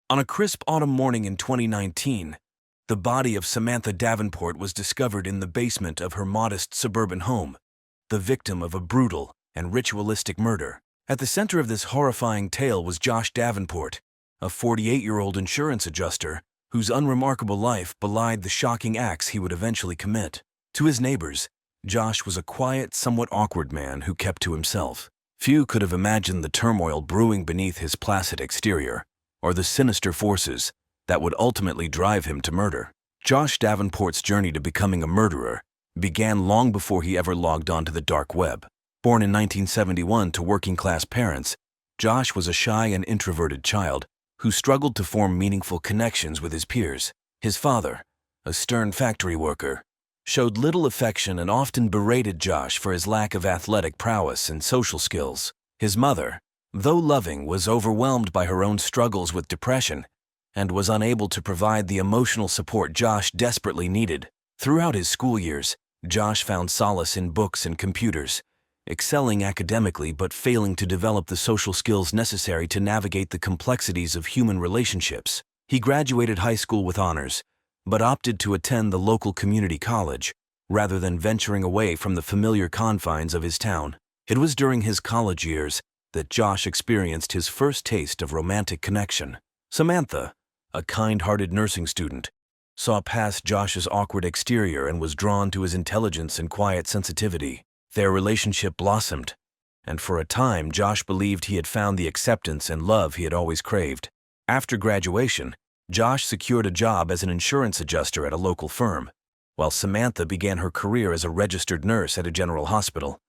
On a crisp autumn morning in 2019, the body of Samantha Davenport was discovered in the basement of her modest suburban home, the victim of a brutal and ritualistic murder. At the center of this horrifying tale was Josh Davenport, a 48-year-old insurance adjuster whose unremarkable life belied the shocking acts he would eventually commit. To his neighbors, Josh was a quiet, somewhat awkward man who kept to himself. Few could have imagined the turmoil brewing beneath his placid exterior, or the sinister forces that would ultimately drive him to murder. Josh Davenport's journey to becoming a murderer began long before he ever logged onto the dark web. Born in 1971 to working-class parents, Josh was a shy and introverted child who struggled to form meaningful connections with his peers. His father, a stern factory worker, showed little affection and often berated Josh for his lack of athletic prowess and social skills. His mother, though loving, was overwhelmed by her own struggles with depression and was unable to provide the emotional support Josh desperately needed. Throughout his school years, Josh found solace in books and computers, excelling academically but failing to develop the social skills necessary to navigate the complexities of human relationships. He graduated high school with honors, but opted to attend the local community college, rather than venturing away from the familiar confines of his town. It was during his college years that Josh experienced his first taste of romantic connection. Samantha, a kind-hearted nursing student, saw past Josh's awkward exterior and was drawn to his intelligence and quiet sensitivity. Their relationship blossomed, and for a time Josh believed he had found the acceptance and love he had always craved. After graduation, Josh secured a job as an insurance adjuster at a local firm, while Samantha began her career as a registered nurse at a general hospital.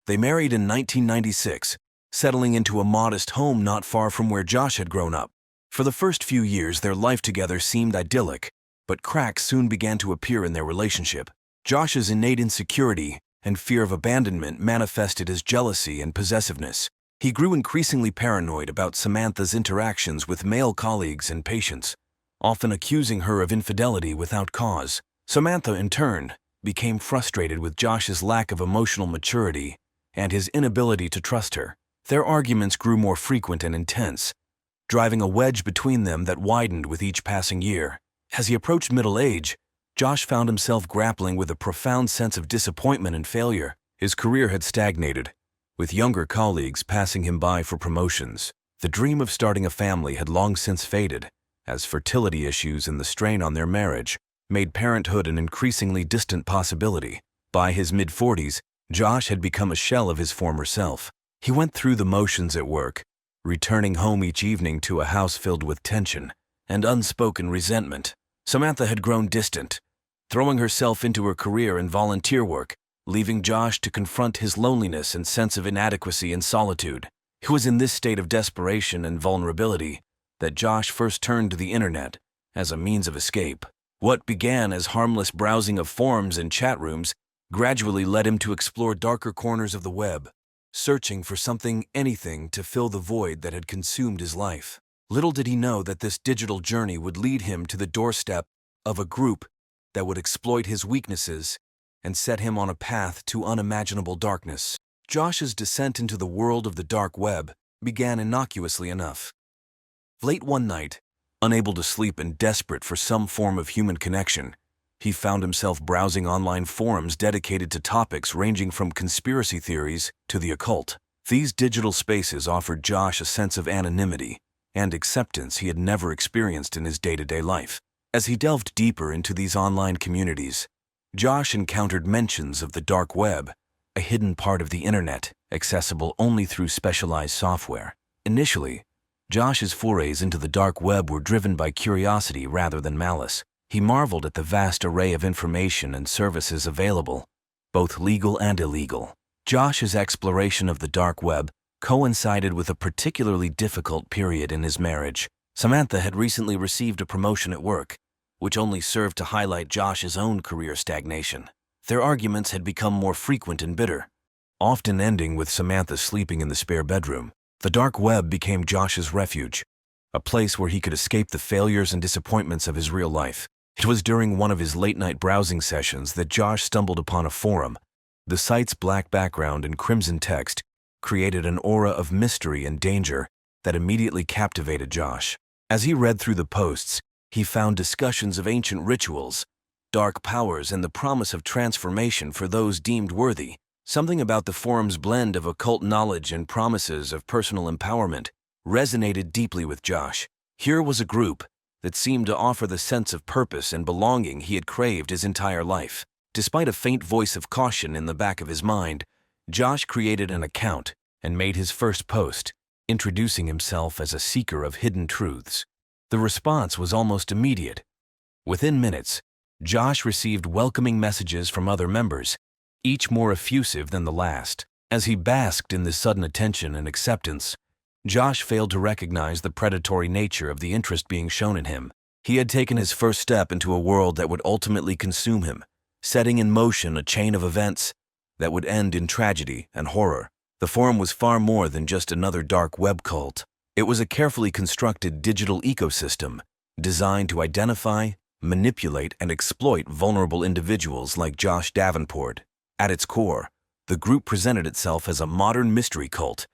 They married in 1996, settling into a modest home not far from where Josh had grown up. For the first few years, their life together seemed idyllic, but cracks soon began to appear in their relationship. Josh's innate insecurity and fear of abandonment manifested as jealousy and possessiveness. He grew increasingly paranoid about Samantha's interactions with male colleagues and patients, often accusing her of infidelity without cause. Samantha, in turn, became frustrated with Josh's lack of emotional maturity and his inability to trust her. Their arguments grew more frequent and intense, driving a wedge between them that widened with each passing year. As he approached middle age, Josh found himself grappling with a profound sense of disappointment and failure. His career had stagnated, with younger colleagues passing him by for promotions. The dream of starting a family had long since faded, as fertility issues and the strain on their marriage made parenthood an increasingly distant possibility. By his mid-40s, Josh had become a shell of his former self. He went through the motions at work, returning home each evening to a house filled with tension and unspoken resentment. Samantha had grown distant, throwing herself into her career and volunteer work, leaving Josh to confront his loneliness and sense of inadequacy and solitude. It was in this state of desperation and vulnerability that Josh first turned to the internet as a means of escape. What began as harmless browsing of forums and chat rooms gradually led him to explore darker corners of the web, searching for anything to fill the void that had consumed his life. Little did he know that this digital journey would lead him to the doorstep of a group that would exploit his weaknesses and set him on a path to unimaginable darkness. Josh's descent into the world of the dark web began innocuously enough. Late one night, unable to sleep and desperate for some form of human connection, he found himself browsing online forums dedicated to topics ranging from conspiracy theories to the occult. These digital spaces offered Josh a sense of anonymity and acceptance he had never experienced in his day-to-day life. As he delved deeper into these online communities, Josh encountered mentions of the dark web, a hidden part of the internet, accessible only through specialized software. Initially, Josh's forays into the dark web were driven by curiosity rather than malice. He marveled at the vast array of information and services available, both legal and illegal. Josh's exploration of the dark web coincided with a particularly difficult period in his marriage. Samantha had recently received a promotion at work, which only served to highlight Josh's own career stagnation. Their arguments had become more frequent and bitter, often ending with Samantha sleeping in the spare bedroom. The dark web became Josh's refuge, a place where he could escape the failures and disappointments of his real life. It was during one of his late-night browsing sessions that Josh stumbled upon a forum. The site's black background and crimson text created an aura of mystery and danger that immediately captivated Josh. As he read through the posts, he found discussions of ancient rituals, dark powers, and the promise of transformation for those deemed worthy. Something about the forum's blend of occult knowledge and promises of personal empowerment resonated deeply with Josh. Here was a group that seemed to offer the sense of purpose and belonging he had craved his entire life. Despite a faint voice of caution in the back of his mind, Josh created an account and made his first post, introducing himself as a seeker of hidden truths. The response was almost immediate. Within minutes, Josh received welcoming messages from other members, each more effusive than the last. As he basked in this sudden attention and acceptance, Josh failed to recognize the predatory nature of the interest being shown in him. He had taken his first step into a world that would ultimately consume him, setting in motion a chain of events that would end in tragedy and horror. The forum was far more than just another dark web cult. It was a carefully constructed digital ecosystem designed to identify, manipulate, and exploit vulnerable individuals like Josh Davenport. At its core, the group presented itself as a modern mystery cult,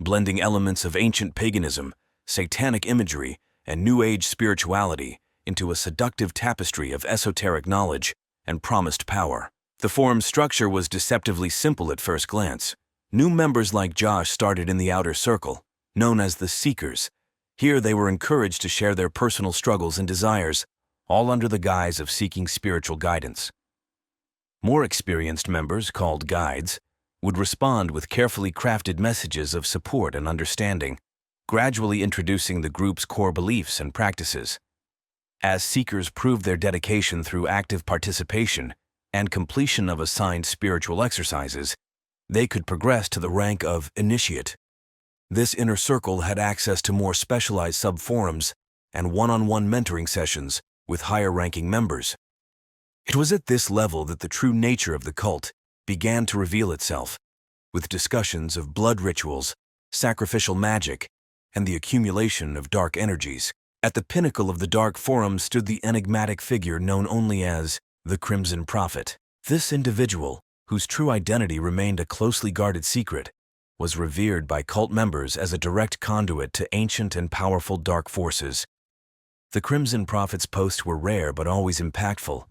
blending elements of ancient paganism, satanic imagery, and New Age spirituality into a seductive tapestry of esoteric knowledge and promised power. The forum's structure was deceptively simple at first glance. New members like Josh started in the outer circle, known as the Seekers. Here they were encouraged to share their personal struggles and desires, all under the guise of seeking spiritual guidance. More experienced members, called guides, would respond with carefully crafted messages of support and understanding, gradually introducing the group's core beliefs and practices. As seekers proved their dedication through active participation and completion of assigned spiritual exercises, they could progress to the rank of initiate. This inner circle had access to more specialized sub-forums and one-on-one mentoring sessions with higher-ranking members. It was at this level that the true nature of the cult began to reveal itself, with discussions of blood rituals, sacrificial magic, and the accumulation of dark energies. At the pinnacle of the dark forum stood the enigmatic figure known only as the Crimson Prophet. This individual, whose true identity remained a closely guarded secret, was revered by cult members as a direct conduit to ancient and powerful dark forces. The Crimson Prophet's posts were rare but always impactful,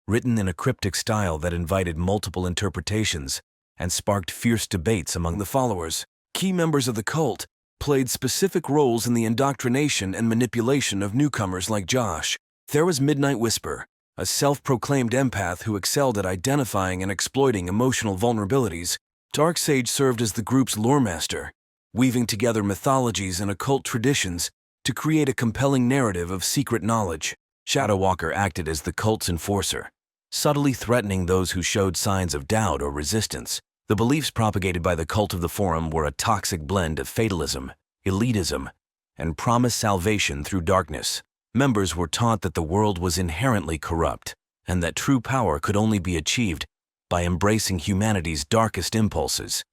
written in a cryptic style that invited multiple interpretations and sparked fierce debates among the followers. Key members of the cult played specific roles in the indoctrination and manipulation of newcomers like Josh. There was Midnight Whisper, a self-proclaimed empath who excelled at identifying and exploiting emotional vulnerabilities. Darksage served as the group's lore master, weaving together mythologies and occult traditions to create a compelling narrative of secret knowledge. Shadowwalker acted as the cult's enforcer, subtly threatening those who showed signs of doubt or resistance. The beliefs propagated by the cult of the forum were a toxic blend of fatalism, elitism, and promised salvation through darkness. Members were taught that the world was inherently corrupt and that true power could only be achieved by embracing humanity's darkest impulses.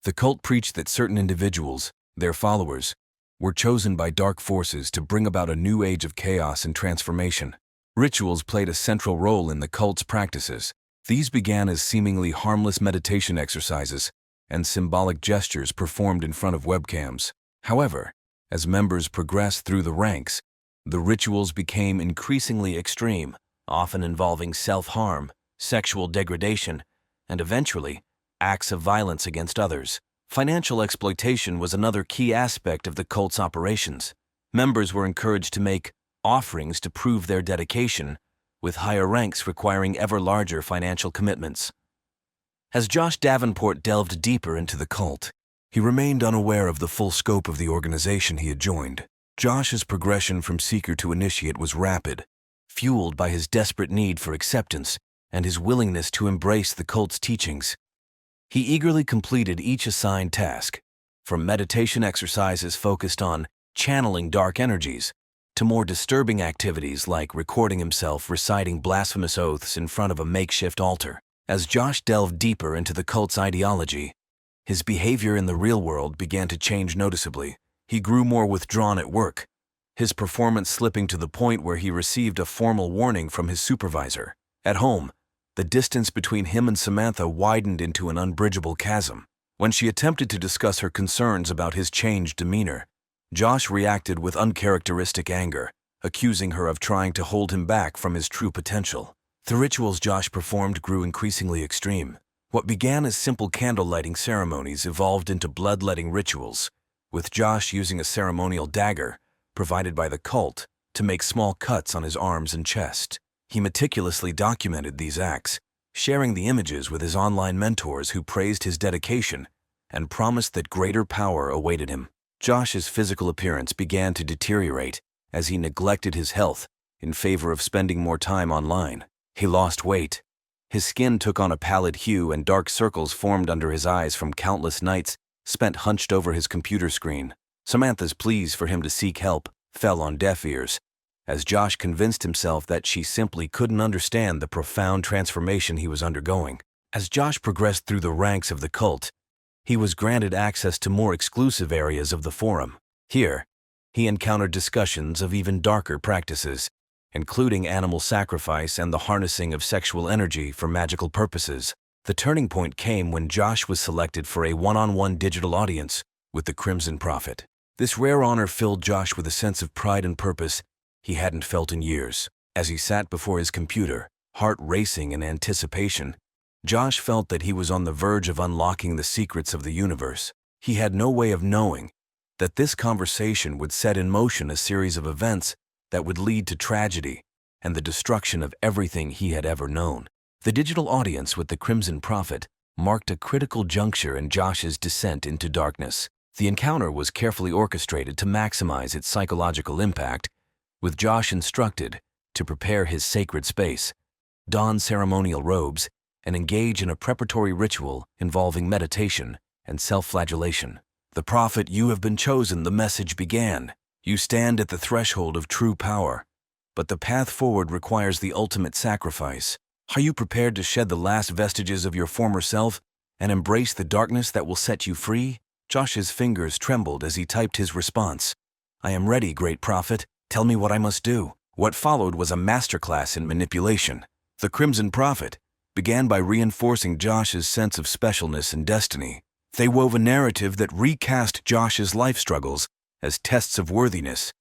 The cult preached that certain individuals, their followers, were chosen by dark forces to bring about a new age of chaos and transformation. Rituals played a central role in the cult's practices. These began as seemingly harmless meditation exercises and symbolic gestures performed in front of webcams. However, as members progressed through the ranks, the rituals became increasingly extreme, often involving self-harm, sexual degradation, and eventually, acts of violence against others. Financial exploitation was another key aspect of the cult's operations. Members were encouraged to make offerings to prove their dedication, with higher ranks requiring ever larger financial commitments. As Josh Davenport delved deeper into the cult, he remained unaware of the full scope of the organization he had joined. Josh's progression from seeker to initiate was rapid, fueled by his desperate need for acceptance and his willingness to embrace the cult's teachings. He eagerly completed each assigned task, from meditation exercises focused on channeling dark energies, to more disturbing activities like recording himself reciting blasphemous oaths in front of a makeshift altar. As Josh delved deeper into the cult's ideology, his behavior in the real world began to change noticeably. He grew more withdrawn at work, his performance slipping to the point where he received a formal warning from his supervisor. At home, the distance between him and Samantha widened into an unbridgeable chasm. When she attempted to discuss her concerns about his changed demeanor, Josh reacted with uncharacteristic anger, accusing her of trying to hold him back from his true potential. The rituals Josh performed grew increasingly extreme. What began as simple candle-lighting ceremonies evolved into bloodletting rituals, with Josh using a ceremonial dagger, provided by the cult, to make small cuts on his arms and chest. He meticulously documented these acts, sharing the images with his online mentors who praised his dedication and promised that greater power awaited him. Josh's physical appearance began to deteriorate as he neglected his health in favor of spending more time online. He lost weight. His skin took on a pallid hue and dark circles formed under his eyes from countless nights spent hunched over his computer screen. Samantha's pleas for him to seek help fell on deaf ears, as Josh convinced himself that she simply couldn't understand the profound transformation he was undergoing. As Josh progressed through the ranks of the cult, he was granted access to more exclusive areas of the forum. Here, he encountered discussions of even darker practices, including animal sacrifice and the harnessing of sexual energy for magical purposes. The turning point came when Josh was selected for a one-on-one digital audience with the Crimson Prophet. This rare honor filled Josh with a sense of pride and purpose he hadn't felt in years. As he sat before his computer, heart racing in anticipation, Josh felt that he was on the verge of unlocking the secrets of the universe. He had no way of knowing that this conversation would set in motion a series of events that would lead to tragedy and the destruction of everything he had ever known. The digital audience with the Crimson Prophet marked a critical juncture in Josh's descent into darkness. The encounter was carefully orchestrated to maximize its psychological impact, with Josh instructed to prepare his sacred space, don ceremonial robes, and engage in a preparatory ritual involving meditation and self-flagellation. "The prophet, you have been chosen," the message began. "You stand at the threshold of true power, but the path forward requires the ultimate sacrifice. Are you prepared to shed the last vestiges of your former self and embrace the darkness that will set you free?" Josh's fingers trembled as he typed his response. "I am ready, great prophet. Tell me what I must do." What followed was a masterclass in manipulation. The Crimson Prophet began by reinforcing Josh's sense of specialness and destiny. They wove a narrative that recast Josh's life struggles as tests of worthiness,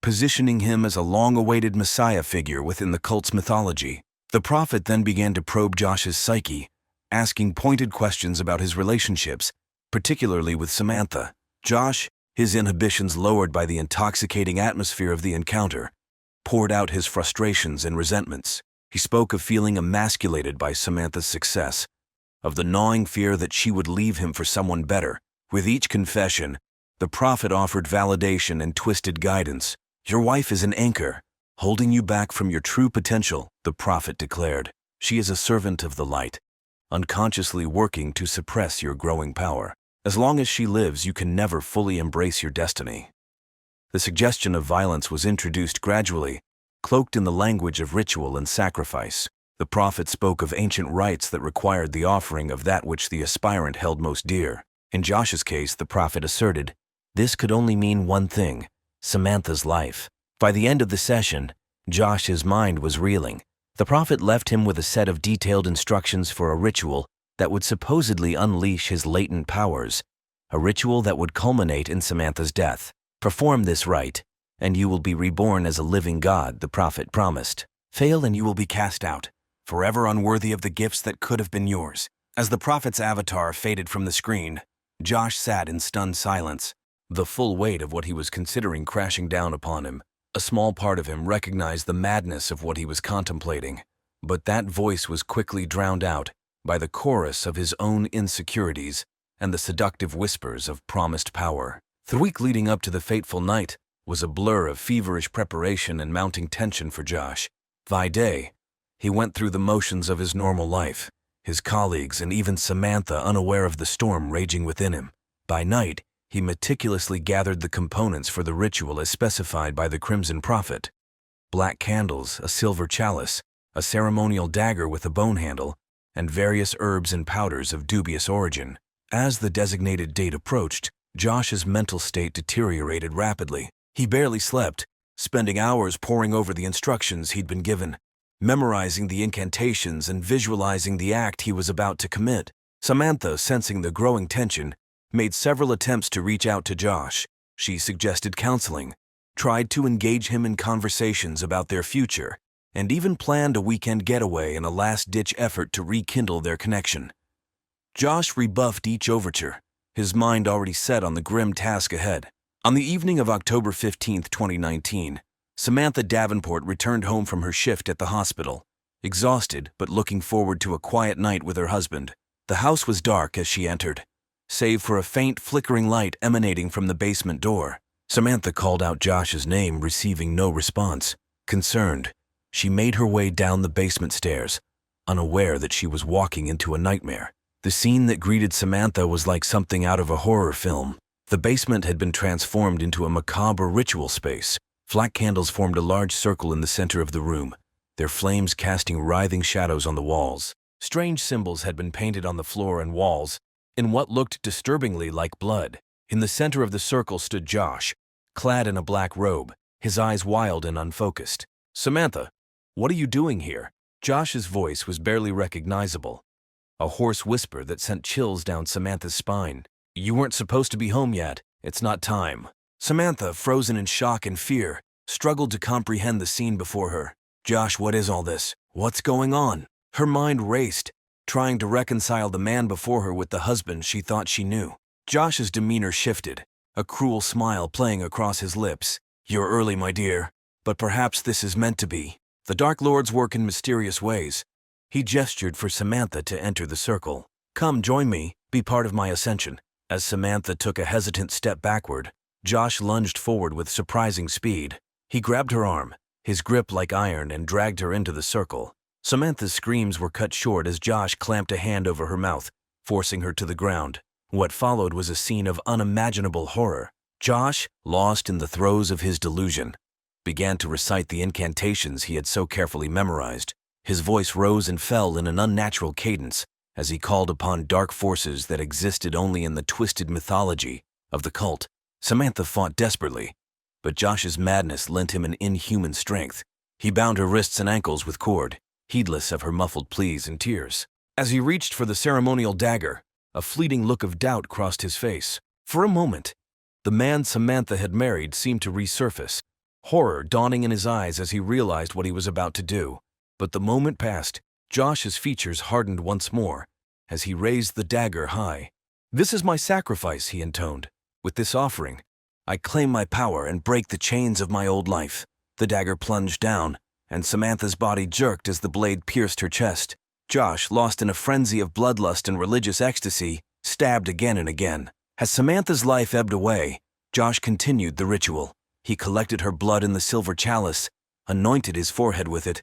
positioning him as a long-awaited messiah figure within the cult's mythology. The prophet then began to probe Josh's psyche, asking pointed questions about his relationships, particularly with Samantha. Josh, his inhibitions lowered by the intoxicating atmosphere of the encounter, poured out his frustrations and resentments. He spoke of feeling emasculated by Samantha's success, of the gnawing fear that she would leave him for someone better. With each confession, the prophet offered validation and twisted guidance. "Your wife is an anchor, holding you back from your true potential," the prophet declared. "She is a servant of the light, unconsciously working to suppress your growing power. As long as she lives, you can never fully embrace your destiny." The suggestion of violence was introduced gradually, cloaked in the language of ritual and sacrifice. The prophet spoke of ancient rites that required the offering of that which the aspirant held most dear. In Josh's case, the prophet asserted, this could only mean one thing: Samantha's life. By the end of the session, Josh's mind was reeling. The prophet left him with a set of detailed instructions for a ritual that would supposedly unleash his latent powers, a ritual that would culminate in Samantha's death. "Perform this rite, and you will be reborn as a living God," the prophet promised. "Fail and you will be cast out, forever unworthy of the gifts that could have been yours." As the prophet's avatar faded from the screen, Josh sat in stunned silence, the full weight of what he was considering crashing down upon him. A small part of him recognized the madness of what he was contemplating, but that voice was quickly drowned out by the chorus of his own insecurities and the seductive whispers of promised power. The week leading up to the fateful night was a blur of feverish preparation and mounting tension for Josh. By day, he went through the motions of his normal life, his colleagues and even Samantha unaware of the storm raging within him. By night, he meticulously gathered the components for the ritual as specified by the Crimson Prophet: black candles, a silver chalice, a ceremonial dagger with a bone handle, and various herbs and powders of dubious origin. As the designated date approached, Josh's mental state deteriorated rapidly. He barely slept, spending hours poring over the instructions he'd been given, memorizing the incantations and visualizing the act he was about to commit. Samantha, sensing the growing tension, made several attempts to reach out to Josh, She suggested counseling, tried to engage him in conversations about their future, and even planned a weekend getaway in a last-ditch effort to rekindle their connection. Josh rebuffed each overture, his mind already set on the grim task ahead. On the evening of October 15, 2019, Samantha Davenport returned home from her shift at the hospital, exhausted but looking forward to a quiet night with her husband. The house was dark as she entered, save for a faint flickering light emanating from the basement door. Samantha called out Josh's name, receiving no response. Concerned, she made her way down the basement stairs, unaware that she was walking into a nightmare. The scene that greeted Samantha was like something out of a horror film. The basement had been transformed into a macabre ritual space. Flat candles formed a large circle in the center of the room, their flames casting writhing shadows on the walls. Strange symbols had been painted on the floor and walls, in what looked disturbingly like blood. In the center of the circle stood Josh, clad in a black robe, his eyes wild and unfocused. "Samantha, what are you doing here?" Josh's voice was barely recognizable, a hoarse whisper that sent chills down Samantha's spine. "You weren't supposed to be home yet. It's not time." Samantha, frozen in shock and fear, struggled to comprehend the scene before her. "Josh, what is all this? What's going on?" Her mind raced, trying to reconcile the man before her with the husband she thought she knew. Josh's demeanor shifted, a cruel smile playing across his lips. "You're early, my dear, but perhaps this is meant to be. The Dark Lords work in mysterious ways." He gestured for Samantha to enter the circle. "Come, join me, be part of my ascension." As Samantha took a hesitant step backward, Josh lunged forward with surprising speed. He grabbed her arm, his grip like iron, and dragged her into the circle. Samantha's screams were cut short as Josh clamped a hand over her mouth, forcing her to the ground. What followed was a scene of unimaginable horror. Josh, lost in the throes of his delusion, began to recite the incantations he had so carefully memorized. His voice rose and fell in an unnatural cadence as he called upon dark forces that existed only in the twisted mythology of the cult. Samantha fought desperately, but Josh's madness lent him an inhuman strength. He bound her wrists and ankles with cord, heedless of her muffled pleas and tears. As he reached for the ceremonial dagger, a fleeting look of doubt crossed his face. For a moment, the man Samantha had married seemed to resurface, horror dawning in his eyes as he realized what he was about to do. But the moment passed. Josh's features hardened once more as he raised the dagger high. "This is my sacrifice," he intoned. "With this offering, I claim my power and break the chains of my old life." The dagger plunged down, and Samantha's body jerked as the blade pierced her chest. Josh, lost in a frenzy of bloodlust and religious ecstasy, stabbed again and again. As Samantha's life ebbed away, Josh continued the ritual. He collected her blood in the silver chalice, anointed his forehead with it,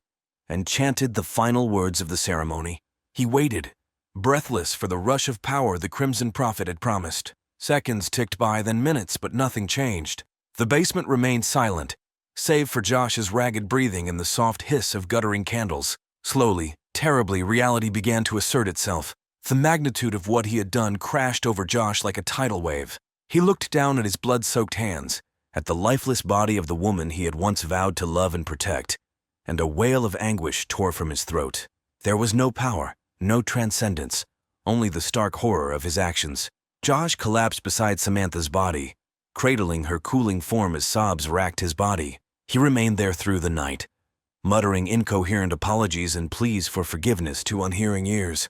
and chanted the final words of the ceremony. He waited, breathless for the rush of power the Crimson Prophet had promised. Seconds ticked by, then minutes, but nothing changed. The basement remained silent, save for Josh's ragged breathing and the soft hiss of guttering candles. Slowly, terribly, reality began to assert itself. The magnitude of what he had done crashed over Josh like a tidal wave. He looked down at his blood-soaked hands, at the lifeless body of the woman he had once vowed to love and protect, and a wail of anguish tore from his throat. There was no power, no transcendence, only the stark horror of his actions. Josh collapsed beside Samantha's body, cradling her cooling form as sobs racked his body. He remained there through the night, muttering incoherent apologies and pleas for forgiveness to unhearing ears.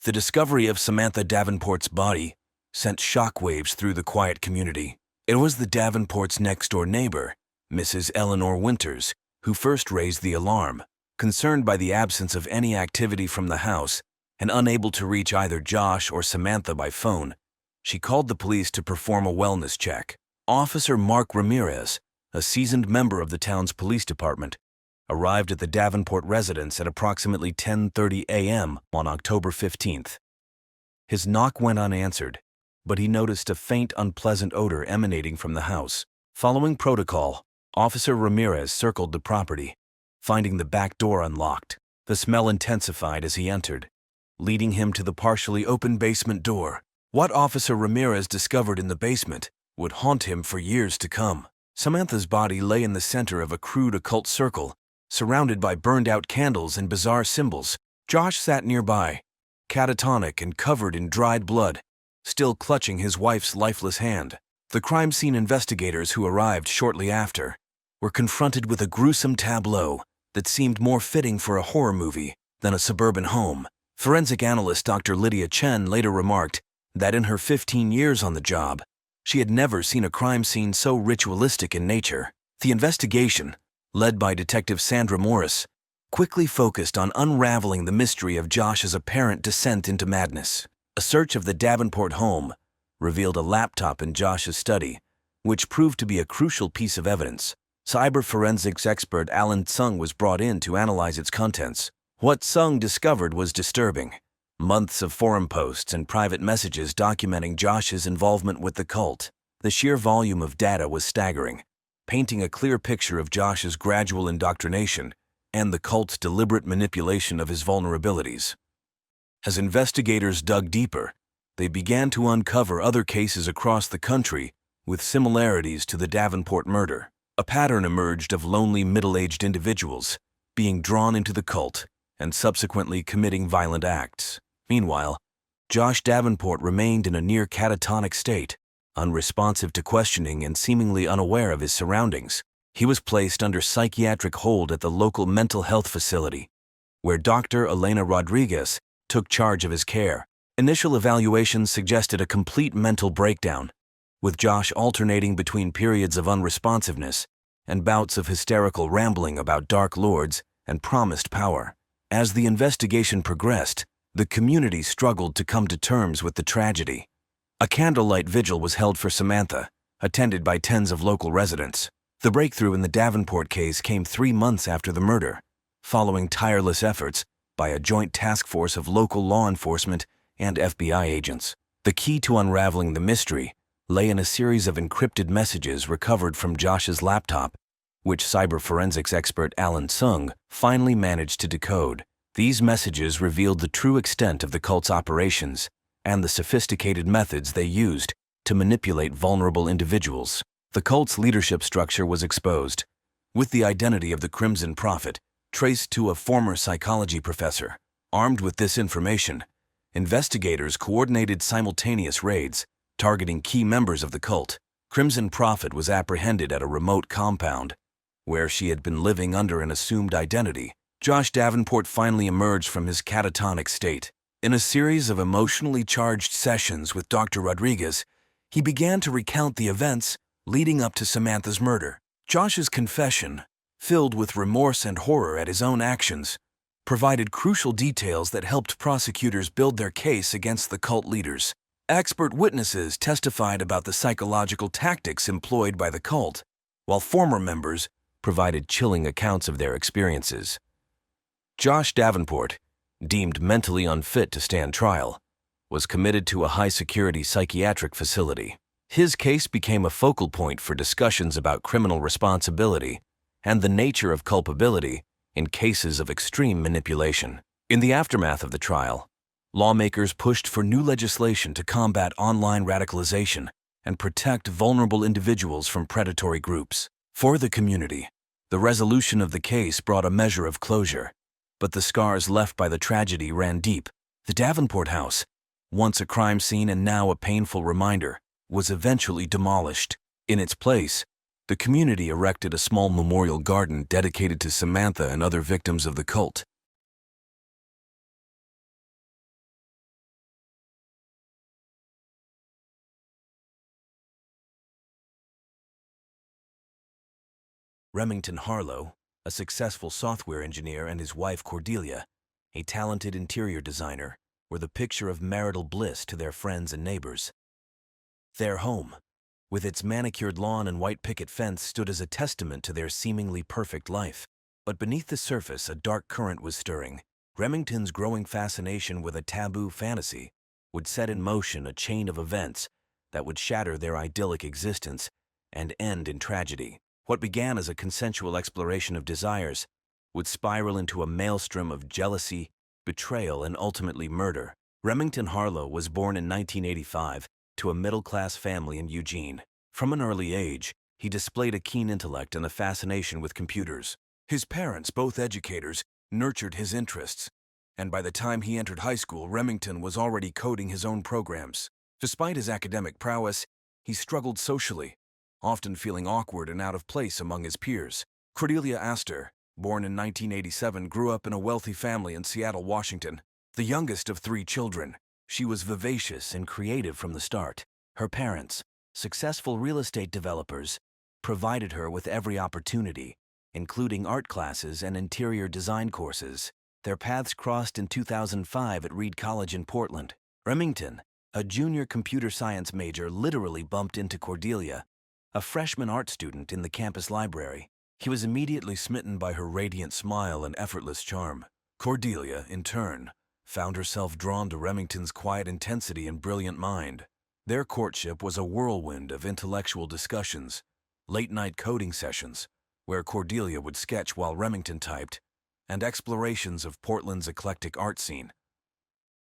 The discovery of Samantha Davenport's body sent shockwaves through the quiet community. It was the Davenports' next-door neighbor, Mrs. Eleanor Winters, who first raised the alarm. Concerned by the absence of any activity from the house and unable to reach either Josh or Samantha by phone, she called the police to perform a wellness check. Officer Mark Ramirez, a seasoned member of the town's police department, arrived at the Davenport residence at approximately 10:30 a.m. on October 15th. His knock went unanswered, but he noticed a faint, unpleasant odor emanating from the house. Following protocol, Officer Ramirez circled the property, finding the back door unlocked. The smell intensified as he entered, leading him to the partially open basement door. What Officer Ramirez discovered in the basement would haunt him for years to come. Samantha's body lay in the center of a crude occult circle, surrounded by burned-out candles and bizarre symbols. Josh sat nearby, catatonic and covered in dried blood, still clutching his wife's lifeless hand. The crime scene investigators who arrived shortly after were confronted with a gruesome tableau that seemed more fitting for a horror movie than a suburban home. Forensic analyst Dr. Lydia Chen later remarked that in her 15 years on the job, she had never seen a crime scene so ritualistic in nature. The investigation, led by Detective Sandra Morris, quickly focused on unraveling the mystery of Josh's apparent descent into madness. A search of the Davenport home revealed a laptop in Josh's study, which proved to be a crucial piece of evidence. Cyber forensics expert Alan Tsung was brought in to analyze its contents. What Tsung discovered was disturbing. Months of forum posts and private messages documenting Josh's involvement with the cult. The sheer volume of data was staggering, painting a clear picture of Josh's gradual indoctrination and the cult's deliberate manipulation of his vulnerabilities. As investigators dug deeper, they began to uncover other cases across the country with similarities to the Davenport murder. A pattern emerged of lonely middle-aged individuals being drawn into the cult and subsequently committing violent acts. Meanwhile, Josh Davenport remained in a near catatonic state, unresponsive to questioning and seemingly unaware of his surroundings. He was placed under psychiatric hold at the local mental health facility, where Dr. Elena Rodriguez took charge of his care. Initial evaluations suggested a complete mental breakdown, with Josh alternating between periods of unresponsiveness and bouts of hysterical rambling about dark lords and promised power. As the investigation progressed, the community struggled to come to terms with the tragedy. A candlelight vigil was held for Samantha, attended by tens of local residents. The breakthrough in the Davenport case came 3 months after the murder, following tireless efforts by a joint task force of local law enforcement and FBI agents. The key to unraveling the mystery lay in a series of encrypted messages recovered from Josh's laptop, which cyber forensics expert Alan Tsung finally managed to decode. These messages revealed the true extent of the cult's operations and the sophisticated methods they used to manipulate vulnerable individuals. The cult's leadership structure was exposed, with the identity of the Crimson Prophet traced to a former psychology professor. Armed with this information, investigators coordinated simultaneous raids targeting key members of the cult. Crimson Prophet was apprehended at a remote compound, where she had been living under an assumed identity. Josh Davenport finally emerged from his catatonic state. In a series of emotionally charged sessions with Dr. Rodriguez, he began to recount the events leading up to Samantha's murder. Josh's confession, filled with remorse and horror at his own actions, provided crucial details that helped prosecutors build their case against the cult leaders. Expert witnesses testified about the psychological tactics employed by the cult, while former members provided chilling accounts of their experiences. Josh Davenport, deemed mentally unfit to stand trial, was committed to a high-security psychiatric facility. His case became a focal point for discussions about criminal responsibility and the nature of culpability in cases of extreme manipulation. In the aftermath of the trial, lawmakers pushed for new legislation to combat online radicalization and protect vulnerable individuals from predatory groups. For the community, the resolution of the case brought a measure of closure, but the scars left by the tragedy ran deep. The Davenport house, once a crime scene and now a painful reminder, was eventually demolished. In its place, the community erected a small memorial garden dedicated to Samantha and other victims of the cult. Remington Harlow, a successful software engineer, and his wife Cordelia, a talented interior designer, were the picture of marital bliss to their friends and neighbors. Their home, with its manicured lawn and white picket fence, stood as a testament to their seemingly perfect life. But beneath the surface, a dark current was stirring. Remington's growing fascination with a taboo fantasy would set in motion a chain of events that would shatter their idyllic existence and end in tragedy. What began as a consensual exploration of desires would spiral into a maelstrom of jealousy, betrayal, and ultimately murder. Remington Harlow was born in 1985 to a middle-class family in Eugene. From an early age, he displayed a keen intellect and a fascination with computers. His parents, both educators, nurtured his interests, and by the time he entered high school, Remington was already coding his own programs. Despite his academic prowess, He struggled socially, often feeling awkward and out of place among his peers. Cordelia Astor, born in 1987, grew up in a wealthy family in Seattle, Washington. The youngest of 3 children, she was vivacious and creative from the start. Her parents, successful real estate developers, provided her with every opportunity, including art classes and interior design courses. Their paths crossed in 2005 at Reed College in Portland. Remington, a junior computer science major, literally bumped into Cordelia, a freshman art student in the campus library. He was immediately smitten by her radiant smile and effortless charm. Cordelia, in turn, found herself drawn to Remington's quiet intensity and brilliant mind. Their courtship was a whirlwind of intellectual discussions, late-night coding sessions, where Cordelia would sketch while Remington typed, and explorations of Portland's eclectic art scene.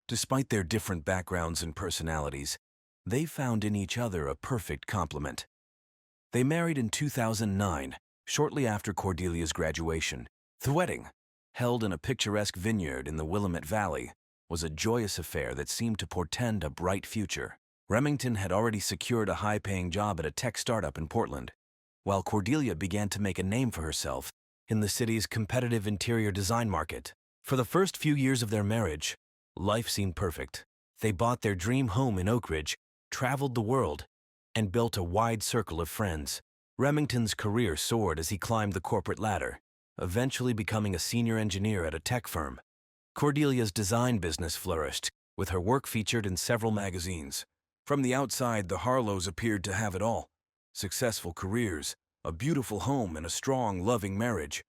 Despite their different backgrounds and personalities, they found in each other a perfect complement. They married in 2009, shortly after Cordelia's graduation. The wedding, held in a picturesque vineyard in the Willamette Valley, was a joyous affair that seemed to portend a bright future. Remington had already secured a high-paying job at a tech startup in Portland, while Cordelia began to make a name for herself in the city's competitive interior design market. For the first few years of their marriage, life seemed perfect. They bought their dream home in Oak Ridge, traveled the world, and built a wide circle of friends. Remington's career soared as he climbed the corporate ladder, eventually becoming a senior engineer at a tech firm. Cordelia's design business flourished, with her work featured in several magazines. From the outside, the Harlows appeared to have it all: successful careers, a beautiful home, and a strong, loving marriage.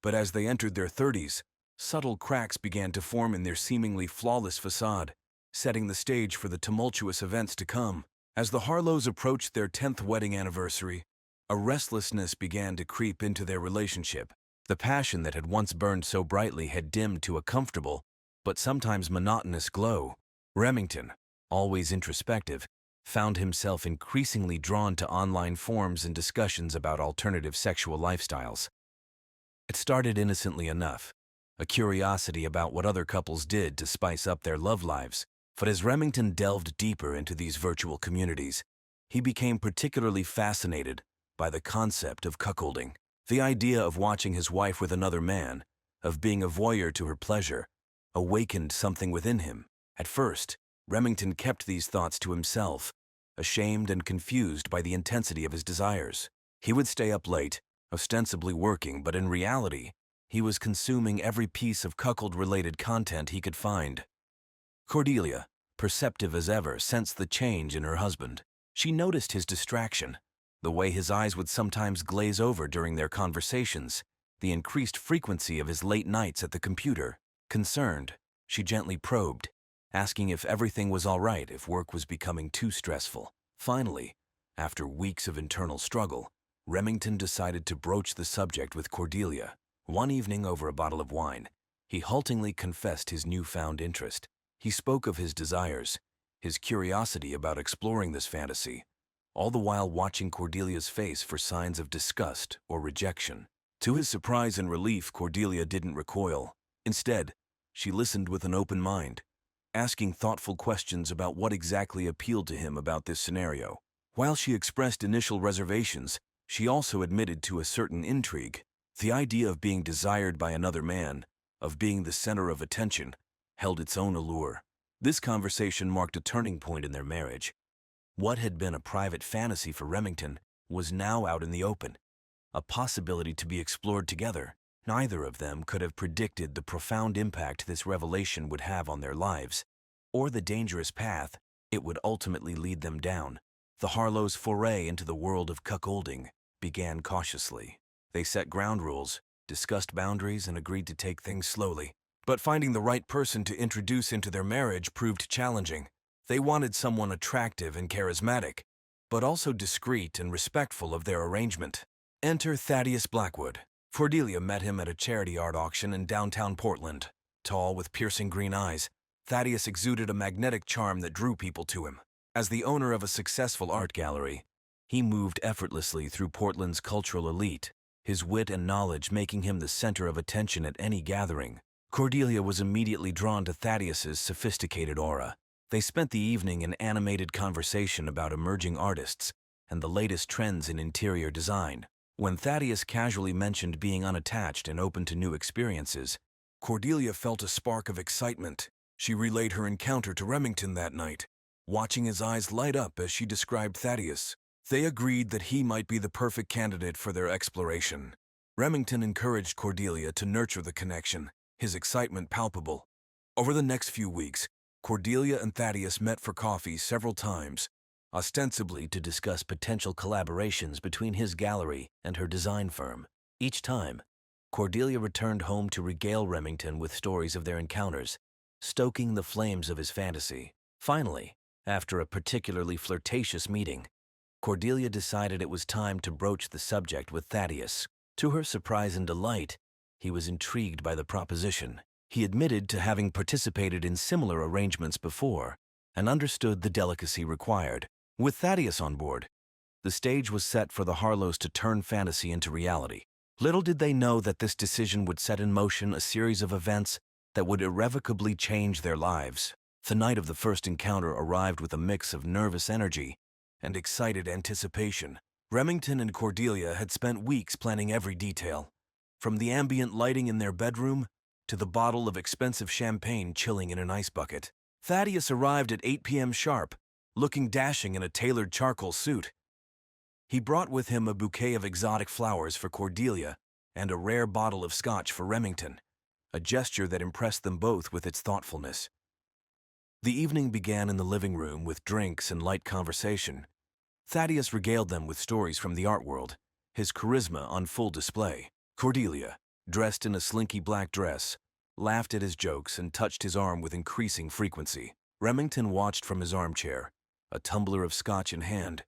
But as they entered their 30s, subtle cracks began to form in their seemingly flawless facade, setting the stage for the tumultuous events to come. As the Harlows approached their 10th wedding anniversary, a restlessness began to creep into their relationship. The passion that had once burned so brightly had dimmed to a comfortable, but sometimes monotonous glow. Remington, always introspective, found himself increasingly drawn to online forums and discussions about alternative sexual lifestyles. It started innocently enough, a curiosity about what other couples did to spice up their love lives. But as Remington delved deeper into these virtual communities, he became particularly fascinated by the concept of cuckolding. The idea of watching his wife with another man, of being a voyeur to her pleasure, awakened something within him. At first, Remington kept these thoughts to himself, ashamed and confused by the intensity of his desires. He would stay up late, ostensibly working, but in reality, he was consuming every piece of cuckold-related content he could find. Cordelia, perceptive as ever, sensed the change in her husband. She noticed his distraction, the way his eyes would sometimes glaze over during their conversations, the increased frequency of his late nights at the computer. Concerned, she gently probed, asking if everything was all right, if work was becoming too stressful. Finally, after weeks of internal struggle, Remington decided to broach the subject with Cordelia. One evening over a bottle of wine, he haltingly confessed his newfound interest. He spoke of his desires, his curiosity about exploring this fantasy, all the while watching Cordelia's face for signs of disgust or rejection. To his surprise and relief, Cordelia didn't recoil. Instead, she listened with an open mind, asking thoughtful questions about what exactly appealed to him about this scenario. While she expressed initial reservations, she also admitted to a certain intrigue. The idea of being desired by another man, of being the center of attention, held its own allure. This conversation marked a turning point in their marriage. What had been a private fantasy for Remington was now out in the open, a possibility to be explored together. Neither of them could have predicted the profound impact this revelation would have on their lives, or the dangerous path it would ultimately lead them down. The Harlows' foray into the world of cuckolding began cautiously. They set ground rules, discussed boundaries, and agreed to take things slowly. But finding the right person to introduce into their marriage proved challenging. They wanted someone attractive and charismatic, but also discreet and respectful of their arrangement. Enter Thaddeus Blackwood. Cordelia met him at a charity art auction in downtown Portland. Tall, with piercing green eyes, Thaddeus exuded a magnetic charm that drew people to him. As the owner of a successful art gallery, he moved effortlessly through Portland's cultural elite, his wit and knowledge making him the center of attention at any gathering. Cordelia was immediately drawn to Thaddeus's sophisticated aura. They spent the evening in animated conversation about emerging artists and the latest trends in interior design. When Thaddeus casually mentioned being unattached and open to new experiences, Cordelia felt a spark of excitement. She relayed her encounter to Remington that night, watching his eyes light up as she described Thaddeus. They agreed that he might be the perfect candidate for their exploration. Remington encouraged Cordelia to nurture the connection, his excitement palpable. Over the next few weeks, Cordelia and Thaddeus met for coffee several times, ostensibly to discuss potential collaborations between his gallery and her design firm. Each time, Cordelia returned home to regale Remington with stories of their encounters, stoking the flames of his fantasy. Finally, after a particularly flirtatious meeting, Cordelia decided it was time to broach the subject with Thaddeus. To her surprise and delight, he was intrigued by the proposition. He admitted to having participated in similar arrangements before and understood the delicacy required. With Thaddeus on board, the stage was set for the Harlows to turn fantasy into reality. Little did they know that this decision would set in motion a series of events that would irrevocably change their lives. The night of the first encounter arrived with a mix of nervous energy and excited anticipation. Remington and Cordelia had spent weeks planning every detail, from the ambient lighting in their bedroom to the bottle of expensive champagne chilling in an ice bucket. Thaddeus arrived at 8 p.m. sharp, looking dashing in a tailored charcoal suit. He brought with him a bouquet of exotic flowers for Cordelia and a rare bottle of scotch for Remington, a gesture that impressed them both with its thoughtfulness. The evening began in the living room with drinks and light conversation. Thaddeus regaled them with stories from the art world, his charisma on full display. Cordelia, dressed in a slinky black dress, laughed at his jokes and touched his arm with increasing frequency. Remington watched from his armchair, a tumbler of scotch in hand,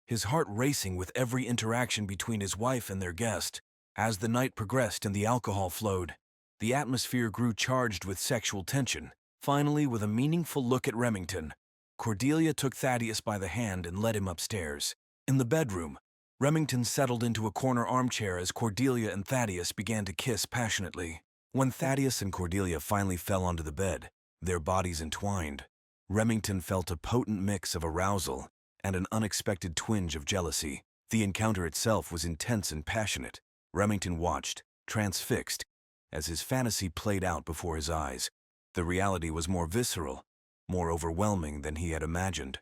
his heart racing with every interaction between his wife and their guest. As the night progressed and the alcohol flowed, the atmosphere grew charged with sexual tension. Finally, with a meaningful look at Remington, Cordelia took Thaddeus by the hand and led him upstairs. In the bedroom, Remington settled into a corner armchair as Cordelia and Thaddeus began to kiss passionately. When Thaddeus and Cordelia finally fell onto the bed, their bodies entwined, Remington felt a potent mix of arousal and an unexpected twinge of jealousy. The encounter itself was intense and passionate. Remington watched, transfixed, as his fantasy played out before his eyes. The reality was more visceral, more overwhelming than he had imagined.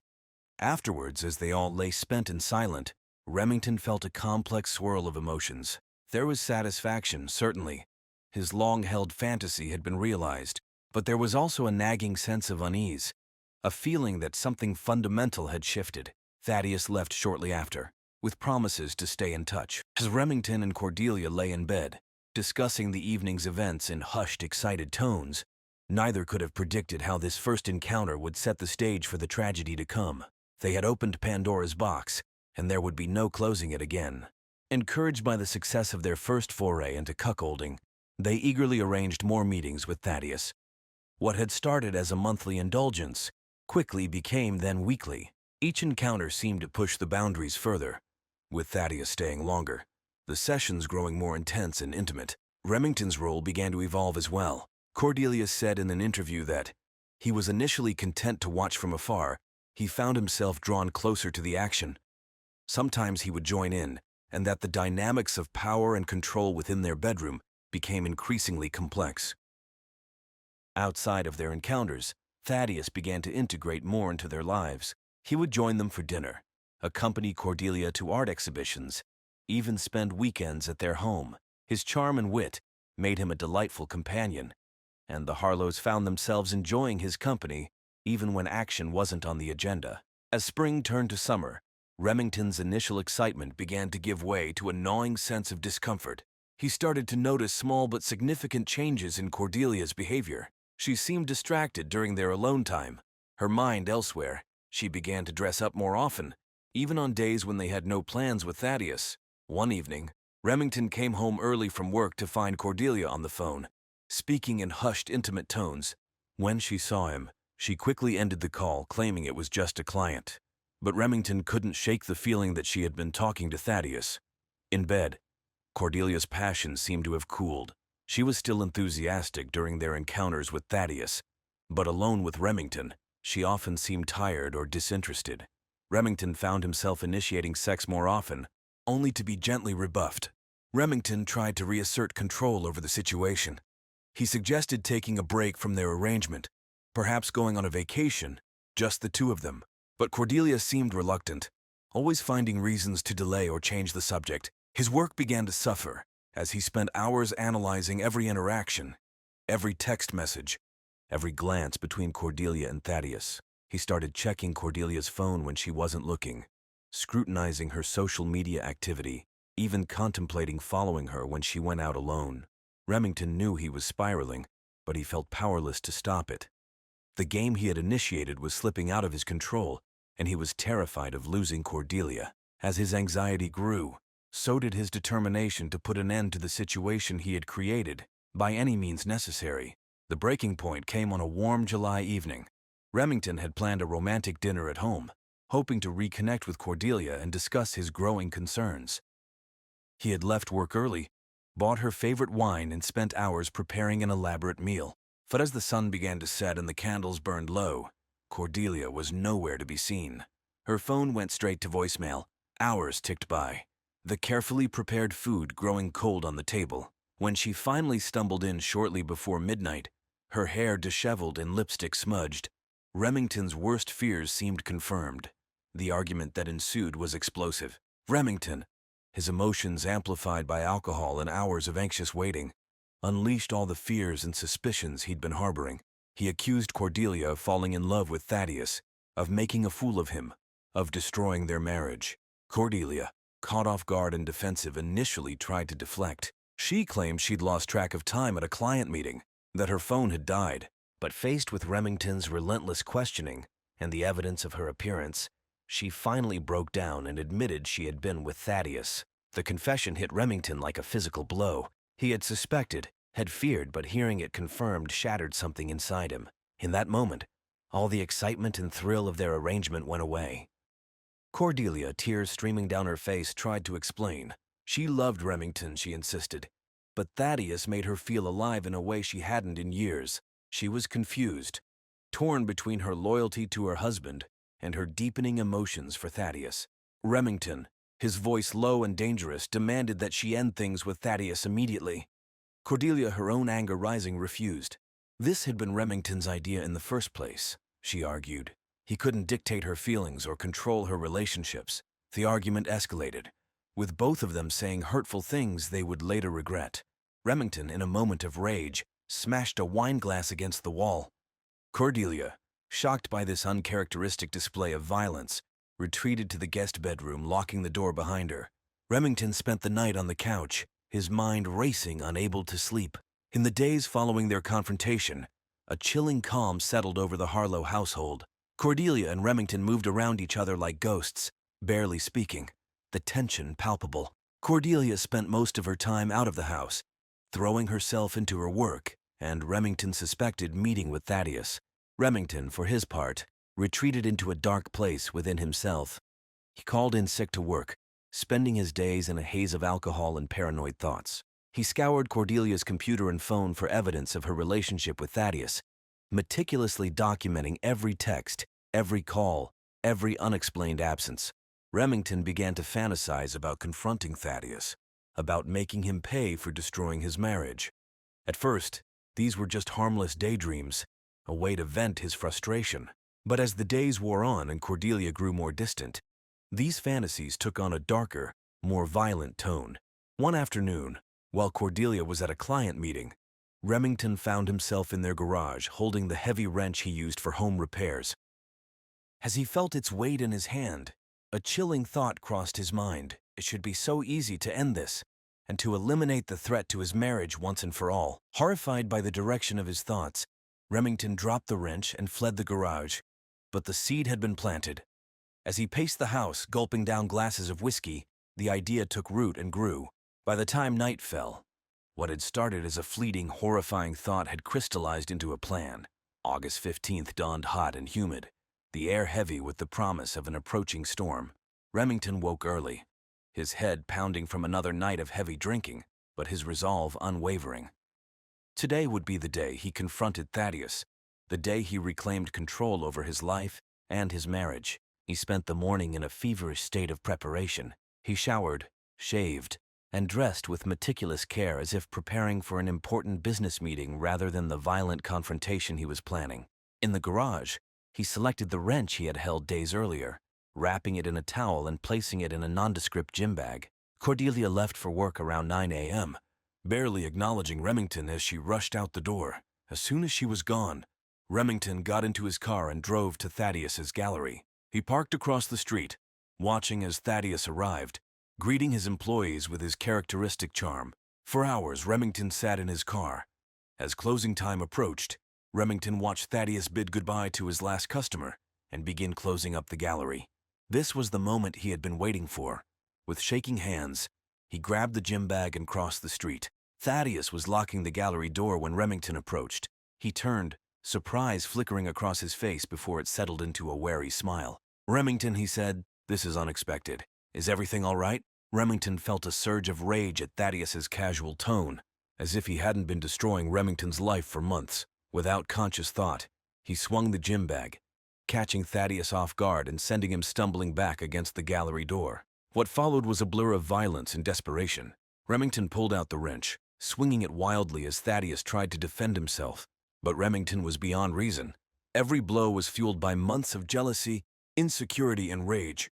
Afterwards, as they all lay spent and silent, Remington felt a complex swirl of emotions. There was satisfaction, certainly. His long-held fantasy had been realized, but there was also a nagging sense of unease, a feeling that something fundamental had shifted. Thaddeus left shortly after, with promises to stay in touch. As Remington and Cordelia lay in bed, discussing the evening's events in hushed, excited tones, neither could have predicted how this first encounter would set the stage for the tragedy to come. They had opened Pandora's box, and there would be no closing it again. Encouraged by the success of their first foray into cuckolding, they eagerly arranged more meetings with Thaddeus. What had started as a monthly indulgence quickly became then weekly. Each encounter seemed to push the boundaries further, with Thaddeus staying longer, the sessions growing more intense and intimate. Remington's role began to evolve as well. Cordelia said in an interview that he was initially content to watch from afar. He found himself drawn closer to the action. Sometimes he would join in, and that the dynamics of power and control within their bedroom became increasingly complex. Outside of their encounters, Thaddeus began to integrate more into their lives. He would join them for dinner, accompany Cordelia to art exhibitions, even spend weekends at their home. His charm and wit made him a delightful companion, and the Harlows found themselves enjoying his company even when action wasn't on the agenda. As spring turned to summer, Remington's initial excitement began to give way to a gnawing sense of discomfort. He started to notice small but significant changes in Cordelia's behavior. She seemed distracted during their alone time, her mind elsewhere. She began to dress up more often, even on days when they had no plans with Thaddeus. One evening, Remington came home early from work to find Cordelia on the phone, speaking in hushed, intimate tones. When she saw him, she quickly ended the call, claiming it was just a client. But Remington couldn't shake the feeling that she had been talking to Thaddeus. In bed, Cordelia's passion seemed to have cooled. She was still enthusiastic during their encounters with Thaddeus, but alone with Remington, She often seemed tired or disinterested. Remington found himself initiating sex more often, only to be gently rebuffed. Remington tried to reassert control over the situation. He suggested taking a break from their arrangement, perhaps going on a vacation, just the two of them. But Cordelia seemed reluctant, always finding reasons to delay or change the subject. His work began to suffer as he spent hours analyzing every interaction, every text message, every glance between Cordelia and Thaddeus. He started checking Cordelia's phone when she wasn't looking, scrutinizing her social media activity, even contemplating following her when she went out alone. Remington knew he was spiraling, but he felt powerless to stop it. The game he had initiated was slipping out of his control, and he was terrified of losing Cordelia. As his anxiety grew, so did his determination to put an end to the situation he had created, by any means necessary. The breaking point came on a warm July evening. Remington had planned a romantic dinner at home, hoping to reconnect with Cordelia and discuss his growing concerns. He had left work early, bought her favorite wine, and spent hours preparing an elaborate meal. But as the sun began to set and the candles burned low, Cordelia was nowhere to be seen. Her phone went straight to voicemail. Hours ticked by, the carefully prepared food growing cold on the table. When she finally stumbled in shortly before midnight, her hair disheveled and lipstick smudged, Remington's worst fears seemed confirmed. The argument that ensued was explosive. Remington, his emotions amplified by alcohol and hours of anxious waiting, unleashed all the fears and suspicions he'd been harboring. He accused Cordelia of falling in love with Thaddeus, of making a fool of him, of destroying their marriage. Cordelia, caught off guard and defensive, initially tried to deflect. She claimed she'd lost track of time at a client meeting, that her phone had died. But faced with Remington's relentless questioning and the evidence of her appearance, she finally broke down and admitted she had been with Thaddeus. The confession hit Remington like a physical blow. He had suspected, had feared, but hearing it confirmed shattered something inside him. In that moment, all the excitement and thrill of their arrangement went away. Cordelia, tears streaming down her face, tried to explain. She loved Remington, she insisted, but Thaddeus made her feel alive in a way she hadn't in years. She was confused, torn between her loyalty to her husband and her deepening emotions for Thaddeus. Remington, his voice low and dangerous, demanded that she end things with Thaddeus immediately. Cordelia, her own anger rising, refused. This had been Remington's idea in the first place, she argued. He couldn't dictate her feelings or control her relationships. The argument escalated, with both of them saying hurtful things they would later regret. Remington, in a moment of rage, smashed a wine glass against the wall. Cordelia, shocked by this uncharacteristic display of violence, retreated to the guest bedroom, locking the door behind her. Remington spent the night on the couch, his mind racing, unable to sleep. In the days following their confrontation, a chilling calm settled over the Harlow household. Cordelia and Remington moved around each other like ghosts, barely speaking, the tension palpable. Cordelia spent most of her time out of the house, throwing herself into her work, and Remington suspected meeting with Thaddeus. Remington, for his part, retreated into a dark place within himself. He called in sick to work, spending his days in a haze of alcohol and paranoid thoughts. He scoured Cordelia's computer and phone for evidence of her relationship with Thaddeus, meticulously documenting every text, every call, every unexplained absence. Remington began to fantasize about confronting Thaddeus, about making him pay for destroying his marriage. At first, these were just harmless daydreams, a way to vent his frustration. But as the days wore on and Cordelia grew more distant, these fantasies took on a darker, more violent tone. One afternoon, while Cordelia was at a client meeting, Remington found himself in their garage holding the heavy wrench he used for home repairs. As he felt its weight in his hand, a chilling thought crossed his mind. It should be so easy to end this, and to eliminate the threat to his marriage once and for all. Horrified by the direction of his thoughts, Remington dropped the wrench and fled the garage. But the seed had been planted. As he paced the house, gulping down glasses of whiskey, the idea took root and grew. By the time night fell, what had started as a fleeting, horrifying thought had crystallized into a plan. August 15th dawned hot and humid, the air heavy with the promise of an approaching storm. Remington woke early, his head pounding from another night of heavy drinking, but his resolve unwavering. Today would be the day he confronted Thaddeus, the day he reclaimed control over his life and his marriage. He spent the morning in a feverish state of preparation. He showered, shaved, and dressed with meticulous care as if preparing for an important business meeting rather than the violent confrontation he was planning. In the garage, he selected the wrench he had held days earlier, wrapping it in a towel and placing it in a nondescript gym bag. Cordelia left for work around 9 a.m., barely acknowledging Remington as she rushed out the door. As soon as she was gone, Remington got into his car and drove to Thaddeus's gallery. He parked across the street, watching as Thaddeus arrived, greeting his employees with his characteristic charm. For hours, Remington sat in his car. As closing time approached, Remington watched Thaddeus bid goodbye to his last customer and begin closing up the gallery. This was the moment he had been waiting for. With shaking hands, he grabbed the gym bag and crossed the street. Thaddeus was locking the gallery door when Remington approached. He turned, surprise flickering across his face before it settled into a wary smile. "Remington," he said, "this is unexpected. Is everything all right?" Remington felt a surge of rage at Thaddeus's casual tone, as if he hadn't been destroying Remington's life for months. Without conscious thought, he swung the gym bag, catching Thaddeus off guard and sending him stumbling back against the gallery door. What followed was a blur of violence and desperation. Remington pulled out the wrench, swinging it wildly as Thaddeus tried to defend himself. But Remington was beyond reason. Every blow was fueled by months of jealousy, insecurity, and rage.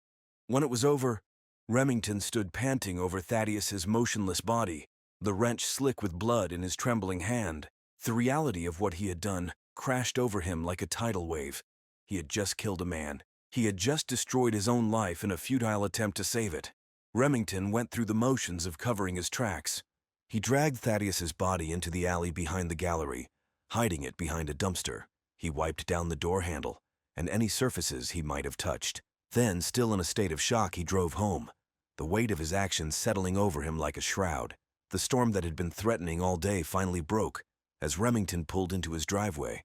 When it was over, Remington stood panting over Thaddeus's motionless body, the wrench slick with blood in his trembling hand. The reality of what he had done crashed over him like a tidal wave. He had just killed a man. He had just destroyed his own life in a futile attempt to save it. Remington went through the motions of covering his tracks. He dragged Thaddeus's body into the alley behind the gallery, hiding it behind a dumpster. He wiped down the door handle and any surfaces he might have touched. Then, still in a state of shock, he drove home, the weight of his actions settling over him like a shroud. The storm that had been threatening all day finally broke as Remington pulled into his driveway,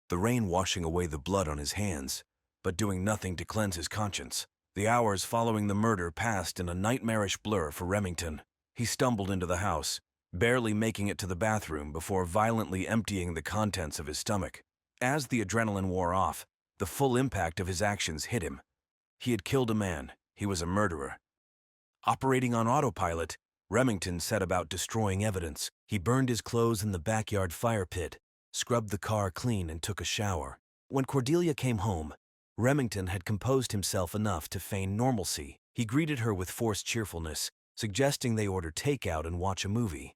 the rain washing away the blood on his hands, but doing nothing to cleanse his conscience. The hours following the murder passed in a nightmarish blur for Remington. He stumbled into the house, barely making it to the bathroom before violently emptying the contents of his stomach. As the adrenaline wore off, the full impact of his actions hit him. He had killed a man. He was a murderer. Operating on autopilot, Remington set about destroying evidence. He burned his clothes in the backyard fire pit, scrubbed the car clean, and took a shower. When Cordelia came home, Remington had composed himself enough to feign normalcy. He greeted her with forced cheerfulness, suggesting they order takeout and watch a movie.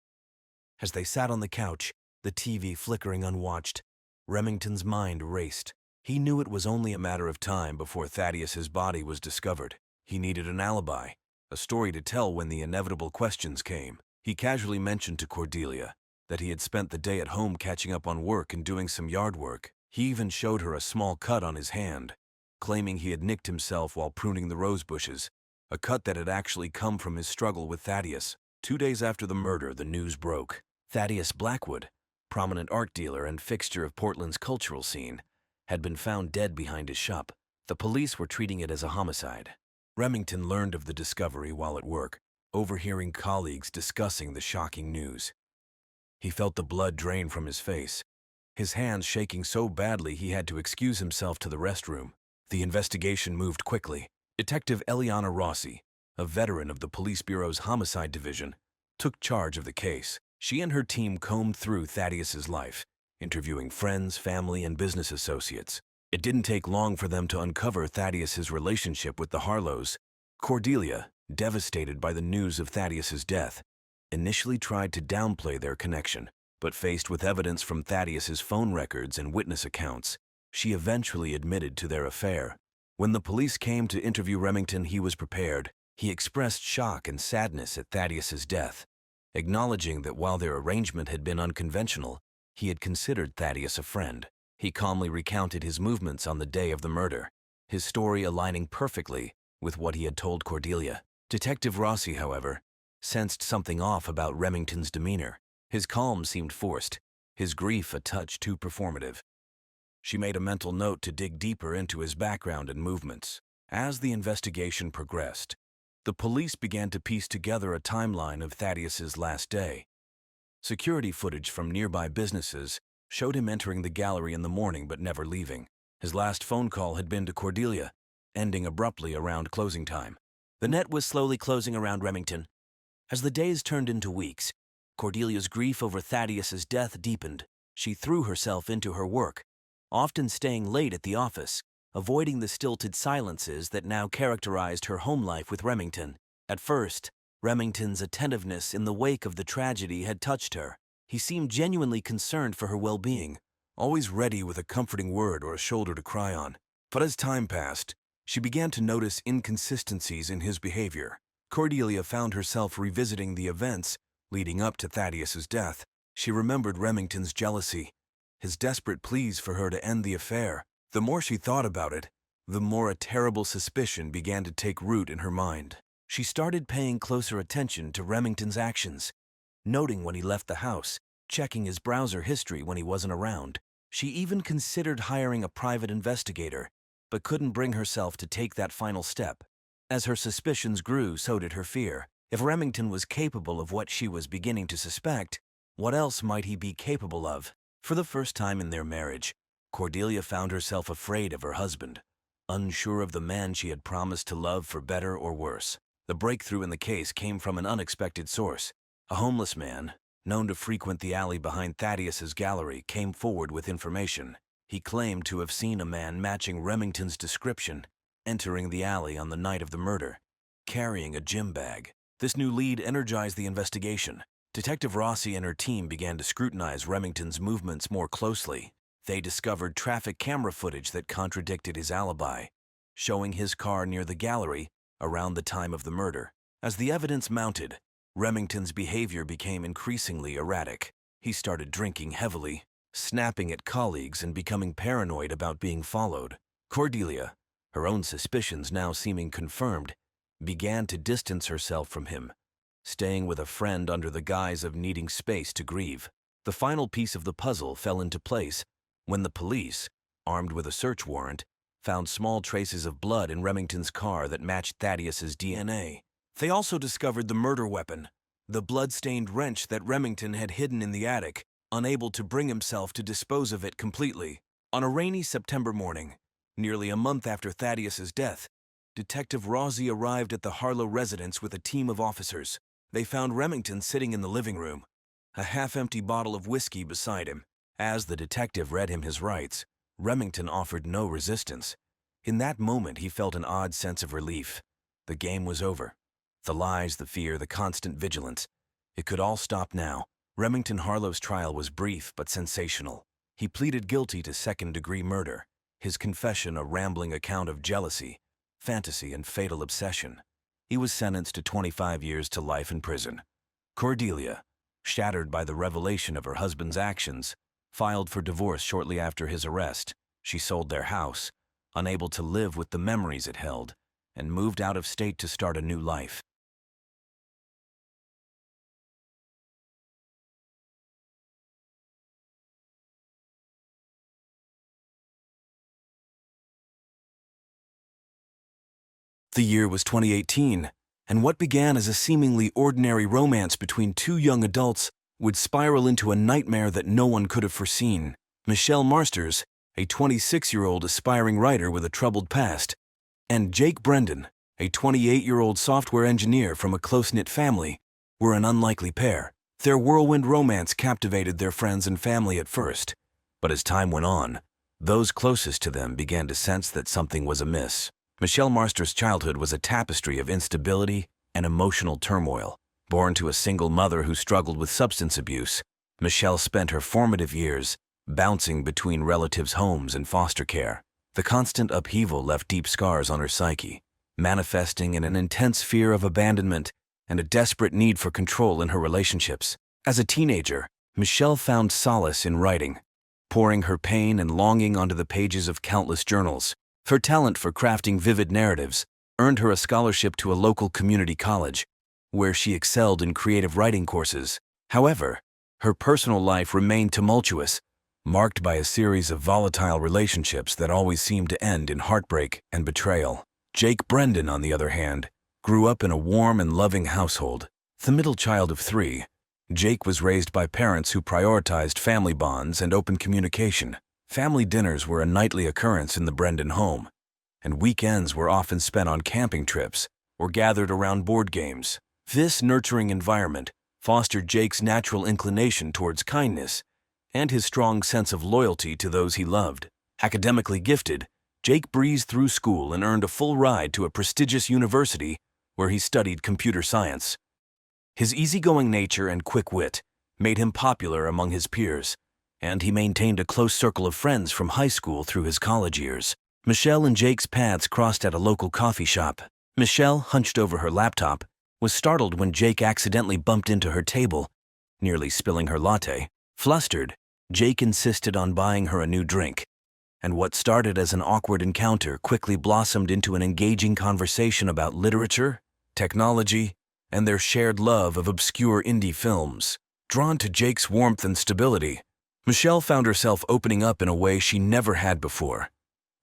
As they sat on the couch, the TV flickering unwatched, Remington's mind raced. He knew it was only a matter of time before Thaddeus's body was discovered. He needed an alibi, a story to tell when the inevitable questions came. He casually mentioned to Cordelia that he had spent the day at home catching up on work and doing some yard work. He even showed her a small cut on his hand, claiming he had nicked himself while pruning the rose bushes, a cut that had actually come from his struggle with Thaddeus. 2 days after the murder, the news broke. Thaddeus Blackwood, prominent art dealer and fixture of Portland's cultural scene, had been found dead behind his shop. The police were treating it as a homicide. Remington learned of the discovery while at work, overhearing colleagues discussing the shocking news. He felt the blood drain from his face, his hands shaking so badly he had to excuse himself to the restroom. The investigation moved quickly. Detective Eliana Rossi, a veteran of the Police Bureau's Homicide Division, took charge of the case. She and her team combed through Thaddeus's life, interviewing friends, family, and business associates. It didn't take long for them to uncover Thaddeus's relationship with the Harlows. Cordelia, devastated by the news of Thaddeus's death, initially tried to downplay their connection, but faced with evidence from Thaddeus's phone records and witness accounts, she eventually admitted to their affair. When the police came to interview Remington, he was prepared. He expressed shock and sadness at Thaddeus's death, acknowledging that while their arrangement had been unconventional, he had considered Thaddeus a friend. He calmly recounted his movements on the day of the murder, his story aligning perfectly with what he had told Cordelia. Detective Rossi, however, sensed something off about Remington's demeanor. His calm seemed forced, his grief a touch too performative. She made a mental note to dig deeper into his background and movements. As the investigation progressed, the police began to piece together a timeline of Thaddeus's last day. Security footage from nearby businesses showed him entering the gallery in the morning but never leaving. His last phone call had been to Cordelia, ending abruptly around closing time. The net was slowly closing around Remington. As the days turned into weeks, Cordelia's grief over Thaddeus's death deepened. She threw herself into her work, often staying late at the office, avoiding the stilted silences that now characterized her home life with Remington. At first, Remington's attentiveness in the wake of the tragedy had touched her. He seemed genuinely concerned for her well-being, always ready with a comforting word or a shoulder to cry on. But as time passed, she began to notice inconsistencies in his behavior. Cordelia found herself revisiting the events leading up to Thaddeus's death. She remembered Remington's jealousy, his desperate pleas for her to end the affair. The more she thought about it, the more a terrible suspicion began to take root in her mind. She started paying closer attention to Remington's actions, noting when he left the house, checking his browser history when he wasn't around. She even considered hiring a private investigator, but couldn't bring herself to take that final step. As her suspicions grew, so did her fear. If Remington was capable of what she was beginning to suspect, what else might he be capable of? For the first time in their marriage, Cordelia found herself afraid of her husband, unsure of the man she had promised to love for better or worse. The breakthrough in the case came from an unexpected source. A homeless man, known to frequent the alley behind Thaddeus's gallery, came forward with information. He claimed to have seen a man matching Remington's description entering the alley on the night of the murder, carrying a gym bag. This new lead energized the investigation. Detective Rossi and her team began to scrutinize Remington's movements more closely. They discovered traffic camera footage that contradicted his alibi, showing his car near the gallery around the time of the murder. As the evidence mounted, Remington's behavior became increasingly erratic. He started drinking heavily, snapping at colleagues, and becoming paranoid about being followed. Cordelia, her own suspicions now seeming confirmed, began to distance herself from him, staying with a friend under the guise of needing space to grieve. The final piece of the puzzle fell into place when the police, armed with a search warrant, found small traces of blood in Remington's car that matched Thaddeus's DNA. They also discovered the murder weapon, the blood-stained wrench that Remington had hidden in the attic, unable to bring himself to dispose of it completely. On a rainy September morning, nearly a month after Thaddeus's death, Detective Rossi arrived at the Harlow residence with a team of officers. They found Remington sitting in the living room, a half-empty bottle of whiskey beside him. As the detective read him his rights, Remington offered no resistance. In that moment, he felt an odd sense of relief. The game was over. The lies, the fear, the constant vigilance. It could all stop now. Remington Harlow's trial was brief but sensational. He pleaded guilty to second-degree murder, his confession a rambling account of jealousy, fantasy, and fatal obsession. He was sentenced to 25 years to life in prison. Cordelia, shattered by the revelation of her husband's actions, filed for divorce shortly after his arrest. She sold their house, unable to live with the memories it held, and moved out of state to start a new life. The year was 2018, and what began as a seemingly ordinary romance between two young adults would spiral into a nightmare that no one could have foreseen. Michelle Marsters, a 26-year-old aspiring writer with a troubled past, and Jake Brendan, a 28-year-old software engineer from a close-knit family, were an unlikely pair. Their whirlwind romance captivated their friends and family at first, but as time went on, those closest to them began to sense that something was amiss. Michelle Marsters' childhood was a tapestry of instability and emotional turmoil. Born to a single mother who struggled with substance abuse, Michelle spent her formative years bouncing between relatives' homes and foster care. The constant upheaval left deep scars on her psyche, manifesting in an intense fear of abandonment and a desperate need for control in her relationships. As a teenager, Michelle found solace in writing, pouring her pain and longing onto the pages of countless journals. Her talent for crafting vivid narratives earned her a scholarship to a local community college, where she excelled in creative writing courses. However, her personal life remained tumultuous, marked by a series of volatile relationships that always seemed to end in heartbreak and betrayal. Jake Brendan, on the other hand, grew up in a warm and loving household. The middle child of three, Jake was raised by parents who prioritized family bonds and open communication. Family dinners were a nightly occurrence in the Brendan home, and weekends were often spent on camping trips or gathered around board games. This nurturing environment fostered Jake's natural inclination towards kindness and his strong sense of loyalty to those he loved. Academically gifted, Jake breezed through school and earned a full ride to a prestigious university where he studied computer science. His easygoing nature and quick wit made him popular among his peers, and he maintained a close circle of friends from high school through his college years. Michelle and Jake's paths crossed at a local coffee shop. Michelle, hunched over her laptop, was startled when Jake accidentally bumped into her table, nearly spilling her latte. Flustered, Jake insisted on buying her a new drink, and what started as an awkward encounter quickly blossomed into an engaging conversation about literature, technology, and their shared love of obscure indie films. Drawn to Jake's warmth and stability, Michelle found herself opening up in a way she never had before.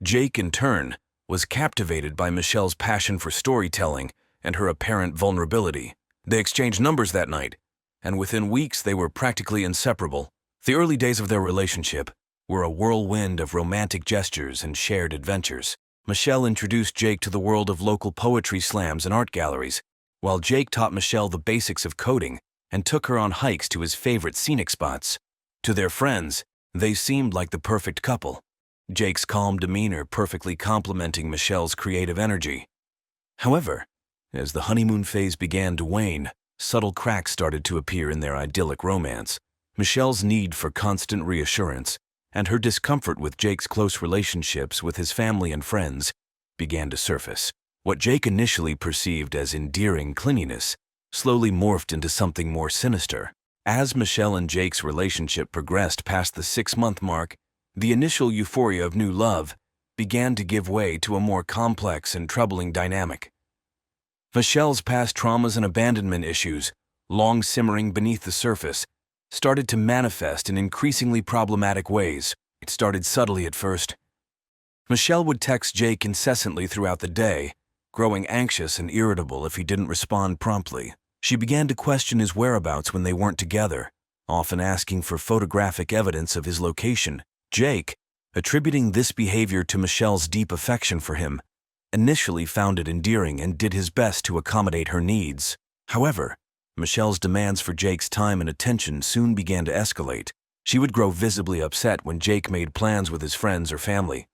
Jake, in turn, was captivated by Michelle's passion for storytelling and her apparent vulnerability. They exchanged numbers that night, and within weeks they were practically inseparable. The early days of their relationship were a whirlwind of romantic gestures and shared adventures. Michelle introduced Jake to the world of local poetry slams and art galleries, while Jake taught Michelle the basics of coding and took her on hikes to his favorite scenic spots. To their friends, they seemed like the perfect couple, Jake's calm demeanor perfectly complementing Michelle's creative energy. However, as the honeymoon phase began to wane, subtle cracks started to appear in their idyllic romance. Michelle's need for constant reassurance and her discomfort with Jake's close relationships with his family and friends began to surface. What Jake initially perceived as endearing clinginess slowly morphed into something more sinister. As Michelle and Jake's relationship progressed past the 6-month mark, the initial euphoria of new love began to give way to a more complex and troubling dynamic. Michelle's past traumas and abandonment issues, long simmering beneath the surface, started to manifest in increasingly problematic ways. It started subtly at first. Michelle would text Jake incessantly throughout the day, growing anxious and irritable if he didn't respond promptly. She began to question his whereabouts when they weren't together, often asking for photographic evidence of his location. Jake, attributing this behavior to Michelle's deep affection for him, initially found it endearing and did his best to accommodate her needs. However, Michelle's demands for Jake's time and attention soon began to escalate. She would grow visibly upset when Jake made plans with his friends or family,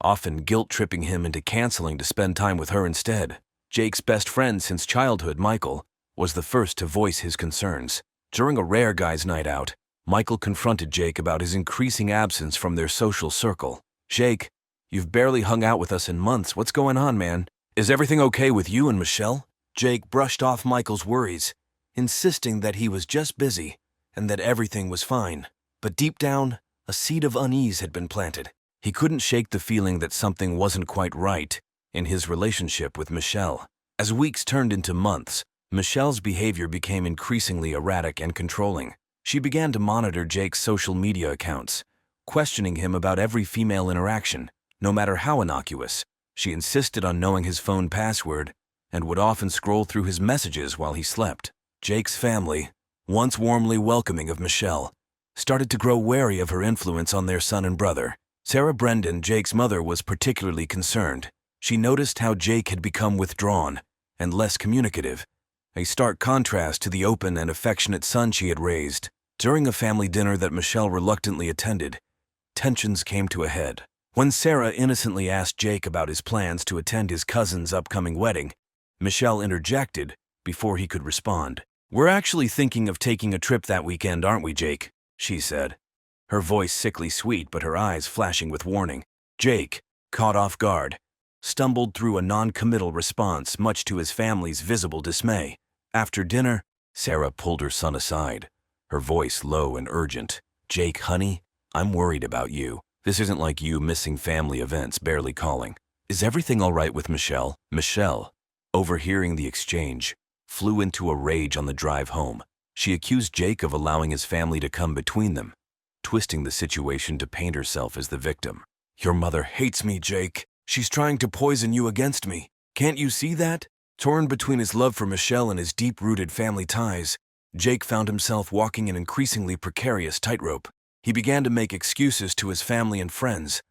often guilt-tripping him into canceling to spend time with her instead. Jake's best friend since childhood, Michael, was the first to voice his concerns. During a rare guys' night out, Michael confronted Jake about his increasing absence from their social circle. "Jake, you've barely hung out with us in months. What's going on, man? Is everything okay with you and Michelle?" Jake brushed off Michael's worries, insisting that he was just busy and that everything was fine. But deep down, a seed of unease had been planted. He couldn't shake the feeling that something wasn't quite right in his relationship with Michelle. As weeks turned into months, Michelle's behavior became increasingly erratic and controlling. She began to monitor Jake's social media accounts, questioning him about every female interaction, no matter how innocuous. She insisted on knowing his phone password and would often scroll through his messages while he slept. Jake's family, once warmly welcoming of Michelle, started to grow wary of her influence on their son and brother. Sarah Brendan, Jake's mother, was particularly concerned. She noticed how Jake had become withdrawn and less communicative, a stark contrast to the open and affectionate son she had raised. During a family dinner that Michelle reluctantly attended, tensions came to a head. When Sarah innocently asked Jake about his plans to attend his cousin's upcoming wedding, Michelle interjected before he could respond. "We're actually thinking of taking a trip that weekend, aren't we, Jake?" she said, her voice sickly sweet but her eyes flashing with warning. Jake, caught off guard, stumbled through a non-committal response, much to his family's visible dismay. After dinner, Sarah pulled her son aside, her voice low and urgent. "Jake, honey, I'm worried about you. This isn't like you missing family events, barely calling. Is everything all right with Michelle?" Michelle, overhearing the exchange, flew into a rage on the drive home. She accused Jake of allowing his family to come between them, twisting the situation to paint herself as the victim. "Your mother hates me, Jake. She's trying to poison you against me. Can't you see that?" Torn between his love for Michelle and his deep-rooted family ties, Jake found himself walking an increasingly precarious tightrope. He began to make excuses to his family and friends,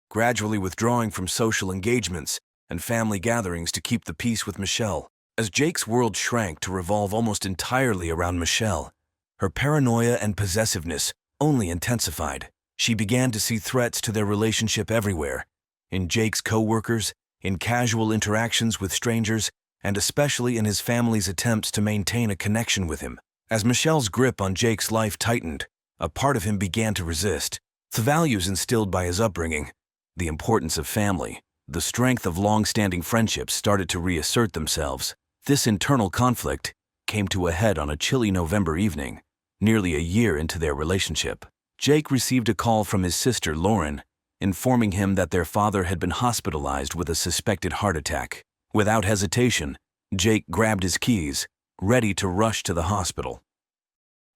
gradually withdrawing from social engagements and family gatherings to keep the peace with Michelle. As Jake's world shrank to revolve almost entirely around Michelle, her paranoia and possessiveness only intensified. She began to see threats to their relationship everywhere, in Jake's co-workers, in casual interactions with strangers, and especially in his family's attempts to maintain a connection with him. As Michelle's grip on Jake's life tightened, a part of him began to resist. The values instilled by his upbringing, the importance of family, the strength of long-standing friendships started to reassert themselves. This internal conflict came to a head on a chilly November evening, nearly a year into their relationship. Jake received a call from his sister, Lauren, informing him that their father had been hospitalized with a suspected heart attack. Without hesitation, Jake grabbed his keys, ready to rush to the hospital.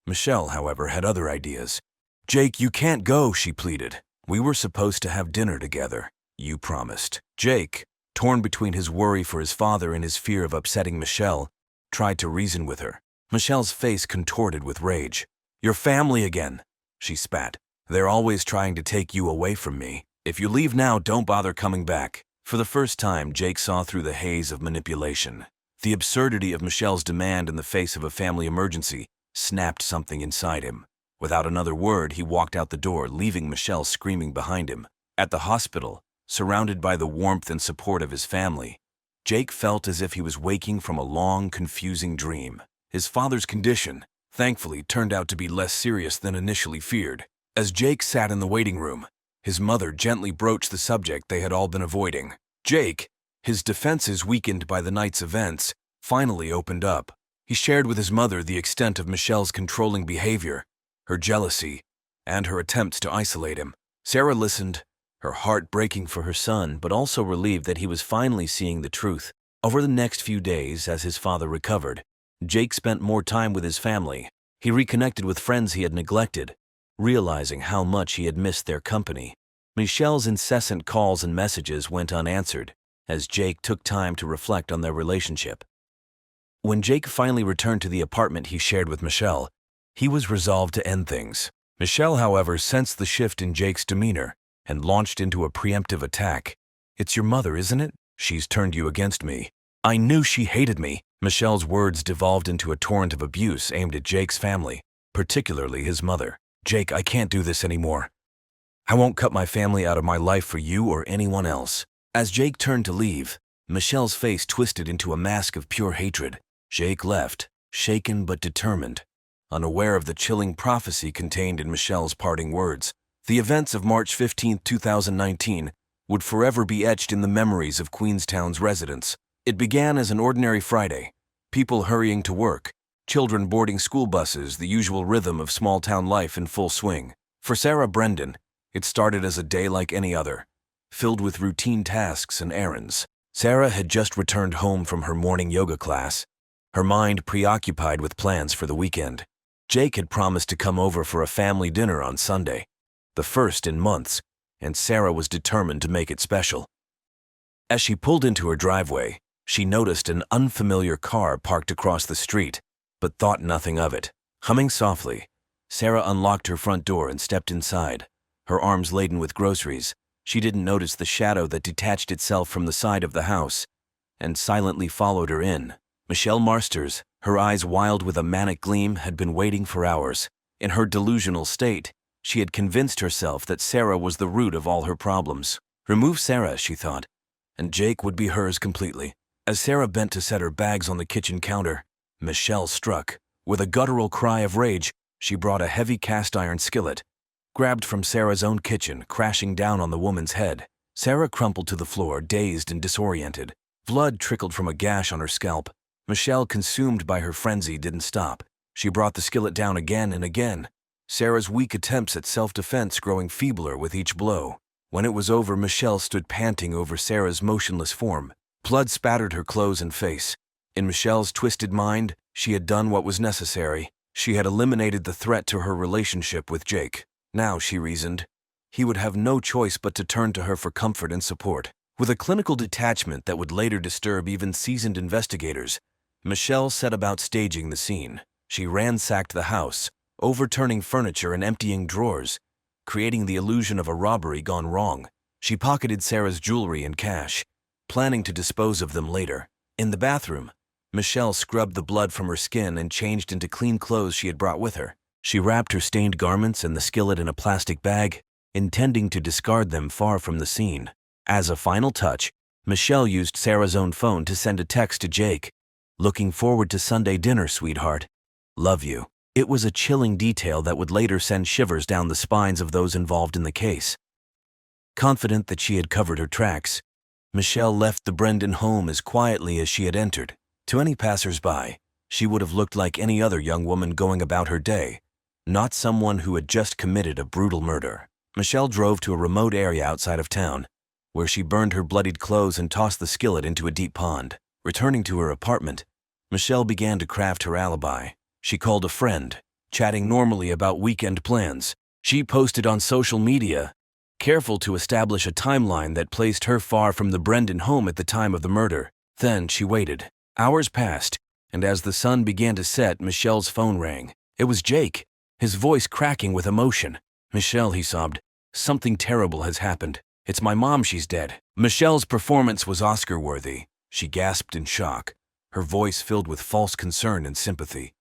Michelle, however, had other ideas. "Jake, you can't go," she pleaded. "We were supposed to have dinner together. You promised." Jake, torn between his worry for his father and his fear of upsetting Michelle, tried to reason with her. Michelle's face contorted with rage. "Your family again," she spat. "They're always trying to take you away from me. If you leave now, don't bother coming back." For the first time, Jake saw through the haze of manipulation. The absurdity of Michelle's demand in the face of a family emergency snapped something inside him. Without another word, he walked out the door, leaving Michelle screaming behind him. At the hospital, surrounded by the warmth and support of his family, Jake felt as if he was waking from a long, confusing dream. His father's condition, thankfully, turned out to be less serious than initially feared. As Jake sat in the waiting room, his mother gently broached the subject they had all been avoiding. Jake, his defenses weakened by the night's events, finally opened up. He shared with his mother the extent of Michelle's controlling behavior, her jealousy, and her attempts to isolate him. Sarah listened, her heart breaking for her son, but also relieved that he was finally seeing the truth. Over the next few days, as his father recovered, Jake spent more time with his family. He reconnected with friends he had neglected, realizing how much he had missed their company. Michelle's incessant calls and messages went unanswered, as Jake took time to reflect on their relationship. When Jake finally returned to the apartment he shared with Michelle, he was resolved to end things. Michelle, however, sensed the shift in Jake's demeanor and launched into a preemptive attack. "It's your mother, isn't it? She's turned you against me. I knew she hated me." Michelle's words devolved into a torrent of abuse aimed at Jake's family, particularly his mother. "Jake, I can't do this anymore. I won't cut my family out of my life for you or anyone else." As Jake turned to leave, Michelle's face twisted into a mask of pure hatred. Jake left, shaken but determined, unaware of the chilling prophecy contained in Michelle's parting words. The events of March 15, 2019 would forever be etched in the memories of Queenstown's residents. It began as an ordinary Friday, people hurrying to work, children boarding school buses, the usual rhythm of small-town life in full swing. For Sarah Brendan, it started as a day like any other, filled with routine tasks and errands. Sarah had just returned home from her morning yoga class, her mind preoccupied with plans for the weekend. Jake had promised to come over for a family dinner on Sunday, the first in months, and Sarah was determined to make it special. As she pulled into her driveway, she noticed an unfamiliar car parked across the street, but thought nothing of it. Humming softly, Sarah unlocked her front door and stepped inside, her arms laden with groceries. She didn't notice the shadow that detached itself from the side of the house and silently followed her in. Michelle Marsters, her eyes wild with a manic gleam, had been waiting for hours. In her delusional state, she had convinced herself that Sarah was the root of all her problems. Remove Sarah, she thought, and Jake would be hers completely. As Sarah bent to set her bags on the kitchen counter, Michelle struck. With a guttural cry of rage, she brought a heavy cast-iron skillet, grabbed from Sarah's own kitchen, crashing down on the woman's head. Sarah crumpled to the floor, dazed and disoriented. Blood trickled from a gash on her scalp. Michelle, consumed by her frenzy, didn't stop. She brought the skillet down again and again, Sarah's weak attempts at self-defense growing feebler with each blow. When it was over, Michelle stood panting over Sarah's motionless form. Blood spattered her clothes and face. In Michelle's twisted mind, she had done what was necessary. She had eliminated the threat to her relationship with Jake. Now, she reasoned, he would have no choice but to turn to her for comfort and support. With a clinical detachment that would later disturb even seasoned investigators, Michelle set about staging the scene. She ransacked the house, overturning furniture and emptying drawers, creating the illusion of a robbery gone wrong. She pocketed Sarah's jewelry and cash, planning to dispose of them later. In the bathroom, Michelle scrubbed the blood from her skin and changed into clean clothes she had brought with her. She wrapped her stained garments and the skillet in a plastic bag, intending to discard them far from the scene. As a final touch, Michelle used Sarah's own phone to send a text to Jake. "Looking forward to Sunday dinner, sweetheart. Love you." It was a chilling detail that would later send shivers down the spines of those involved in the case. Confident that she had covered her tracks, Michelle left the Brendan home as quietly as she had entered. To any passers-by, she would have looked like any other young woman going about her day, not someone who had just committed a brutal murder. Michelle drove to a remote area outside of town, where she burned her bloodied clothes and tossed the skillet into a deep pond. Returning to her apartment, Michelle began to craft her alibi. She called a friend, chatting normally about weekend plans. She posted on social media, careful to establish a timeline that placed her far from the Brendan home at the time of the murder. Then she waited. Hours passed, and as the sun began to set, Michelle's phone rang. It was Jake, his voice cracking with emotion. "Michelle," he sobbed, "something terrible has happened. It's my mom, she's dead." Michelle's performance was Oscar-worthy. She gasped in shock, her voice filled with false concern and sympathy.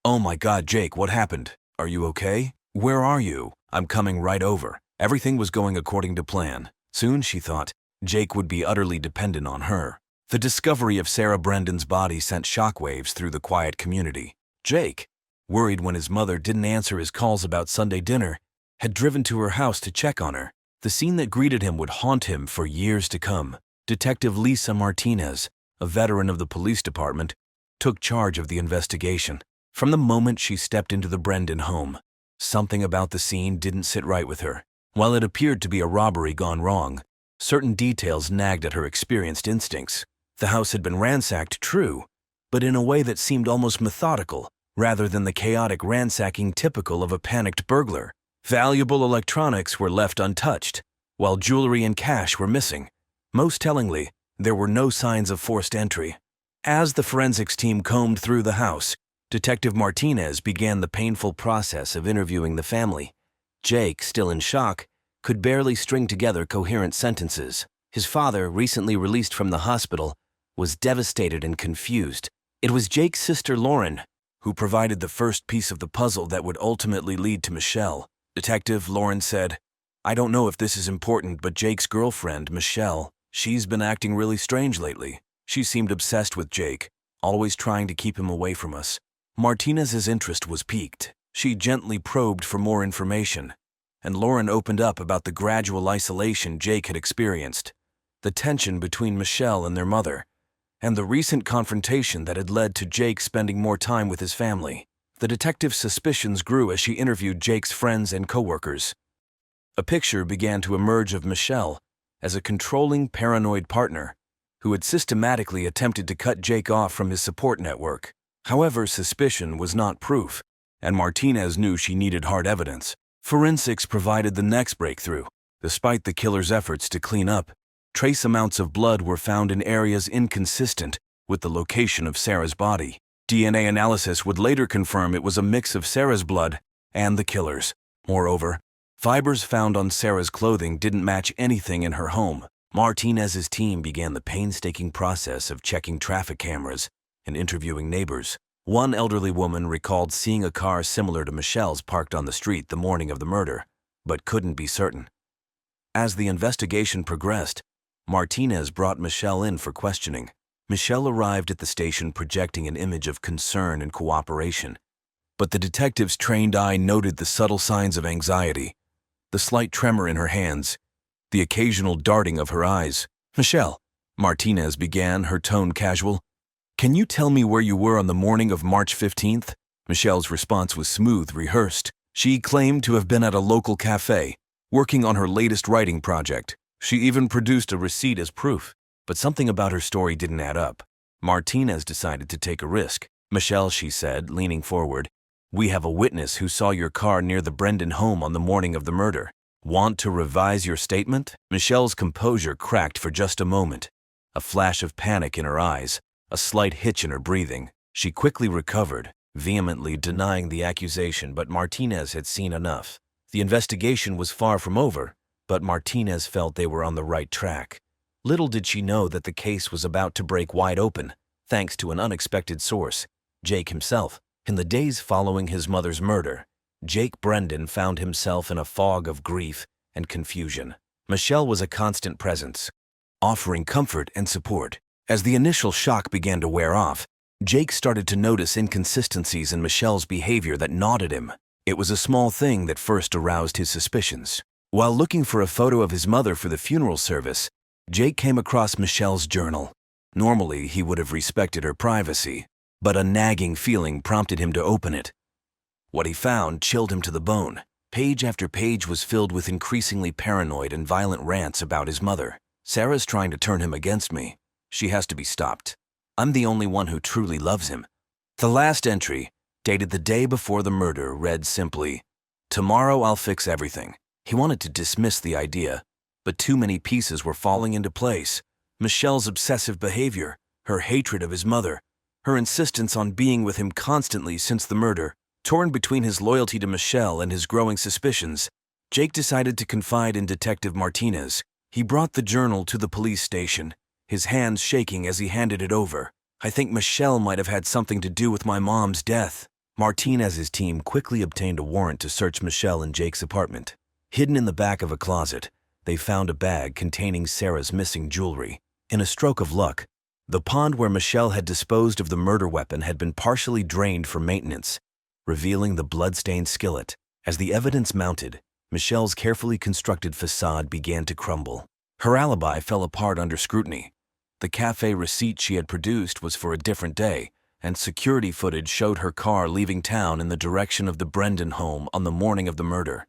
"Oh my God, Jake, what happened? Are you okay? Where are you? I'm coming right over." Everything was going according to plan. Soon, she thought, Jake would be utterly dependent on her. The discovery of Sarah Brendan's body sent shockwaves through the quiet community. Jake, worried when his mother didn't answer his calls about Sunday dinner, had driven to her house to check on her. The scene that greeted him would haunt him for years to come. Detective Lisa Martinez, a veteran of the police department, took charge of the investigation. From the moment she stepped into the Brendan home, something about the scene didn't sit right with her. While it appeared to be a robbery gone wrong, certain details nagged at her experienced instincts. The house had been ransacked, true, but in a way that seemed almost methodical, rather than the chaotic ransacking typical of a panicked burglar. Valuable electronics were left untouched, while jewelry and cash were missing. Most tellingly, there were no signs of forced entry. As the forensics team combed through the house, Detective Martinez began the painful process of interviewing the family. Jake, still in shock, could barely string together coherent sentences. His father, recently released from the hospital, was devastated and confused. It was Jake's sister Lauren who provided the first piece of the puzzle that would ultimately lead to Michelle. Detective Lauren said, "I don't know if this is important, but Jake's girlfriend, Michelle, she's been acting really strange lately. She seemed obsessed with Jake, always trying to keep him away from us." Martinez's interest was piqued. She gently probed for more information, and Lauren opened up about the gradual isolation Jake had experienced, the tension between Michelle and their mother, and the recent confrontation that had led to Jake spending more time with his family. The detective's suspicions grew as she interviewed Jake's friends and coworkers. A picture began to emerge of Michelle as a controlling, paranoid partner who had systematically attempted to cut Jake off from his support network. However, suspicion was not proof, and Martinez knew she needed hard evidence. Forensics provided the next breakthrough. Despite the killer's efforts to clean up, trace amounts of blood were found in areas inconsistent with the location of Sarah's body. DNA analysis would later confirm it was a mix of Sarah's blood and the killer's. Moreover, fibers found on Sarah's clothing didn't match anything in her home. Martinez's team began the painstaking process of checking traffic cameras and interviewing neighbors. One elderly woman recalled seeing a car similar to Michelle's parked on the street the morning of the murder, but couldn't be certain. As the investigation progressed, Martinez brought Michelle in for questioning. Michelle arrived at the station projecting an image of concern and cooperation, but the detective's trained eye noted the subtle signs of anxiety, the slight tremor in her hands, the occasional darting of her eyes. "Michelle," Martinez began, her tone casual, "can you tell me where you were on the morning of March 15th? Michelle's response was smooth, rehearsed. She claimed to have been at a local cafe, working on her latest writing project. She even produced a receipt as proof. But something about her story didn't add up. Martinez decided to take a risk. "Michelle," she said, leaning forward, "we have a witness who saw your car near the Brendan home on the morning of the murder. Want to revise your statement?" Michelle's composure cracked for just a moment, a flash of panic in her eyes, a slight hitch in her breathing. She quickly recovered, vehemently denying the accusation, but Martinez had seen enough. The investigation was far from over, but Martinez felt they were on the right track. Little did she know that the case was about to break wide open, thanks to an unexpected source, Jake himself. In the days following his mother's murder, Jake Brendan found himself in a fog of grief and confusion. Michelle was a constant presence, offering comfort and support. As the initial shock began to wear off, Jake started to notice inconsistencies in Michelle's behavior that gnawed at him. It was a small thing that first aroused his suspicions. While looking for a photo of his mother for the funeral service, Jake came across Michelle's journal. Normally, he would have respected her privacy, but a nagging feeling prompted him to open it. What he found chilled him to the bone. Page after page was filled with increasingly paranoid and violent rants about his mother. "Sarah's trying to turn him against me. She has to be stopped. I'm the only one who truly loves him." The last entry, dated the day before the murder, read simply, "Tomorrow I'll fix everything." He wanted to dismiss the idea, but too many pieces were falling into place. Michelle's obsessive behavior, her hatred of his mother, her insistence on being with him constantly since the murder. Torn between his loyalty to Michelle and his growing suspicions, Jake decided to confide in Detective Martinez. He brought the journal to the police station, his hands shaking as he handed it over. "I think Michelle might have had something to do with my mom's death." Martinez's team quickly obtained a warrant to search Michelle and Jake's apartment. Hidden in the back of a closet, they found a bag containing Sarah's missing jewelry. In a stroke of luck, the pond where Michelle had disposed of the murder weapon had been partially drained for maintenance, revealing the blood-stained skillet. As the evidence mounted, Michelle's carefully constructed facade began to crumble. Her alibi fell apart under scrutiny. The cafe receipt she had produced was for a different day, and security footage showed her car leaving town in the direction of the Brendan home on the morning of the murder.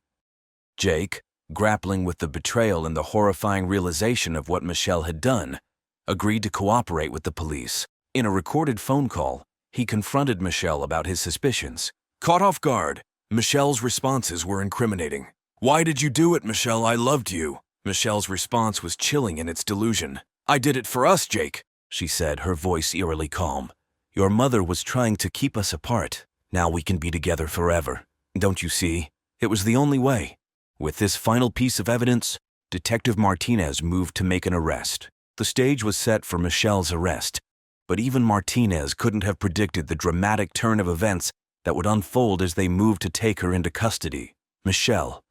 Jake, grappling with the betrayal and the horrifying realization of what Michelle had done, agreed to cooperate with the police. In a recorded phone call, he confronted Michelle about his suspicions. Caught off guard, Michelle's responses were incriminating. "Why did you do it, Michelle? I loved you." Michelle's response was chilling in its delusion. "I did it for us, Jake," she said, her voice eerily calm. "Your mother was trying to keep us apart. Now we can be together forever. Don't you see? It was the only way." With this final piece of evidence, Detective Martinez moved to make an arrest. The stage was set for Michelle's arrest, but even Martinez couldn't have predicted the dramatic turn of events that would unfold as they moved to take her into custody. Michelle,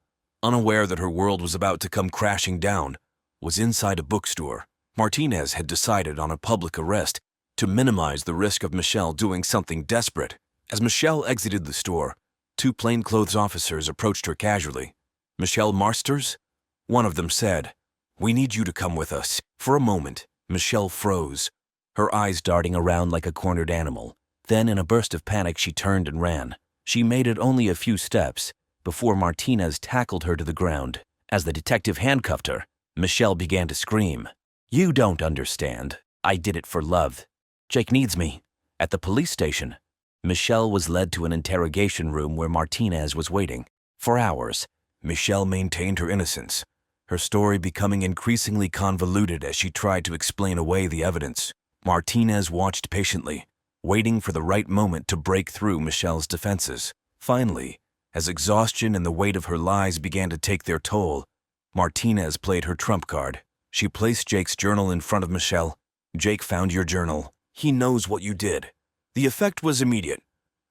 unaware that her world was about to come crashing down, was inside a bookstore. Martinez had decided on a public arrest to minimize the risk of Michelle doing something desperate. As Michelle exited the store, two plainclothes officers approached her casually. "Michelle Marsters?" One of them said, "We need you to come with us." For a moment, Michelle froze, her eyes darting around like a cornered animal. Then, in a burst of panic, she turned and ran. She made it only a few steps before Martinez tackled her to the ground. As the detective handcuffed her, Michelle began to scream. "You don't understand. I did it for love. Jake needs me." At the police station, Michelle was led to an interrogation room where Martinez was waiting. For hours, Michelle maintained her innocence, her story becoming increasingly convoluted as she tried to explain away the evidence. Martinez watched patiently, waiting for the right moment to break through Michelle's defenses. Finally, as exhaustion and the weight of her lies began to take their toll, Martinez played her trump card. She placed Jake's journal in front of Michelle. "Jake found your journal. He knows what you did." The effect was immediate.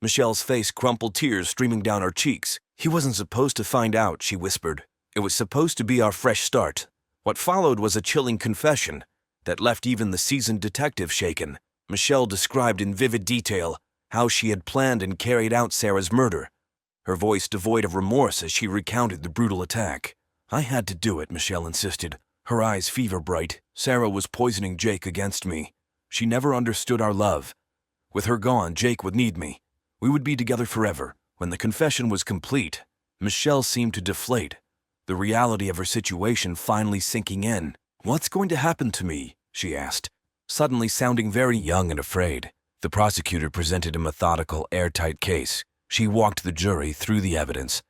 Michelle's face crumpled, tears streaming down her cheeks. "He wasn't supposed to find out," she whispered. "It was supposed to be our fresh start." What followed was a chilling confession that left even the seasoned detective shaken. Michelle described in vivid detail how she had planned and carried out Sarah's murder, her voice devoid of remorse as she recounted the brutal attack. "I had to do it," Michelle insisted, her eyes fever-bright. "Sarah was poisoning Jake against me. She never understood our love. With her gone, Jake would need me. We would be together forever." When the confession was complete, Michelle seemed to deflate, the reality of her situation finally sinking in. "What's going to happen to me?" she asked, suddenly sounding very young and afraid. The prosecutor presented a methodical, airtight case. She walked the jury through the evidence.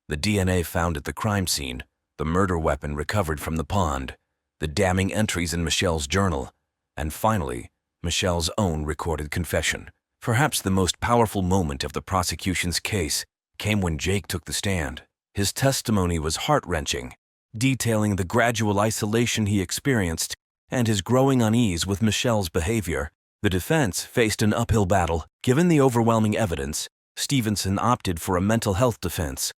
The DNA found at the crime scene, the murder weapon recovered from the pond, the damning entries in Michelle's journal, and finally, Michelle's own recorded confession. Perhaps the most powerful moment of the prosecution's case came when Jake took the stand. His testimony was heart-wrenching, detailing the gradual isolation he experienced and his growing unease with Michelle's behavior. The defense faced an uphill battle. Given the overwhelming evidence, Stevenson opted for a mental health defense,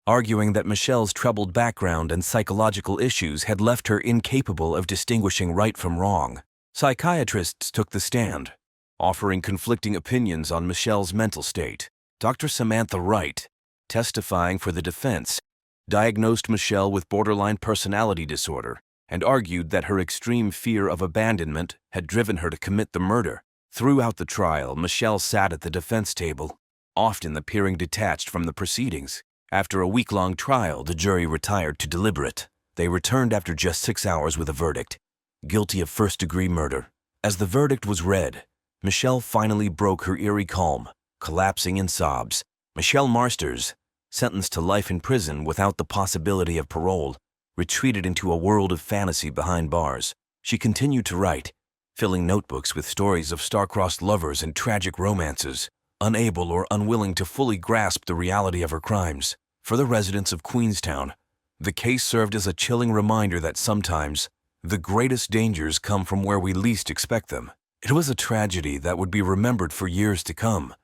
arguing that Michelle's troubled background and psychological issues had left her incapable of distinguishing right from wrong. Psychiatrists took the stand, offering conflicting opinions on Michelle's mental state. Dr. Samantha Wright, testifying for the defense, diagnosed Michelle with borderline personality disorder and argued that her extreme fear of abandonment had driven her to commit the murder. Throughout the trial, Michelle sat at the defense table, often appearing detached from the proceedings. After a week-long trial, the jury retired to deliberate. They returned after just 6 hours with a verdict: guilty of first-degree murder. As the verdict was read, Michelle finally broke her eerie calm, collapsing in sobs. Michelle Marsters, sentenced to life in prison without the possibility of parole, retreated into a world of fantasy behind bars. She continued to write, filling notebooks with stories of star-crossed lovers and tragic romances, unable or unwilling to fully grasp the reality of her crimes. For the residents of Queenstown, the case served as a chilling reminder that sometimes the greatest dangers come from where we least expect them. It was a tragedy that would be remembered for years to come,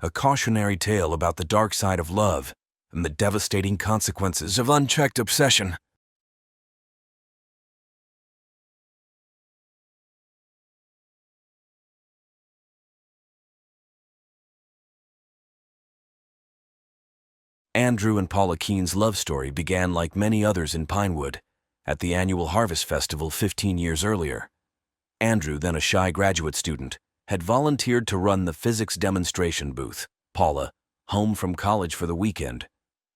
a cautionary tale about the dark side of love and the devastating consequences of unchecked obsession. Andrew and Paula Keene's love story began like many others in Pinewood, at the annual Harvest Festival 15 years earlier. Andrew, then a shy graduate student, had volunteered to run the physics demonstration booth. Paula, home from college for the weekend,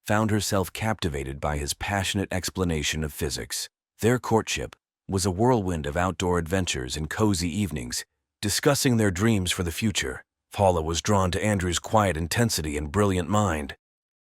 found herself captivated by his passionate explanation of physics. Their courtship was a whirlwind of outdoor adventures and cozy evenings, discussing their dreams for the future. Paula was drawn to Andrew's quiet intensity and brilliant mind,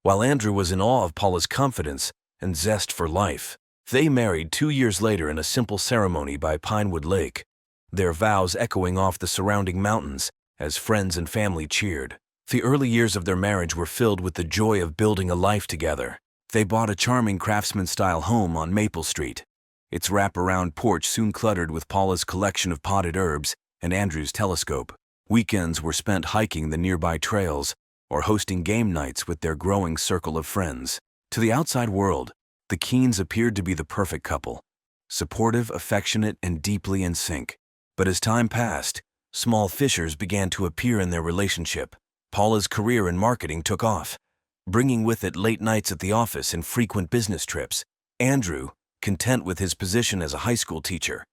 while Andrew was in awe of Paula's confidence and zest for life. They married 2 years later in a simple ceremony by Pinewood Lake, their vows echoing off the surrounding mountains as friends and family cheered. The early years of their marriage were filled with the joy of building a life together. They bought a charming craftsman-style home on Maple Street, its wrap-around porch soon cluttered with Paula's collection of potted herbs and Andrew's telescope. Weekends were spent hiking the nearby trails or hosting game nights with their growing circle of friends. To the outside world, the Keenes appeared to be the perfect couple, supportive, affectionate, and deeply in sync. But as time passed, small fissures began to appear in their relationship. Paula's career in marketing took off, bringing with it late nights at the office and frequent business trips. Andrew, content with his position as a high school teacher,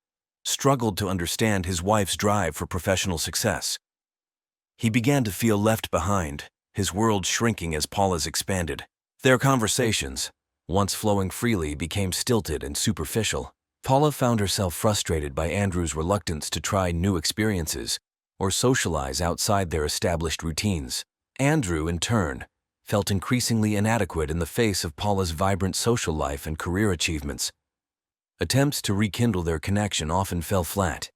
struggled to understand his wife's drive for professional success. He began to feel left behind, his world shrinking as Paula's expanded. Their conversations, once flowing freely, became stilted and superficial. Paula found herself frustrated by Andrew's reluctance to try new experiences or socialize outside their established routines. Andrew, in turn, felt increasingly inadequate in the face of Paula's vibrant social life and career achievements. Attempts to rekindle their connection often fell flat.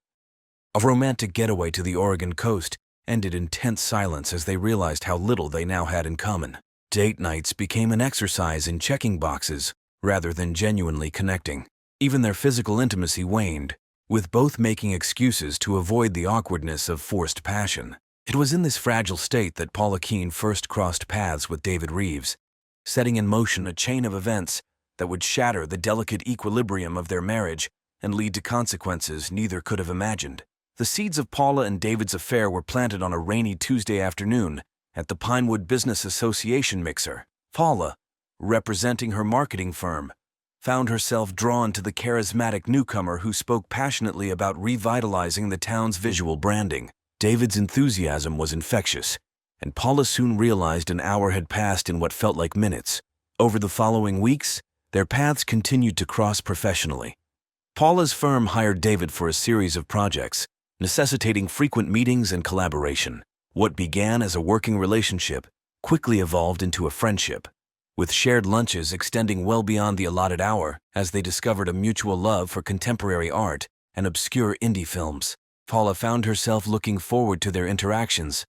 A romantic getaway to the Oregon coast ended in tense silence as they realized how little they now had in common. Date nights became an exercise in checking boxes rather than genuinely connecting. Even their physical intimacy waned, with both making excuses to avoid the awkwardness of forced passion. It was in this fragile state that Paula Keene first crossed paths with David Reeves, setting in motion a chain of events that would shatter the delicate equilibrium of their marriage and lead to consequences neither could have imagined. The seeds of Paula and David's affair were planted on a rainy Tuesday afternoon at the Pinewood Business Association mixer. Paula, representing her marketing firm, found herself drawn to the charismatic newcomer who spoke passionately about revitalizing the town's visual branding. David's enthusiasm was infectious, and Paula soon realized an hour had passed in what felt like minutes. Over the following weeks, their paths continued to cross professionally. Paula's firm hired David for a series of projects, necessitating frequent meetings and collaboration. What began as a working relationship quickly evolved into a friendship, with shared lunches extending well beyond the allotted hour as they discovered a mutual love for contemporary art and obscure indie films. Paula found herself looking forward to their interactions,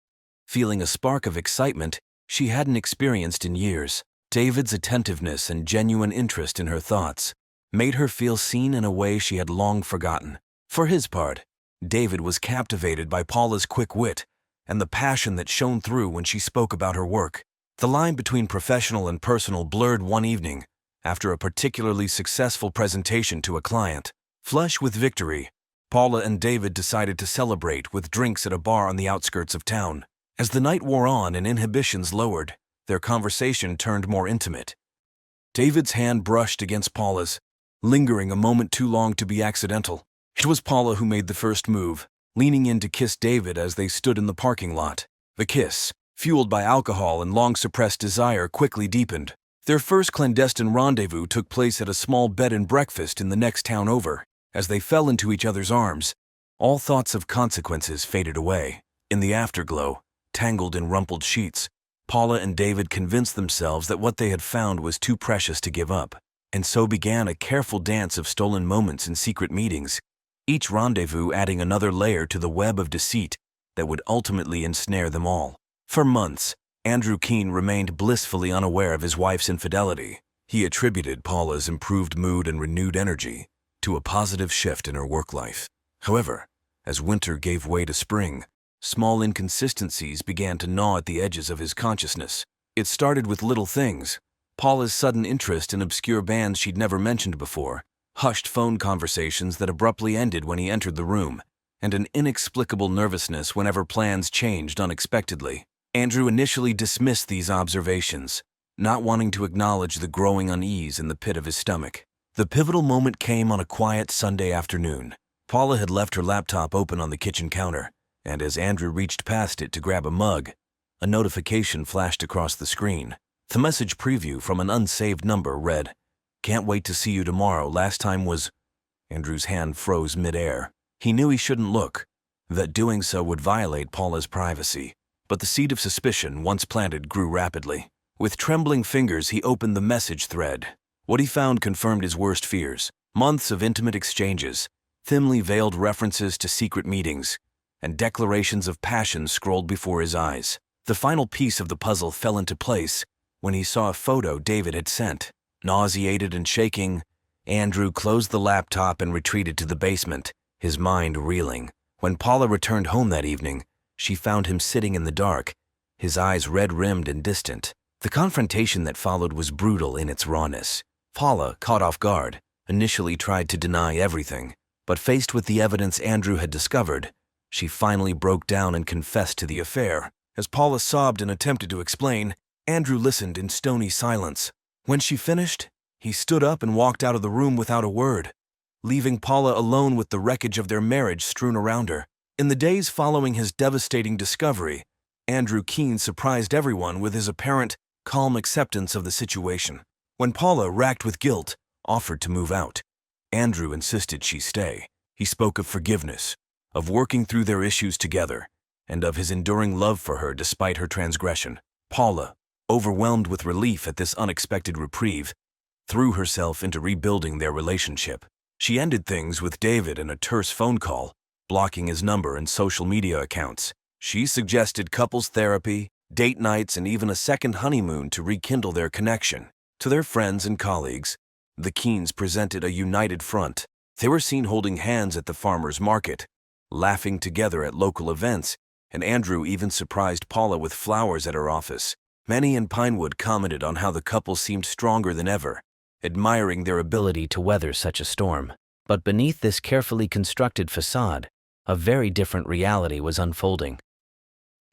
feeling a spark of excitement she hadn't experienced in years. David's attentiveness and genuine interest in her thoughts made her feel seen in a way she had long forgotten. For his part, David was captivated by Paula's quick wit and the passion that shone through when she spoke about her work. The line between professional and personal blurred one evening after a particularly successful presentation to a client. Flush with victory, Paula and David decided to celebrate with drinks at a bar on the outskirts of town. As the night wore on and inhibitions lowered, their conversation turned more intimate. David's hand brushed against Paula's, lingering a moment too long to be accidental. It was Paula who made the first move, leaning in to kiss David as they stood in the parking lot. The kiss, fueled by alcohol and long-suppressed desire, quickly deepened. Their first clandestine rendezvous took place at a small bed and breakfast in the next town over. As they fell into each other's arms, all thoughts of consequences faded away. In the afterglow, tangled in rumpled sheets, Paula and David convinced themselves that what they had found was too precious to give up, and so began a careful dance of stolen moments and secret meetings, each rendezvous adding another layer to the web of deceit that would ultimately ensnare them all. For months, Andrew Keene remained blissfully unaware of his wife's infidelity. He attributed Paula's improved mood and renewed energy to a positive shift in her work life. However, as winter gave way to spring, small inconsistencies began to gnaw at the edges of his consciousness. It started with little things: Paula's sudden interest in obscure bands she'd never mentioned before, hushed phone conversations that abruptly ended when he entered the room, and an inexplicable nervousness whenever plans changed unexpectedly. Andrew initially dismissed these observations, not wanting to acknowledge the growing unease in the pit of his stomach. The pivotal moment came on a quiet Sunday afternoon. Paula had left her laptop open on the kitchen counter, and as Andrew reached past it to grab a mug, a notification flashed across the screen. The message preview from an unsaved number read, "Can't wait to see you tomorrow. Last time was..." Andrew's hand froze mid-air. He knew he shouldn't look, that doing so would violate Paula's privacy. But the seed of suspicion, once planted, grew rapidly. With trembling fingers, he opened the message thread. What he found confirmed his worst fears. Months of intimate exchanges, thinly veiled references to secret meetings, and declarations of passion scrolled before his eyes. The final piece of the puzzle fell into place when he saw a photo David had sent. Nauseated and shaking, Andrew closed the laptop and retreated to the basement, his mind reeling. When Paula returned home that evening, she found him sitting in the dark, his eyes red-rimmed and distant. The confrontation that followed was brutal in its rawness. Paula, caught off guard, initially tried to deny everything, but faced with the evidence Andrew had discovered, she finally broke down and confessed to the affair. As Paula sobbed and attempted to explain, Andrew listened in stony silence. When she finished, he stood up and walked out of the room without a word, leaving Paula alone with the wreckage of their marriage strewn around her. In the days following his devastating discovery, Andrew Keene surprised everyone with his apparent, calm acceptance of the situation. When Paula, racked with guilt, offered to move out, Andrew insisted she stay. He spoke of forgiveness, of working through their issues together, and of his enduring love for her despite her transgression. Paula, overwhelmed with relief at this unexpected reprieve, threw herself into rebuilding their relationship. She ended things with David in a terse phone call, blocking his number and social media accounts. She suggested couples therapy, date nights, and even a second honeymoon to rekindle their connection. To their friends and colleagues, the Keenes presented a united front. They were seen holding hands at the farmers' market, laughing together at local events, and Andrew even surprised Paula with flowers at her office. Many in Pinewood commented on how the couple seemed stronger than ever, admiring their ability to weather such a storm. But beneath this carefully constructed facade, a very different reality was unfolding.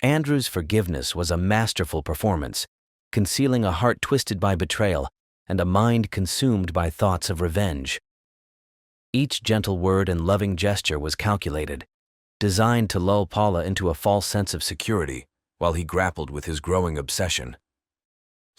Andrew's forgiveness was a masterful performance, concealing a heart twisted by betrayal and a mind consumed by thoughts of revenge. Each gentle word and loving gesture was calculated, designed to lull Paula into a false sense of security while he grappled with his growing obsession.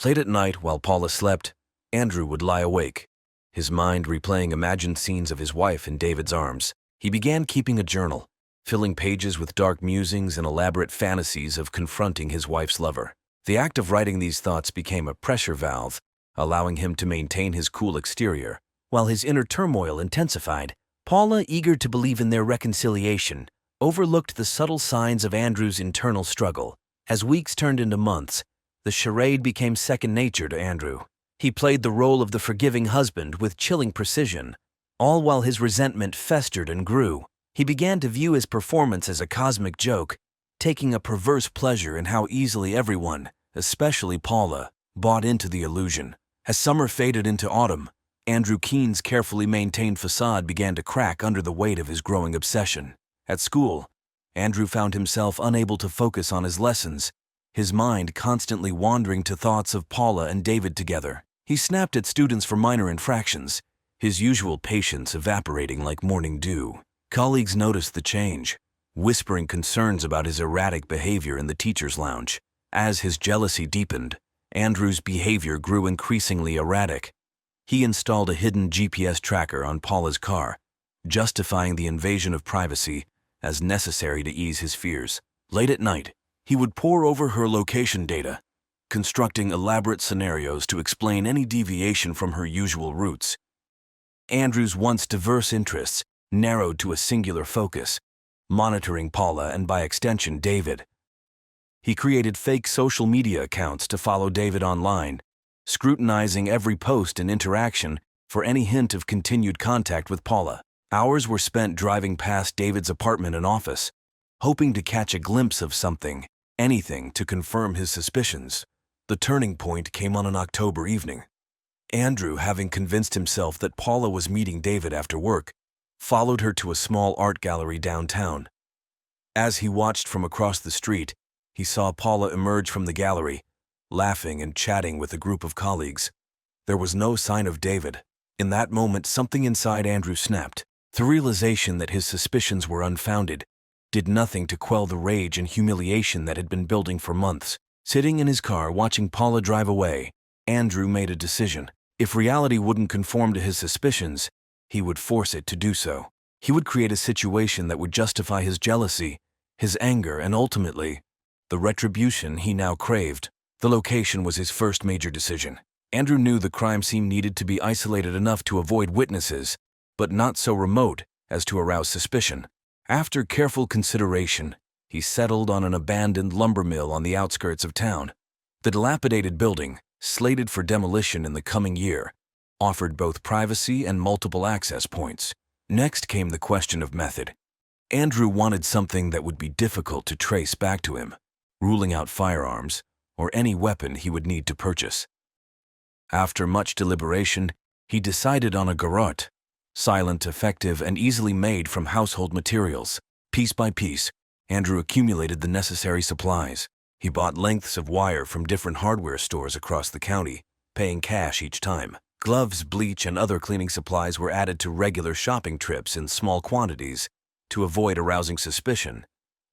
Late at night, while Paula slept, Andrew would lie awake, his mind replaying imagined scenes of his wife in David's arms. He began keeping a journal, filling pages with dark musings and elaborate fantasies of confronting his wife's lover. The act of writing these thoughts became a pressure valve, allowing him to maintain his cool exterior. While his inner turmoil intensified, Paula, eager to believe in their reconciliation, overlooked the subtle signs of Andrew's internal struggle. As weeks turned into months, the charade became second nature to Andrew. He played the role of the forgiving husband with chilling precision, all while his resentment festered and grew. He began to view his performance as a cosmic joke, taking a perverse pleasure in how easily everyone, especially Paula, bought into the illusion. As summer faded into autumn, Andrew Keene's carefully maintained facade began to crack under the weight of his growing obsession. At school, Andrew found himself unable to focus on his lessons, his mind constantly wandering to thoughts of Paula and David together. He snapped at students for minor infractions, his usual patience evaporating like morning dew. Colleagues noticed the change, whispering concerns about his erratic behavior in the teacher's lounge. As his jealousy deepened, Andrew's behavior grew increasingly erratic. He installed a hidden GPS tracker on Paula's car, justifying the invasion of privacy as necessary to ease his fears. Late at night, he would pore over her location data, constructing elaborate scenarios to explain any deviation from her usual routes. Andrew's once diverse interests narrowed to a singular focus, monitoring Paula and by extension David. He created fake social media accounts to follow David online, scrutinizing every post and interaction for any hint of continued contact with Paula. Hours were spent driving past David's apartment and office, hoping to catch a glimpse of something, anything to confirm his suspicions. The turning point came on an October evening. Andrew, having convinced himself that Paula was meeting David after work, followed her to a small art gallery downtown. As he watched from across the street, he saw Paula emerge from the gallery, laughing and chatting with a group of colleagues. There was no sign of David. In that moment, something inside Andrew snapped. The realization that his suspicions were unfounded did nothing to quell the rage and humiliation that had been building for months. Sitting in his car watching Paula drive away, Andrew made a decision. If reality wouldn't conform to his suspicions, he would force it to do so. He would create a situation that would justify his jealousy, his anger, and ultimately, the retribution he now craved. The location was his first major decision. Andrew knew the crime scene needed to be isolated enough to avoid witnesses, but not so remote as to arouse suspicion. After careful consideration, he settled on an abandoned lumber mill on the outskirts of town. The dilapidated building, slated for demolition in the coming year, offered both privacy and multiple access points. Next came the question of method. Andrew wanted something that would be difficult to trace back to him, ruling out firearms or any weapon he would need to purchase. After much deliberation, he decided on a garrote, silent, effective, and easily made from household materials. Piece by piece, Andrew accumulated the necessary supplies. He bought lengths of wire from different hardware stores across the county, paying cash each time. Gloves, bleach, and other cleaning supplies were added to regular shopping trips in small quantities to avoid arousing suspicion.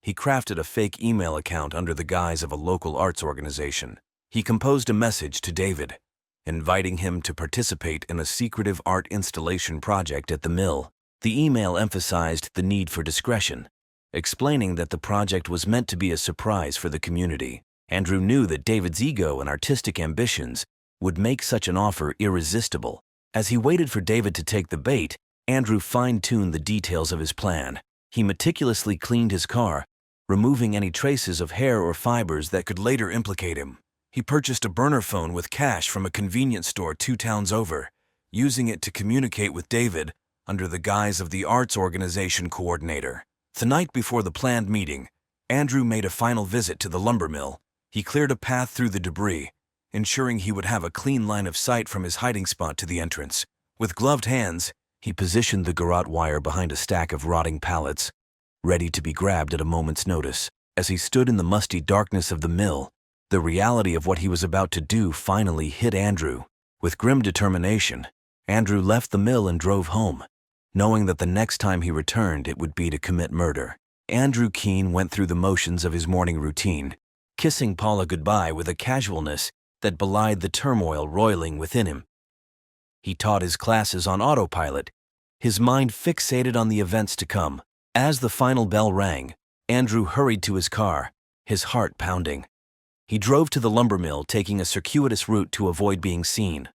He crafted a fake email account under the guise of a local arts organization. He composed a message to David, inviting him to participate in a secretive art installation project at the mill. The email emphasized the need for discretion, explaining that the project was meant to be a surprise for the community. Andrew knew that David's ego and artistic ambitions would make such an offer irresistible. As he waited for David to take the bait, Andrew fine-tuned the details of his plan. He meticulously cleaned his car, removing any traces of hair or fibers that could later implicate him. He purchased a burner phone with cash from a convenience store 2 towns over, using it to communicate with David under the guise of the arts organization coordinator. The night before the planned meeting, Andrew made a final visit to the lumber mill. He cleared a path through the debris, ensuring he would have a clean line of sight from his hiding spot to the entrance. With gloved hands, he positioned the garrote wire behind a stack of rotting pallets, ready to be grabbed at a moment's notice. As he stood in the musty darkness of the mill, the reality of what he was about to do finally hit Andrew. With grim determination, Andrew left the mill and drove home, knowing that the next time he returned it would be to commit murder. Andrew Keene went through the motions of his morning routine, kissing Paula goodbye with a casualness that belied the turmoil roiling within him. He taught his classes on autopilot, his mind fixated on the events to come. As the final bell rang, Andrew hurried to his car, his heart pounding. He drove to the lumber mill, taking a circuitous route to avoid being seen.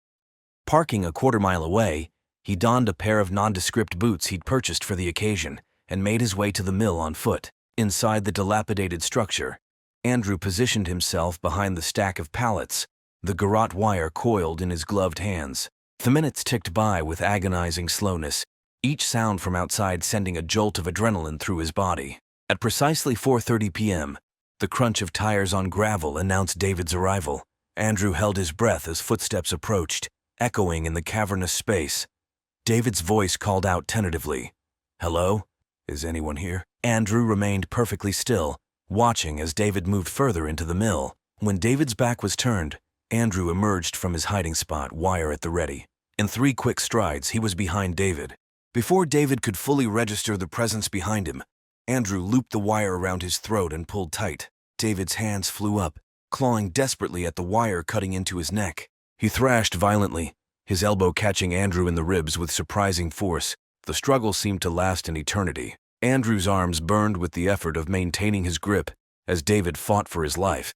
Parking a quarter-mile away, he donned a pair of nondescript boots he'd purchased for the occasion and made his way to the mill on foot. Inside the dilapidated structure, Andrew positioned himself behind the stack of pallets, the garrote wire coiled in his gloved hands. The minutes ticked by with agonizing slowness, each sound from outside sending a jolt of adrenaline through his body. At precisely 4:30 p.m., the crunch of tires on gravel announced David's arrival. Andrew held his breath as footsteps approached, echoing in the cavernous space. David's voice called out tentatively, "Hello? Is anyone here?" Andrew remained perfectly still, watching as David moved further into the mill. When David's back was turned, Andrew emerged from his hiding spot, wire at the ready. In 3 quick strides, he was behind David. Before David could fully register the presence behind him, Andrew looped the wire around his throat and pulled tight. David's hands flew up, clawing desperately at the wire cutting into his neck. He thrashed violently, his elbow catching Andrew in the ribs with surprising force. The struggle seemed to last an eternity. Andrew's arms burned with the effort of maintaining his grip as David fought for his life.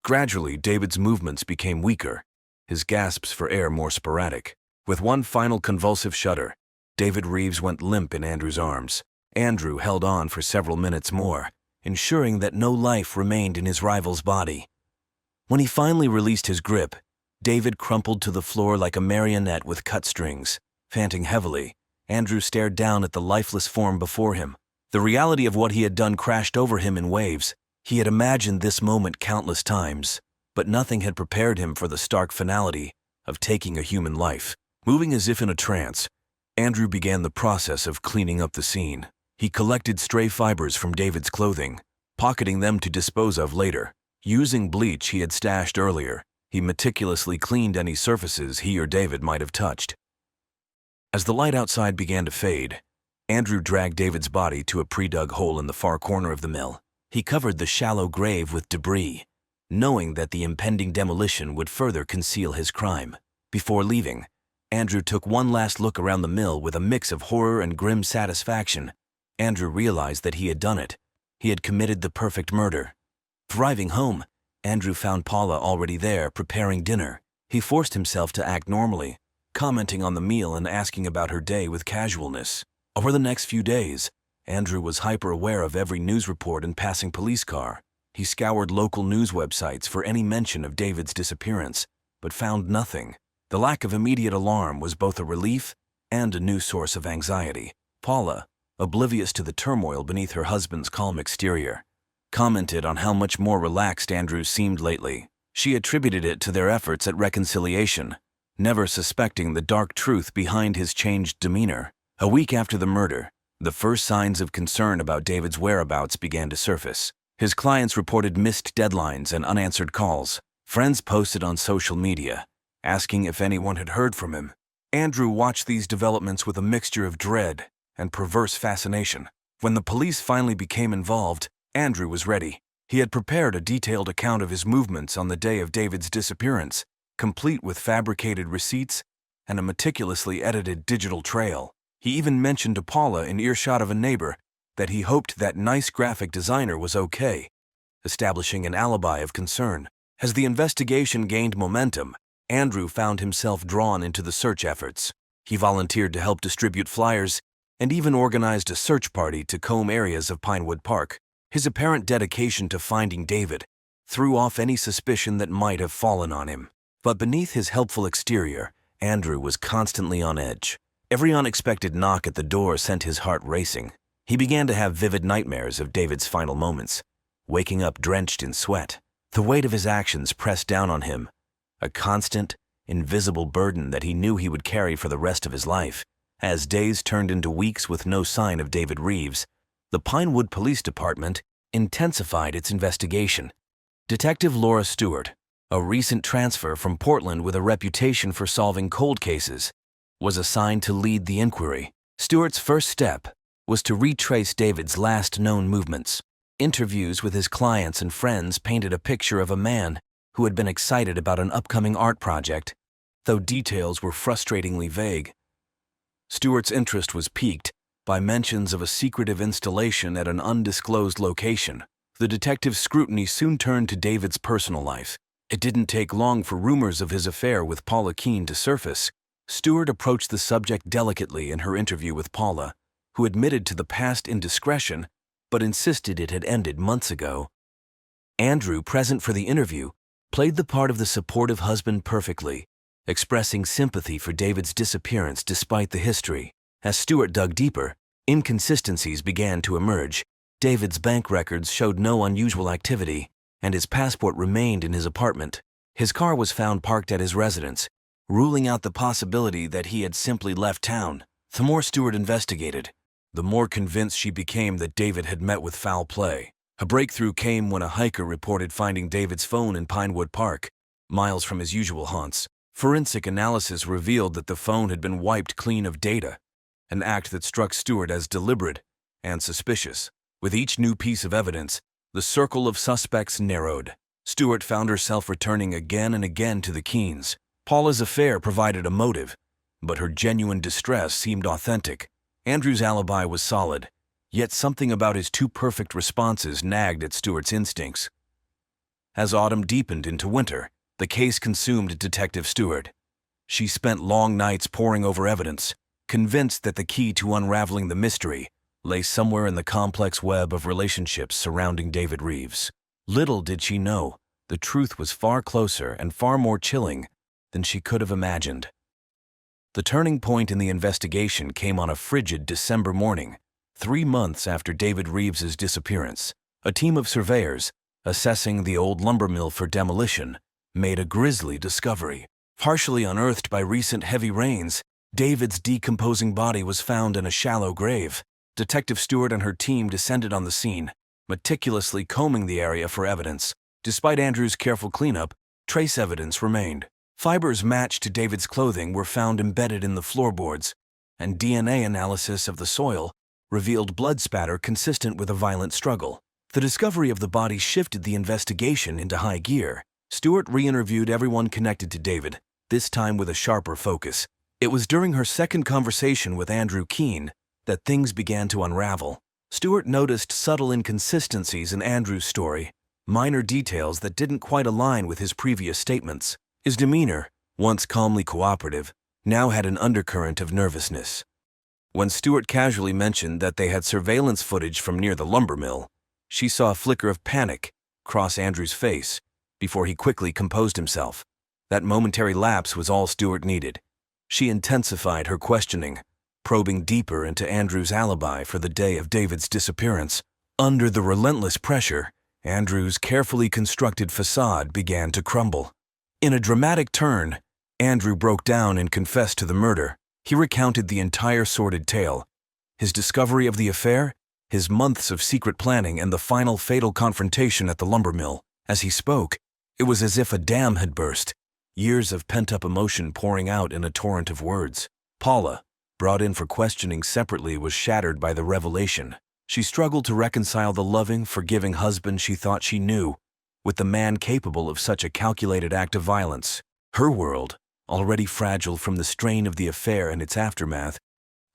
Gradually, David's movements became weaker, his gasps for air more sporadic. With one final convulsive shudder, David Reeves went limp in Andrew's arms. Andrew held on for several minutes more, ensuring that no life remained in his rival's body. When he finally released his grip, David crumpled to the floor like a marionette with cut strings. Panting heavily, Andrew stared down at the lifeless form before him. The reality of what he had done crashed over him in waves. He had imagined this moment countless times, but nothing had prepared him for the stark finality of taking a human life. Moving as if in a trance, Andrew began the process of cleaning up the scene. He collected stray fibers from David's clothing, pocketing them to dispose of later. Using bleach he had stashed earlier, he meticulously cleaned any surfaces he or David might have touched. As the light outside began to fade, Andrew dragged David's body to a pre-dug hole in the far corner of the mill. He covered the shallow grave with debris, knowing that the impending demolition would further conceal his crime. Before leaving, Andrew took one last look around the mill with a mix of horror and grim satisfaction. Andrew realized that he had done it. He had committed the perfect murder. Driving home, Andrew found Paula already there, preparing dinner. He forced himself to act normally, commenting on the meal and asking about her day with casualness. Over the next few days, Andrew was hyper-aware of every news report and passing police car. He scoured local news websites for any mention of David's disappearance, but found nothing. The lack of immediate alarm was both a relief and a new source of anxiety. Paula, oblivious to the turmoil beneath her husband's calm exterior, commented on how much more relaxed Andrew seemed lately. She attributed it to their efforts at reconciliation, never suspecting the dark truth behind his changed demeanor. A week after the murder, the first signs of concern about David's whereabouts began to surface. His clients reported missed deadlines and unanswered calls. Friends posted on social media, asking if anyone had heard from him. Andrew watched these developments with a mixture of dread and perverse fascination. When the police finally became involved, Andrew was ready. He had prepared a detailed account of his movements on the day of David's disappearance, complete with fabricated receipts and a meticulously edited digital trail. He even mentioned to Paula in earshot of a neighbor that he hoped that nice graphic designer was okay, establishing an alibi of concern. As the investigation gained momentum, Andrew found himself drawn into the search efforts. He volunteered to help distribute flyers and even organized a search party to comb areas of Pinewood Park. His apparent dedication to finding David threw off any suspicion that might have fallen on him. But beneath his helpful exterior, Andrew was constantly on edge. Every unexpected knock at the door sent his heart racing. He began to have vivid nightmares of David's final moments, waking up drenched in sweat. The weight of his actions pressed down on him, a constant, invisible burden that he knew he would carry for the rest of his life. As days turned into weeks with no sign of David Reeves, the Pinewood Police Department intensified its investigation. Detective Laura Stewart, a recent transfer from Portland with a reputation for solving cold cases, was assigned to lead the inquiry. Stewart's first step was to retrace David's last known movements. Interviews with his clients and friends painted a picture of a man who had been excited about an upcoming art project, though details were frustratingly vague. Stewart's interest was piqued by mentions of a secretive installation at an undisclosed location. The detective's scrutiny soon turned to David's personal life. It didn't take long for rumors of his affair with Paula Keene to surface. Stewart approached the subject delicately in her interview with Paula, who admitted to the past indiscretion but insisted it had ended months ago. Andrew, present for the interview, played the part of the supportive husband perfectly, expressing sympathy for David's disappearance despite the history. As Stewart dug deeper, inconsistencies began to emerge. David's bank records showed no unusual activity, and his passport remained in his apartment. His car was found parked at his residence, ruling out the possibility that he had simply left town. The more Stewart investigated, the more convinced she became that David had met with foul play. A breakthrough came when a hiker reported finding David's phone in Pinewood Park, miles from his usual haunts. Forensic analysis revealed that the phone had been wiped clean of data, an act that struck Stewart as deliberate and suspicious. With each new piece of evidence, the circle of suspects narrowed. Stewart found herself returning again and again to the Keens. Paula's affair provided a motive, but her genuine distress seemed authentic. Andrew's alibi was solid, yet something about his too perfect responses nagged at Stewart's instincts. As autumn deepened into winter, the case consumed Detective Stewart. She spent long nights poring over evidence, convinced that the key to unraveling the mystery lay somewhere in the complex web of relationships surrounding David Reeves. Little did she know, the truth was far closer and far more chilling than she could have imagined. The turning point in the investigation came on a frigid December morning, 3 months after David Reeves's disappearance. A team of surveyors, assessing the old lumber mill for demolition, made a grisly discovery. Partially unearthed by recent heavy rains, David's decomposing body was found in a shallow grave. Detective Stewart and her team descended on the scene, meticulously combing the area for evidence. Despite Andrew's careful cleanup, trace evidence remained. Fibers matched to David's clothing were found embedded in the floorboards, and DNA analysis of the soil revealed blood spatter consistent with a violent struggle. The discovery of the body shifted the investigation into high gear. Stewart re-interviewed everyone connected to David, this time with a sharper focus. It was during her second conversation with Andrew Keene that things began to unravel. Stewart noticed subtle inconsistencies in Andrew's story, minor details that didn't quite align with his previous statements. His demeanor, once calmly cooperative, now had an undercurrent of nervousness. When Stewart casually mentioned that they had surveillance footage from near the lumber mill, she saw a flicker of panic cross Andrew's face before he quickly composed himself. That momentary lapse was all Stewart needed. She intensified her questioning, probing deeper into Andrew's alibi for the day of David's disappearance. Under the relentless pressure, Andrew's carefully constructed facade began to crumble. In a dramatic turn, Andrew broke down and confessed to the murder. He recounted the entire sordid tale, his discovery of the affair, his months of secret planning, and the final fatal confrontation at the lumber mill. As he spoke, it was as if a dam had burst, years of pent-up emotion pouring out in a torrent of words. Paula, brought in for questioning separately, was shattered by the revelation. She struggled to reconcile the loving, forgiving husband she thought she knew with the man capable of such a calculated act of violence. Her world, already fragile from the strain of the affair and its aftermath,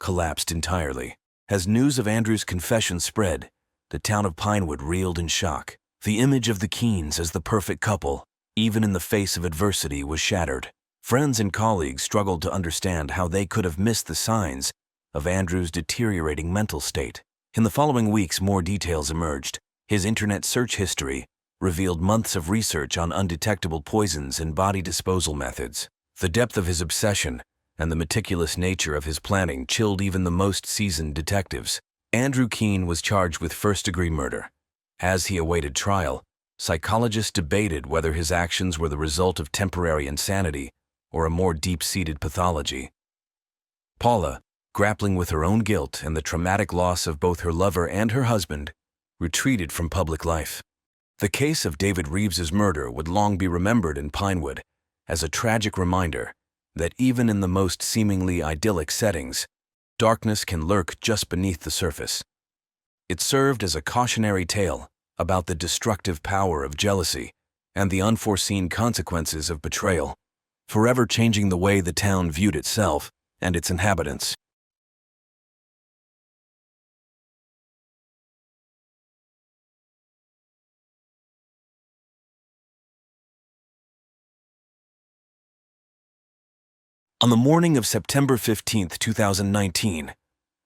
collapsed entirely. As news of Andrew's confession spread, the town of Pinewood reeled in shock. The image of the Keens as the perfect couple, even in the face of adversity, was shattered. Friends and colleagues struggled to understand how they could have missed the signs of Andrew's deteriorating mental state. In the following weeks, more details emerged. His internet search history revealed months of research on undetectable poisons and body disposal methods. The depth of his obsession and the meticulous nature of his planning chilled even the most seasoned detectives. Andrew Keene was charged with first-degree murder. As he awaited trial, psychologists debated whether his actions were the result of temporary insanity or a more deep-seated pathology. Paula, grappling with her own guilt and the traumatic loss of both her lover and her husband, retreated from public life. The case of David Reeves's murder would long be remembered in Pinewood as a tragic reminder that even in the most seemingly idyllic settings, darkness can lurk just beneath the surface. It served as a cautionary tale about the destructive power of jealousy and the unforeseen consequences of betrayal, forever changing the way the town viewed itself and its inhabitants. On the morning of September 15, 2019,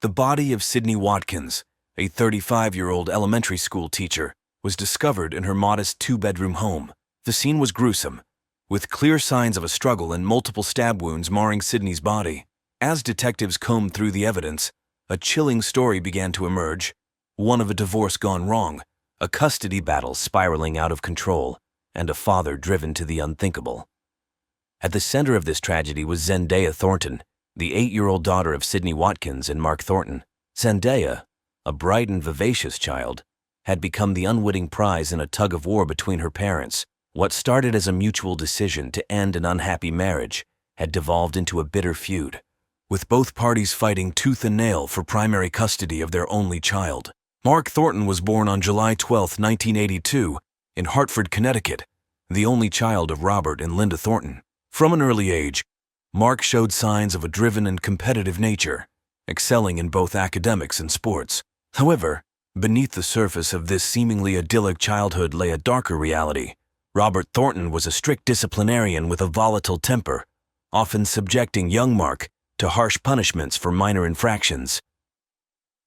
the body of Sydney Watkins, a 35-year-old elementary school teacher, was discovered in her modest two-bedroom home. The scene was gruesome, with clear signs of a struggle and multiple stab wounds marring Sydney's body. As detectives combed through the evidence, a chilling story began to emerge, one of a divorce gone wrong, a custody battle spiraling out of control, and a father driven to the unthinkable. At the center of this tragedy was Zendaya Thornton, the 8-year-old daughter of Sydney Watkins and Mark Thornton. Zendaya, a bright and vivacious child, had become the unwitting prize in a tug-of-war between her parents. What started as a mutual decision to end an unhappy marriage had devolved into a bitter feud, with both parties fighting tooth and nail for primary custody of their only child. Mark Thornton was born on July 12, 1982, in Hartford, Connecticut, the only child of Robert and Linda Thornton. From an early age, Mark showed signs of a driven and competitive nature, excelling in both academics and sports. However, beneath the surface of this seemingly idyllic childhood lay a darker reality. Robert Thornton was a strict disciplinarian with a volatile temper, often subjecting young Mark to harsh punishments for minor infractions.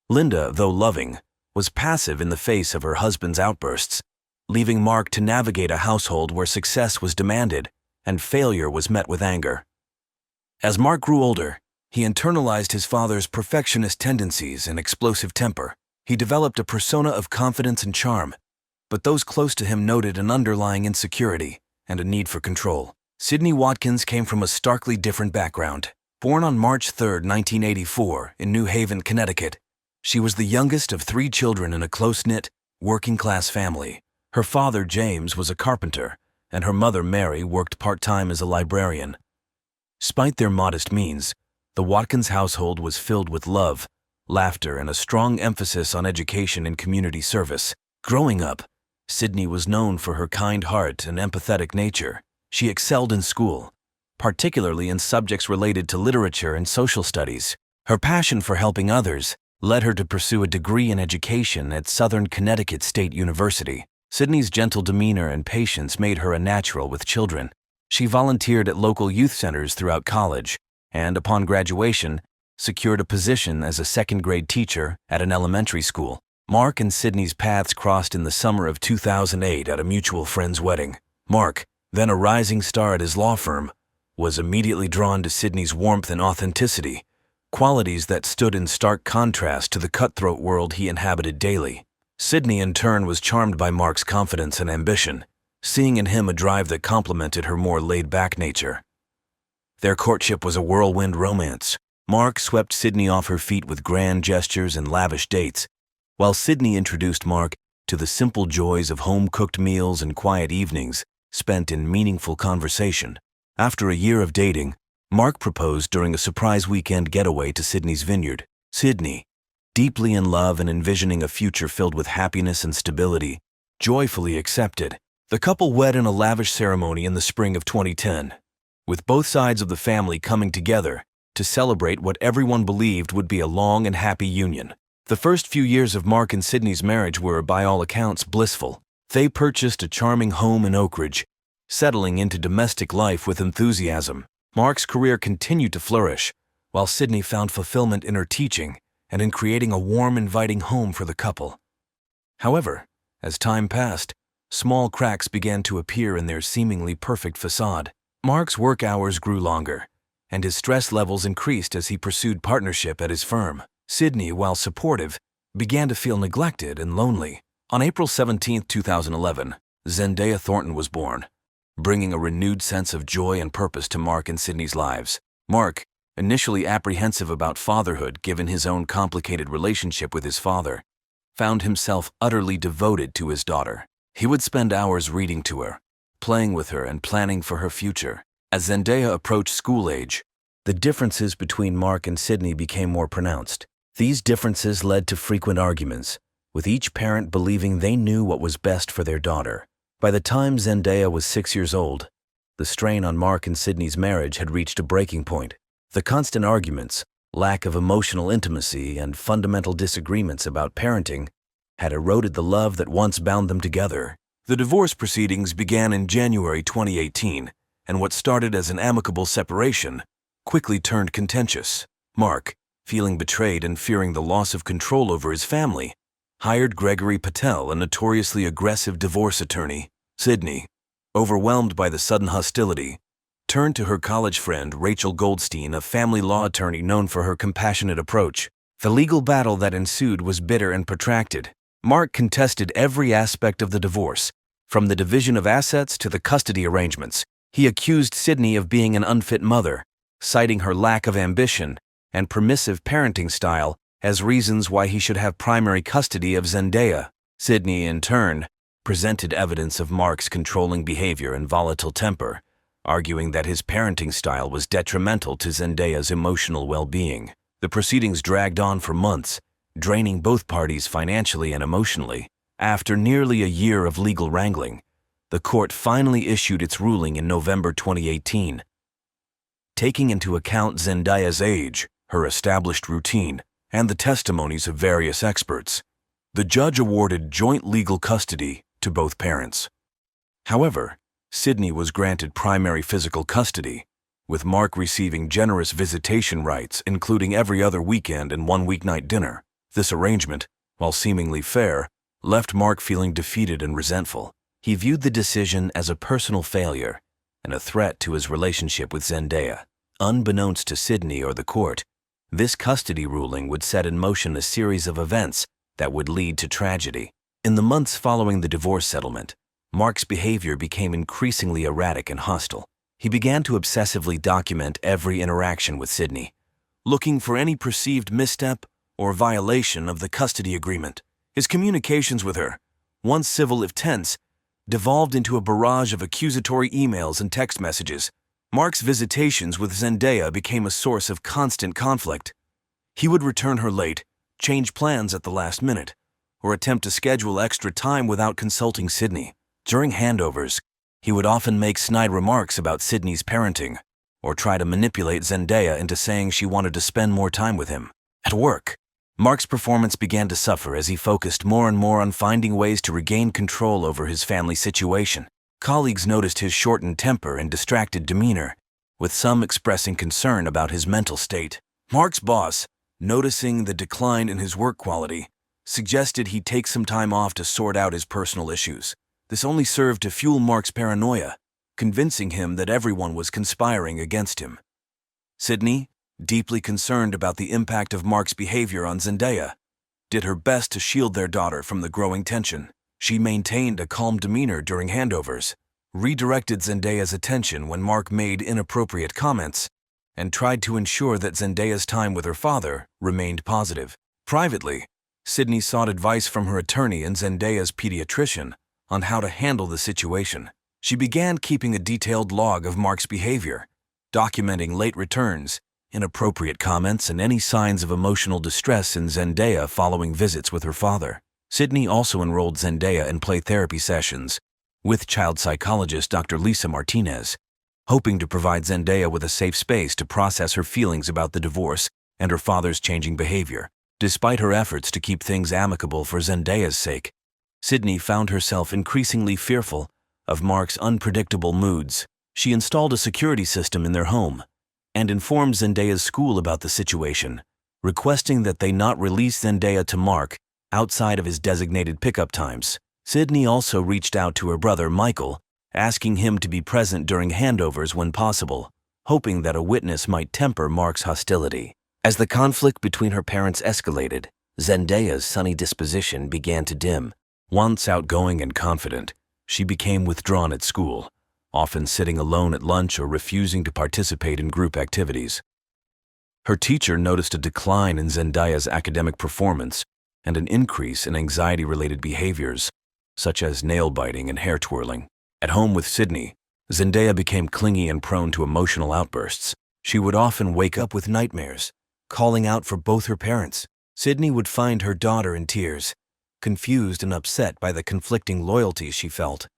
Linda, though loving, was passive in the face of her husband's outbursts, leaving Mark to navigate a household where success was demanded and failure was met with anger. As Mark grew older, he internalized his father's perfectionist tendencies and explosive temper. He developed a persona of confidence and charm, but those close to him noted an underlying insecurity and a need for control. Sydney Watkins came from a starkly different background. Born on March 3, 1984, in New Haven, Connecticut, she was the youngest of 3 children in a close-knit, working-class family. Her father, James, was a carpenter, and her mother, Mary, worked part-time as a librarian. Despite their modest means, the Watkins household was filled with love, laughter, and a strong emphasis on education and community service. Growing up, Sydney was known for her kind heart and empathetic nature. She excelled in school, particularly in subjects related to literature and social studies. Her passion for helping others led her to pursue a degree in education at Southern Connecticut State University. Sydney's gentle demeanor and patience made her a natural with children. She volunteered at local youth centers throughout college, and upon graduation, secured a position as a second-grade teacher at an elementary school. Mark and Sydney's paths crossed in the summer of 2008 at a mutual friend's wedding. Mark, then a rising star at his law firm, was immediately drawn to Sydney's warmth and authenticity, qualities that stood in stark contrast to the cutthroat world he inhabited daily. Sydney, in turn, was charmed by Mark's confidence and ambition, seeing in him a drive that complemented her more laid-back nature. Their courtship was a whirlwind romance. Mark swept Sydney off her feet with grand gestures and lavish dates, while Sydney introduced Mark to the simple joys of home-cooked meals and quiet evenings spent in meaningful conversation. After a year of dating, Mark proposed during a surprise weekend getaway to Sydney's vineyard. Sydney, deeply in love and envisioning a future filled with happiness and stability, joyfully accepted. The couple wed in a lavish ceremony in the spring of 2010, with both sides of the family coming together to celebrate what everyone believed would be a long and happy union. The first few years of Mark and Sydney's marriage were, by all accounts, blissful. They purchased a charming home in Oak Ridge, settling into domestic life with enthusiasm. Mark's career continued to flourish, while Sydney found fulfillment in her teaching and in creating a warm, inviting home for the couple. However, as time passed, small cracks began to appear in their seemingly perfect facade. Mark's work hours grew longer, and his stress levels increased as he pursued partnership at his firm. Sydney, while supportive, began to feel neglected and lonely. On April 17, 2011, Zendaya Thornton was born, bringing a renewed sense of joy and purpose to Mark and Sydney's lives. Mark, initially apprehensive about fatherhood given his own complicated relationship with his father, found himself utterly devoted to his daughter. He would spend hours reading to her, playing with her, and planning for her future. As Zendaya approached school age, the differences between Mark and Sydney became more pronounced. These differences led to frequent arguments, with each parent believing they knew what was best for their daughter. By the time Zendaya was 6 years old, the strain on Mark and Sydney's marriage had reached a breaking point. The constant arguments, lack of emotional intimacy, and fundamental disagreements about parenting had eroded the love that once bound them together. The divorce proceedings began in January 2018, and what started as an amicable separation quickly turned contentious. Mark, feeling betrayed and fearing the loss of control over his family, hired Gregory Patel, a notoriously aggressive divorce attorney. Sydney, overwhelmed by the sudden hostility, turned to her college friend Rachel Goldstein, a family law attorney known for her compassionate approach. The legal battle that ensued was bitter and protracted. Mark contested every aspect of the divorce, from the division of assets to the custody arrangements. He accused Sydney of being an unfit mother, citing her lack of ambition and permissive parenting style as reasons why he should have primary custody of Zendaya. Sydney, in turn, presented evidence of Mark's controlling behavior and volatile temper, arguing that his parenting style was detrimental to Zendaya's emotional well-being. The proceedings dragged on for months, draining both parties financially and emotionally. After nearly a year of legal wrangling, the court finally issued its ruling in November 2018. Taking into account Zendaya's age, her established routine, and the testimonies of various experts, the judge awarded joint legal custody to both parents. However, Sydney was granted primary physical custody, with Mark receiving generous visitation rights, including every other weekend and one weeknight dinner. This arrangement, while seemingly fair, left Mark feeling defeated and resentful. He viewed the decision as a personal failure and a threat to his relationship with Zendaya. Unbeknownst to Sydney or the court, this custody ruling would set in motion a series of events that would lead to tragedy. In the months following the divorce settlement, Mark's behavior became increasingly erratic and hostile. He began to obsessively document every interaction with Sydney, looking for any perceived misstep or violation of the custody agreement. His communications with her, once civil if tense, devolved into a barrage of accusatory emails and text messages. Mark's visitations with Zendaya became a source of constant conflict. He would return her late, change plans at the last minute, or attempt to schedule extra time without consulting Sydney. During handovers, he would often make snide remarks about Sydney's parenting, or try to manipulate Zendaya into saying she wanted to spend more time with him. At work, Mark's performance began to suffer as he focused more and more on finding ways to regain control over his family situation. Colleagues noticed his shortened temper and distracted demeanor, with some expressing concern about his mental state. Mark's boss, noticing the decline in his work quality, suggested he take some time off to sort out his personal issues. This only served to fuel Mark's paranoia, convincing him that everyone was conspiring against him. Sydney, deeply concerned about the impact of Mark's behavior on Zendaya, did her best to shield their daughter from the growing tension. She maintained a calm demeanor during handovers, redirected Zendaya's attention when Mark made inappropriate comments, and tried to ensure that Zendaya's time with her father remained positive. Privately, Sydney sought advice from her attorney and Zendaya's pediatrician on how to handle the situation. She began keeping a detailed log of Mark's behavior, documenting late returns, inappropriate comments, and any signs of emotional distress in Zendaya following visits with her father. Sydney also enrolled Zendaya in play therapy sessions with child psychologist Dr. Lisa Martinez, hoping to provide Zendaya with a safe space to process her feelings about the divorce and her father's changing behavior. Despite her efforts to keep things amicable for Zendaya's sake, Sydney found herself increasingly fearful of Mark's unpredictable moods. She installed a security system in their home and informed Zendaya's school about the situation, requesting that they not release Zendaya to Mark outside of his designated pickup times. Sydney also reached out to her brother Michael, asking him to be present during handovers when possible, hoping that a witness might temper Mark's hostility. As the conflict between her parents escalated, Zendaya's sunny disposition began to dim. Once outgoing and confident, she became withdrawn at school, often sitting alone at lunch or refusing to participate in group activities. Her teacher noticed a decline in Zendaya's academic performance and an increase in anxiety-related behaviors, such as nail-biting and hair twirling. At home with Sydney, Zendaya became clingy and prone to emotional outbursts. She would often wake up with nightmares, calling out for both her parents. Sydney would find her daughter in tears, confused and upset by the conflicting loyalties she felt.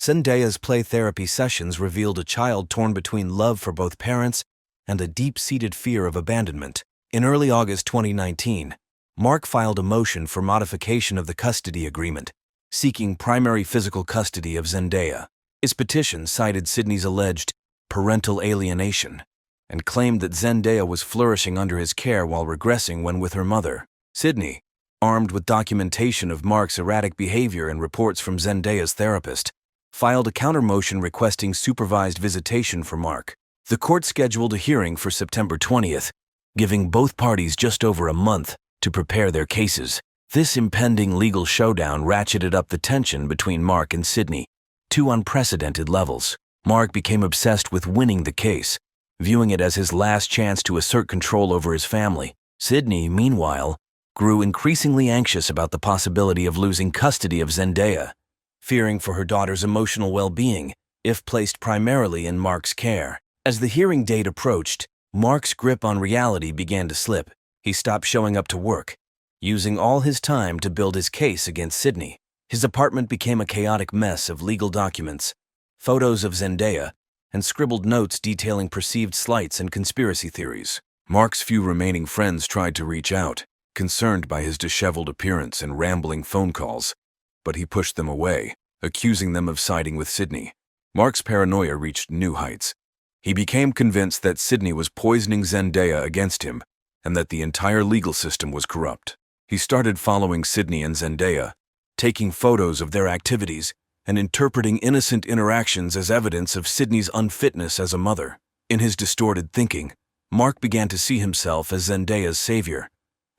Zendaya's play therapy sessions revealed a child torn between love for both parents and a deep-seated fear of abandonment. In early August 2019, Mark filed a motion for modification of the custody agreement, seeking primary physical custody of Zendaya. His petition cited Sydney's alleged parental alienation and claimed that Zendaya was flourishing under his care while regressing when with her mother. Sydney, armed with documentation of Mark's erratic behavior and reports from Zendaya's therapist, filed a counter-motion requesting supervised visitation for Mark. The court scheduled a hearing for September 20th, giving both parties just over a month to prepare their cases. This impending legal showdown ratcheted up the tension between Mark and Sydney to unprecedented levels. Mark became obsessed with winning the case, viewing it as his last chance to assert control over his family. Sydney, meanwhile, grew increasingly anxious about the possibility of losing custody of Zendaya, fearing for her daughter's emotional well-being if placed primarily in Mark's care. As the hearing date approached, Mark's grip on reality began to slip. He stopped showing up to work, using all his time to build his case against Sydney. His apartment became a chaotic mess of legal documents, photos of Zendaya, and scribbled notes detailing perceived slights and conspiracy theories. Mark's few remaining friends tried to reach out, concerned by his disheveled appearance and rambling phone calls, but he pushed them away, accusing them of siding with Sydney. Mark's paranoia reached new heights. He became convinced that Sydney was poisoning Zendaya against him and that the entire legal system was corrupt. He started following Sydney and Zendaya, taking photos of their activities and interpreting innocent interactions as evidence of Sydney's unfitness as a mother. In his distorted thinking, Mark began to see himself as Zendaya's savior,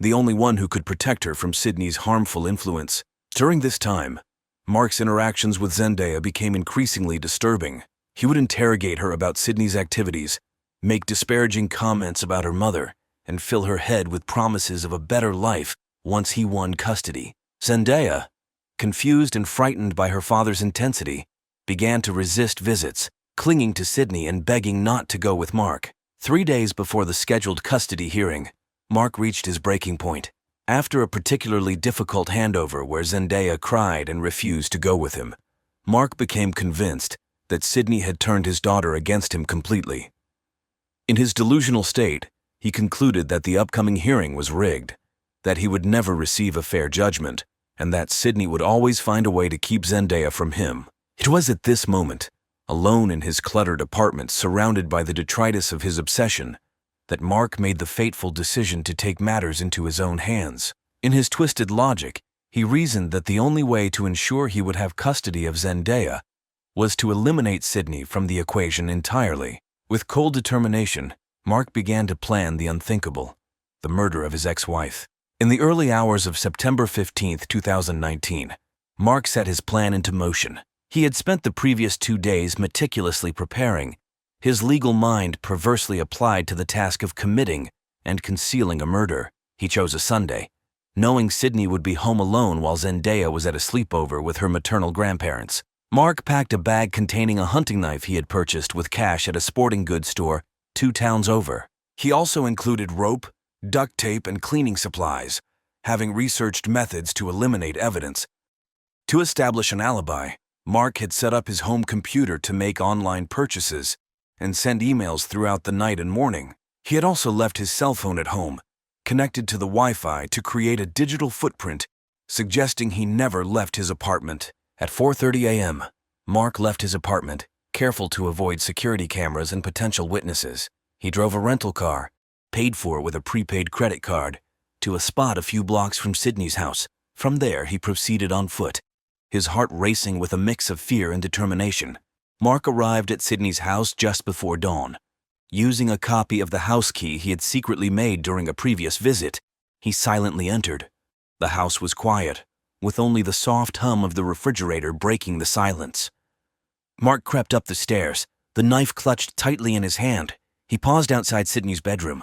the only one who could protect her from Sydney's harmful influence. During this time, Mark's interactions with Zendaya became increasingly disturbing. He would interrogate her about Sydney's activities, make disparaging comments about her mother, and fill her head with promises of a better life once he won custody. Zendaya, confused and frightened by her father's intensity, began to resist visits, clinging to Sydney and begging not to go with Mark. 3 days before the scheduled custody hearing, Mark reached his breaking point. After a particularly difficult handover where Zendaya cried and refused to go with him, Mark became convinced that Sydney had turned his daughter against him completely. In his delusional state, he concluded that the upcoming hearing was rigged, that he would never receive a fair judgment, and that Sydney would always find a way to keep Zendaya from him. It was at this moment, alone in his cluttered apartment surrounded by the detritus of his obsession, that Mark made the fateful decision to take matters into his own hands. In his twisted logic, he reasoned that the only way to ensure he would have custody of Zendaya was to eliminate Sydney from the equation entirely. With cold determination, Mark began to plan the unthinkable, the murder of his ex-wife. In the early hours of September 15, 2019, Mark set his plan into motion. He had spent the previous 2 days meticulously preparing, his legal mind perversely applied to the task of committing and concealing a murder. He chose a Sunday, knowing Sydney would be home alone while Zendaya was at a sleepover with her maternal grandparents. Mark packed a bag containing a hunting knife he had purchased with cash at a sporting goods store 2 towns over. He also included rope, duct tape, and cleaning supplies, having researched methods to eliminate evidence. To establish an alibi, Mark had set up his home computer to make online purchases and send emails throughout the night and morning. He had also left his cell phone at home, connected to the Wi-Fi to create a digital footprint, suggesting he never left his apartment. At 4:30 a.m., Mark left his apartment, careful to avoid security cameras and potential witnesses. He drove a rental car, paid for with a prepaid credit card, to a spot a few blocks from Sydney's house. From there, he proceeded on foot, his heart racing with a mix of fear and determination. Mark arrived at Sydney's house just before dawn. Using a copy of the house key he had secretly made during a previous visit, he silently entered. The house was quiet, with only the soft hum of the refrigerator breaking the silence. Mark crept up the stairs, the knife clutched tightly in his hand. He paused outside Sydney's bedroom.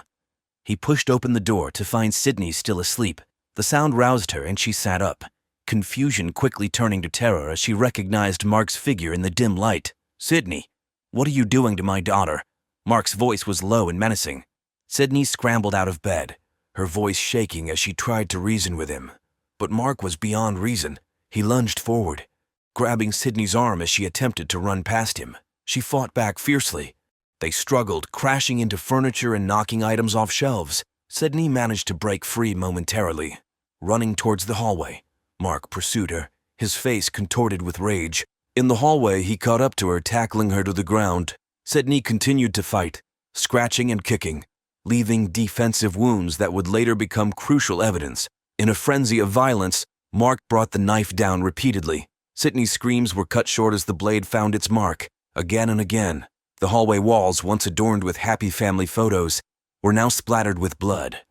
He pushed open the door to find Sydney still asleep. The sound roused her and she sat up, confusion quickly turning to terror as she recognized Mark's figure in the dim light. "Sydney, what are you doing to my daughter?" Mark's voice was low and menacing. Sydney scrambled out of bed, her voice shaking as she tried to reason with him. But Mark was beyond reason. He lunged forward, grabbing Sydney's arm as she attempted to run past him. She fought back fiercely. They struggled, crashing into furniture and knocking items off shelves. Sydney managed to break free momentarily. Running towards the hallway, Mark pursued her, his face contorted with rage. In the hallway, he caught up to her, tackling her to the ground. Sydney continued to fight, scratching and kicking, leaving defensive wounds that would later become crucial evidence. In a frenzy of violence, Mark brought the knife down repeatedly. Sydney's screams were cut short as the blade found its mark. Again and again, the hallway walls, once adorned with happy family photos, were now splattered with blood.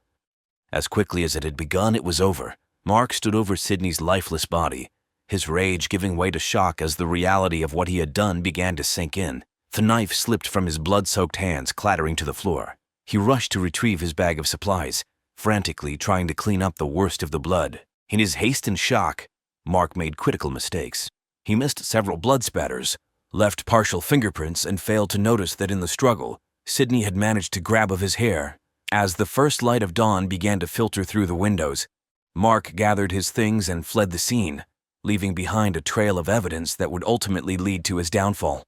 As quickly as it had begun, it was over. Mark stood over Sydney's lifeless body, his rage giving way to shock as the reality of what he had done began to sink in. The knife slipped from his blood-soaked hands, clattering to the floor. He rushed to retrieve his bag of supplies, frantically trying to clean up the worst of the blood. In his haste and shock, Mark made critical mistakes. He missed several blood spatters, left partial fingerprints, and failed to notice that in the struggle, Sydney had managed to grab of his hair. As the first light of dawn began to filter through the windows, Mark gathered his things and fled the scene, leaving behind a trail of evidence that would ultimately lead to his downfall.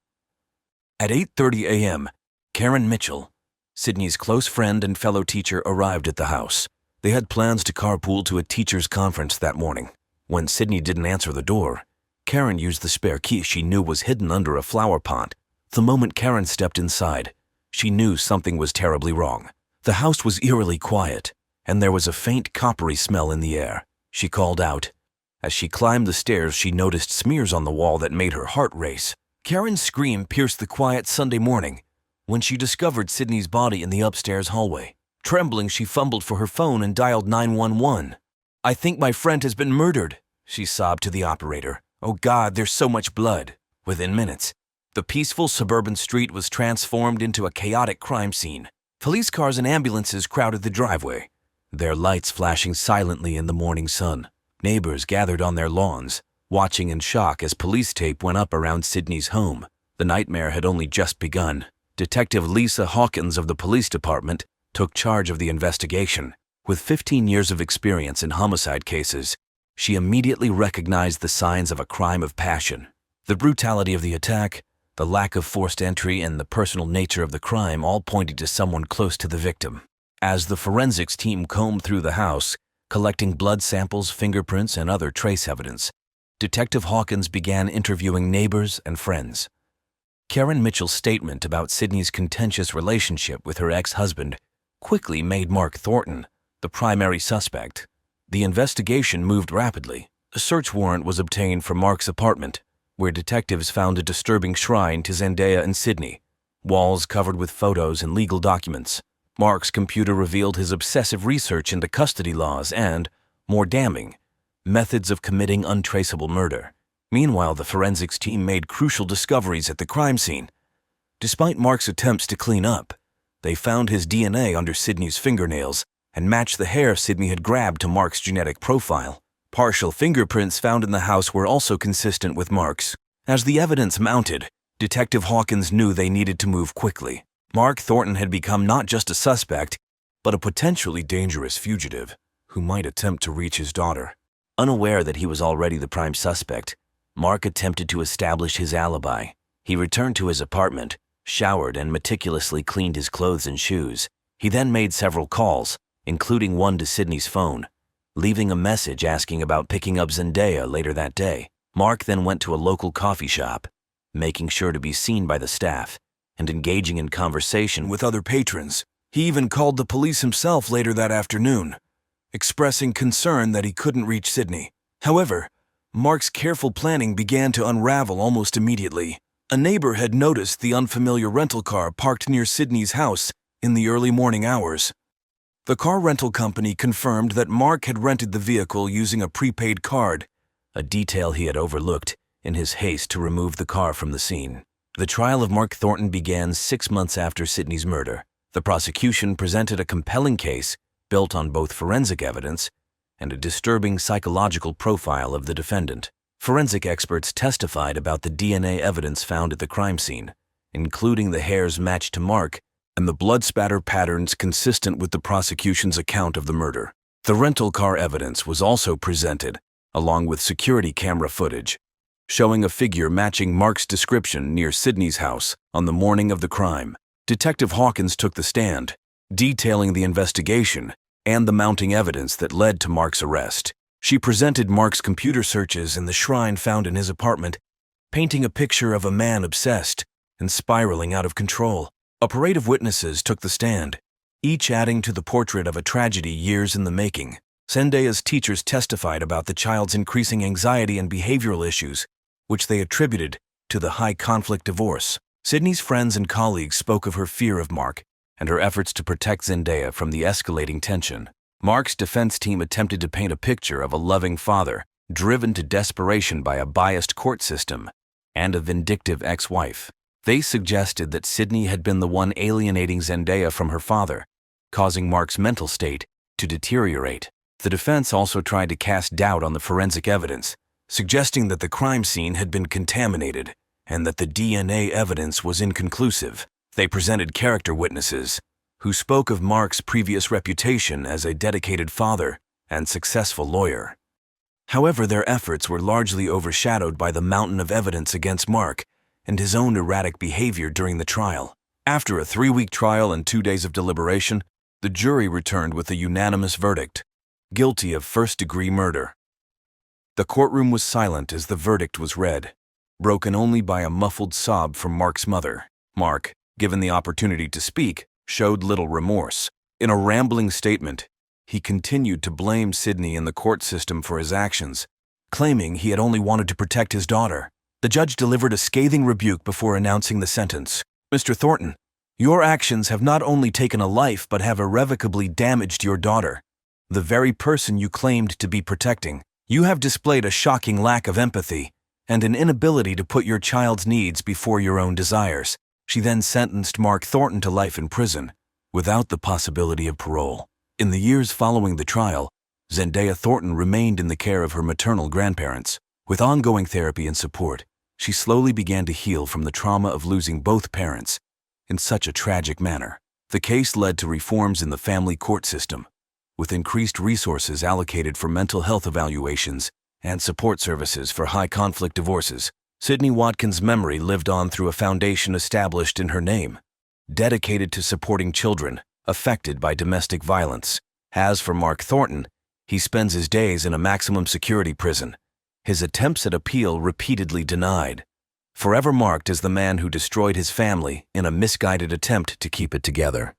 At 8:30 a.m., Karen Mitchell, Sydney's close friend and fellow teacher, arrived at the house. They had plans to carpool to a teachers' conference that morning. When Sydney didn't answer the door, Karen used the spare key she knew was hidden under a flower pot. The moment Karen stepped inside, she knew something was terribly wrong. The house was eerily quiet, and there was a faint coppery smell in the air. She called out. As she climbed the stairs, she noticed smears on the wall that made her heart race. Karen's scream pierced the quiet Sunday morning when she discovered Sydney's body in the upstairs hallway. Trembling, she fumbled for her phone and dialed 911. "I think my friend has been murdered," she sobbed to the operator. "Oh God, there's so much blood." Within minutes, the peaceful suburban street was transformed into a chaotic crime scene. Police cars and ambulances crowded the driveway, their lights flashing silently in the morning sun. Neighbors gathered on their lawns, watching in shock as police tape went up around Sydney's home. The nightmare had only just begun. Detective Lisa Hawkins of the police department took charge of the investigation. With 15 years of experience in homicide cases, she immediately recognized the signs of a crime of passion. The brutality of the attack, the lack of forced entry, and the personal nature of the crime all pointed to someone close to the victim. As the forensics team combed through the house, collecting blood samples, fingerprints, and other trace evidence, Detective Hawkins began interviewing neighbors and friends. Karen Mitchell's statement about Sydney's contentious relationship with her ex-husband quickly made Mark Thornton the primary suspect. The investigation moved rapidly. A search warrant was obtained for Mark's apartment, where detectives found a disturbing shrine to Zendaya and Sydney, walls covered with photos and legal documents. Mark's computer revealed his obsessive research into custody laws and, more damning, methods of committing untraceable murder. Meanwhile, the forensics team made crucial discoveries at the crime scene. Despite Mark's attempts to clean up, they found his DNA under Sydney's fingernails and matched the hair Sydney had grabbed to Mark's genetic profile. Partial fingerprints found in the house were also consistent with Mark's. As the evidence mounted, Detective Hawkins knew they needed to move quickly. Mark Thornton had become not just a suspect, but a potentially dangerous fugitive who might attempt to reach his daughter. Unaware that he was already the prime suspect, Mark attempted to establish his alibi. He returned to his apartment, showered, and meticulously cleaned his clothes and shoes. He then made several calls, including one to Sydney's phone, leaving a message asking about picking up Zendaya later that day. Mark then went to a local coffee shop, making sure to be seen by the staff and engaging in conversation with other patrons. He even called the police himself later that afternoon, expressing concern that he couldn't reach Sydney. However, Mark's careful planning began to unravel almost immediately. A neighbor had noticed the unfamiliar rental car parked near Sydney's house in the early morning hours. The car rental company confirmed that Mark had rented the vehicle using a prepaid card, a detail he had overlooked in his haste to remove the car from the scene. The trial of Mark Thornton began 6 months after Sydney's murder. The prosecution presented a compelling case built on both forensic evidence and a disturbing psychological profile of the defendant. Forensic experts testified about the DNA evidence found at the crime scene, including the hairs matched to Mark and the blood spatter patterns consistent with the prosecution's account of the murder. The rental car evidence was also presented, along with security camera footage, showing a figure matching Mark's description near Sydney's house on the morning of the crime. Detective Hawkins took the stand, detailing the investigation and the mounting evidence that led to Mark's arrest. She presented Mark's computer searches in the shrine found in his apartment, painting a picture of a man obsessed and spiraling out of control. A parade of witnesses took the stand, each adding to the portrait of a tragedy years in the making. Zendaya's teachers testified about the child's increasing anxiety and behavioral issues, which they attributed to the high-conflict divorce. Sydney's friends and colleagues spoke of her fear of Mark and her efforts to protect Zendaya from the escalating tension. Mark's defense team attempted to paint a picture of a loving father, driven to desperation by a biased court system and a vindictive ex-wife. They suggested that Sydney had been the one alienating Zendaya from her father, causing Mark's mental state to deteriorate. The defense also tried to cast doubt on the forensic evidence, suggesting that the crime scene had been contaminated and that the DNA evidence was inconclusive. They presented character witnesses who spoke of Mark's previous reputation as a dedicated father and successful lawyer. However, their efforts were largely overshadowed by the mountain of evidence against Mark and his own erratic behavior during the trial. After a 3-week trial and 2 days of deliberation, the jury returned with a unanimous verdict: guilty of first-degree murder. The courtroom was silent as the verdict was read, broken only by a muffled sob from Mark's mother. Mark, given the opportunity to speak, showed little remorse. In a rambling statement, he continued to blame Sydney and the court system for his actions, claiming he had only wanted to protect his daughter. The judge delivered a scathing rebuke before announcing the sentence. "Mr. Thornton, your actions have not only taken a life but have irrevocably damaged your daughter, the very person you claimed to be protecting. You have displayed a shocking lack of empathy and an inability to put your child's needs before your own desires." She then sentenced Mark Thornton to life in prison, without the possibility of parole. In the years following the trial, Zendaya Thornton remained in the care of her maternal grandparents. With ongoing therapy and support, she slowly began to heal from the trauma of losing both parents in such a tragic manner. The case led to reforms in the family court system, with increased resources allocated for mental health evaluations and support services for high-conflict divorces. Sydney Watkins' memory lived on through a foundation established in her name, dedicated to supporting children affected by domestic violence. As for Mark Thornton, he spends his days in a maximum security prison, his attempts at appeal repeatedly denied, forever marked as the man who destroyed his family in a misguided attempt to keep it together.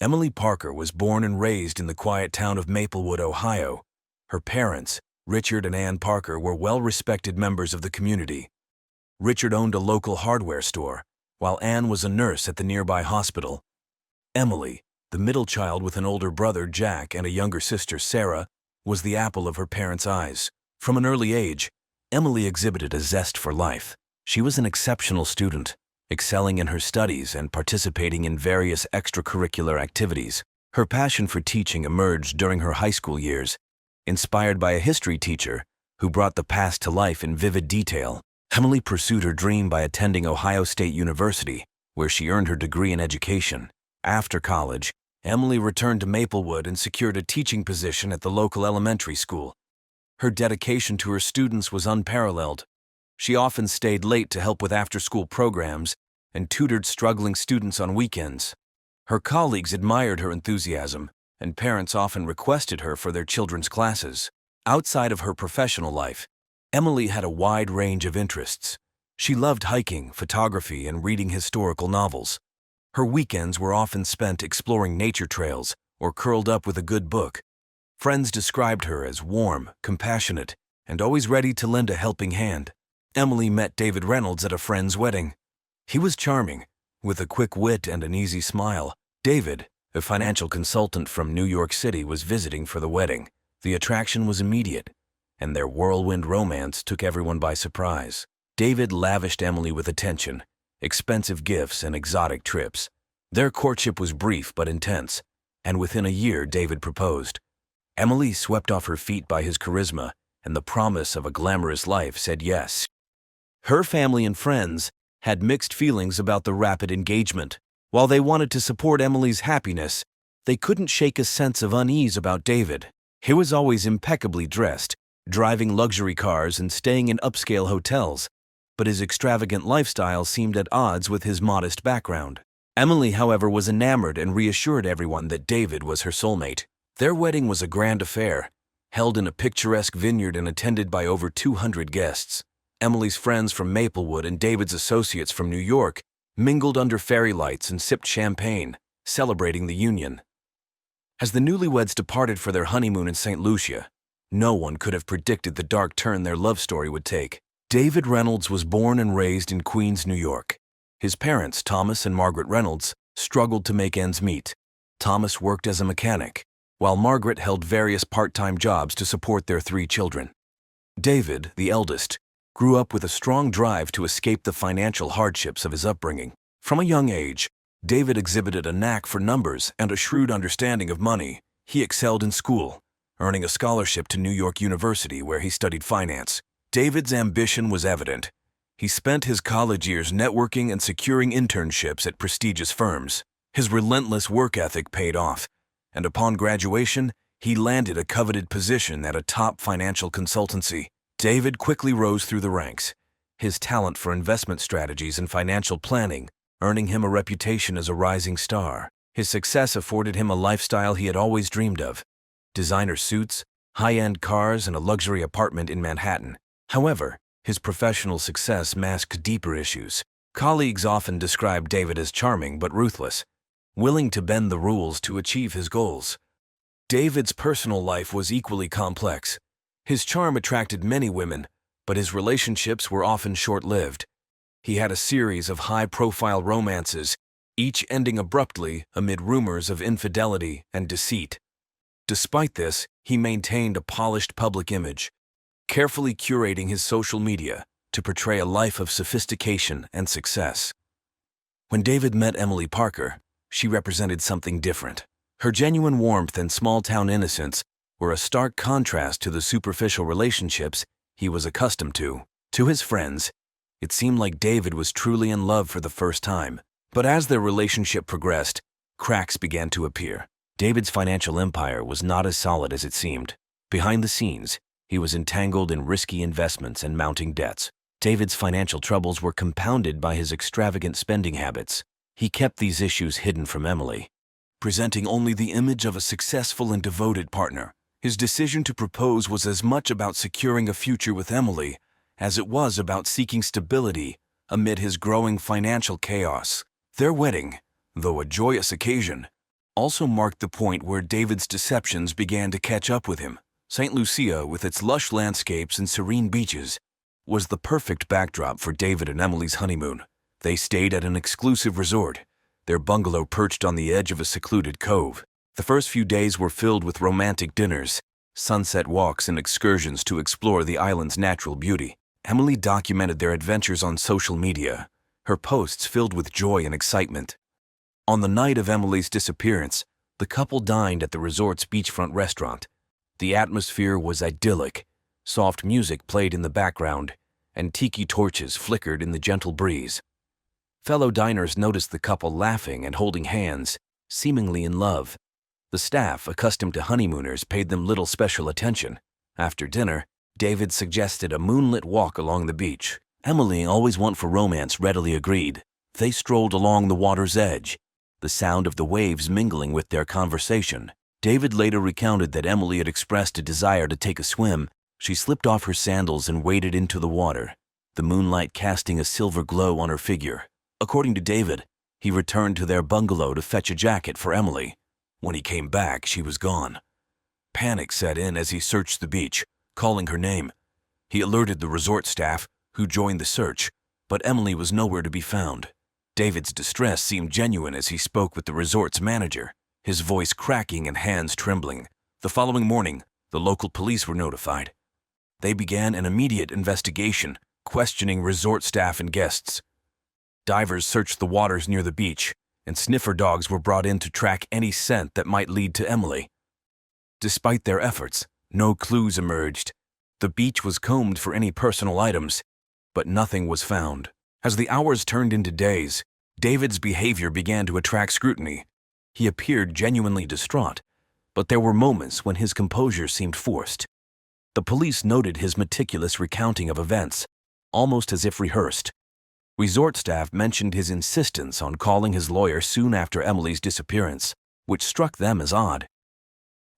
Emily Parker was born and raised in the quiet town of Maplewood, Ohio. Her parents, Richard and Ann Parker, were well-respected members of the community. Richard owned a local hardware store, while Ann was a nurse at the nearby hospital. Emily, the middle child with an older brother, Jack, and a younger sister, Sarah, was the apple of her parents' eyes. From an early age, Emily exhibited a zest for life. She was an exceptional student, excelling in her studies and participating in various extracurricular activities. Her passion for teaching emerged during her high school years, inspired by a history teacher who brought the past to life in vivid detail. Emily pursued her dream by attending Ohio State University, where she earned her degree in education. After college, Emily returned to Maplewood and secured a teaching position at the local elementary school. Her dedication to her students was unparalleled. She often stayed late to help with after-school programs and tutored struggling students on weekends. Her colleagues admired her enthusiasm, and parents often requested her for their children's classes. Outside of her professional life, Emily had a wide range of interests. She loved hiking, photography, and reading historical novels. Her weekends were often spent exploring nature trails or curled up with a good book. Friends described her as warm, compassionate, and always ready to lend a helping hand. Emily met David Reynolds at a friend's wedding. He was charming, with a quick wit and an easy smile. David, a financial consultant from New York City, was visiting for the wedding. The attraction was immediate, and their whirlwind romance took everyone by surprise. David lavished Emily with attention, expensive gifts, and exotic trips. Their courtship was brief but intense, and within a year David proposed. Emily, swept off her feet by his charisma and the promise of a glamorous life, said yes. Her family and friends had mixed feelings about the rapid engagement. While they wanted to support Emily's happiness, they couldn't shake a sense of unease about David. He was always impeccably dressed, driving luxury cars and staying in upscale hotels, but his extravagant lifestyle seemed at odds with his modest background. Emily, however, was enamored and reassured everyone that David was her soulmate. Their wedding was a grand affair, held in a picturesque vineyard and attended by over 200 guests. Emily's friends from Maplewood and David's associates from New York mingled under fairy lights and sipped champagne, celebrating the union. As the newlyweds departed for their honeymoon in St. Lucia, no one could have predicted the dark turn their love story would take. David Reynolds was born and raised in Queens, New York. His parents, Thomas and Margaret Reynolds, struggled to make ends meet. Thomas worked as a mechanic, while Margaret held various part-time jobs to support their 3 children. David, the eldest, grew up with a strong drive to escape the financial hardships of his upbringing. From a young age, David exhibited a knack for numbers and a shrewd understanding of money. He excelled in school, earning a scholarship to New York University where he studied finance. David's ambition was evident. He spent his college years networking and securing internships at prestigious firms. His relentless work ethic paid off, and upon graduation, he landed a coveted position at a top financial consultancy. David quickly rose through the ranks, his talent for investment strategies and financial planning earning him a reputation as a rising star. His success afforded him a lifestyle he had always dreamed of: designer suits, high-end cars, and a luxury apartment in Manhattan. However, his professional success masked deeper issues. Colleagues often described David as charming but ruthless, willing to bend the rules to achieve his goals. David's personal life was equally complex. His charm attracted many women, but his relationships were often short-lived. He had a series of high-profile romances, each ending abruptly amid rumors of infidelity and deceit. Despite this, he maintained a polished public image, carefully curating his social media to portray a life of sophistication and success. When David met Emily Parker, she represented something different. Her genuine warmth and small-town innocence were a stark contrast to the superficial relationships he was accustomed to. To his friends, it seemed like David was truly in love for the first time. But as their relationship progressed, cracks began to appear. David's financial empire was not as solid as it seemed. Behind the scenes, he was entangled in risky investments and mounting debts. David's financial troubles were compounded by his extravagant spending habits. He kept these issues hidden from Emily, presenting only the image of a successful and devoted partner. His decision to propose was as much about securing a future with Emily as it was about seeking stability amid his growing financial chaos. Their wedding, though a joyous occasion, also marked the point where David's deceptions began to catch up with him. St. Lucia, with its lush landscapes and serene beaches, was the perfect backdrop for David and Emily's honeymoon. They stayed at an exclusive resort, their bungalow perched on the edge of a secluded cove. The first few days were filled with romantic dinners, sunset walks, and excursions to explore the island's natural beauty. Emily documented their adventures on social media, her posts filled with joy and excitement. On the night of Emily's disappearance, the couple dined at the resort's beachfront restaurant. The atmosphere was idyllic. Soft music played in the background, and tiki torches flickered in the gentle breeze. Fellow diners noticed the couple laughing and holding hands, seemingly in love. The staff, accustomed to honeymooners, paid them little special attention. After dinner, David suggested a moonlit walk along the beach. Emily, always one for romance, readily agreed. They strolled along the water's edge, the sound of the waves mingling with their conversation. David later recounted that Emily had expressed a desire to take a swim. She slipped off her sandals and waded into the water, the moonlight casting a silver glow on her figure. According to David, he returned to their bungalow to fetch a jacket for Emily. When he came back, she was gone. Panic set in as he searched the beach, calling her name. He alerted the resort staff, who joined the search, but Emily was nowhere to be found. David's distress seemed genuine as he spoke with the resort's manager, his voice cracking and hands trembling. The following morning, the local police were notified. They began an immediate investigation, questioning resort staff and guests. Divers searched the waters near the beach, and sniffer dogs were brought in to track any scent that might lead to Emily. Despite their efforts, no clues emerged. The beach was combed for any personal items, but nothing was found. As the hours turned into days, David's behavior began to attract scrutiny. He appeared genuinely distraught, but there were moments when his composure seemed forced. The police noted his meticulous recounting of events, almost as if rehearsed. Resort staff mentioned his insistence on calling his lawyer soon after Emily's disappearance, which struck them as odd.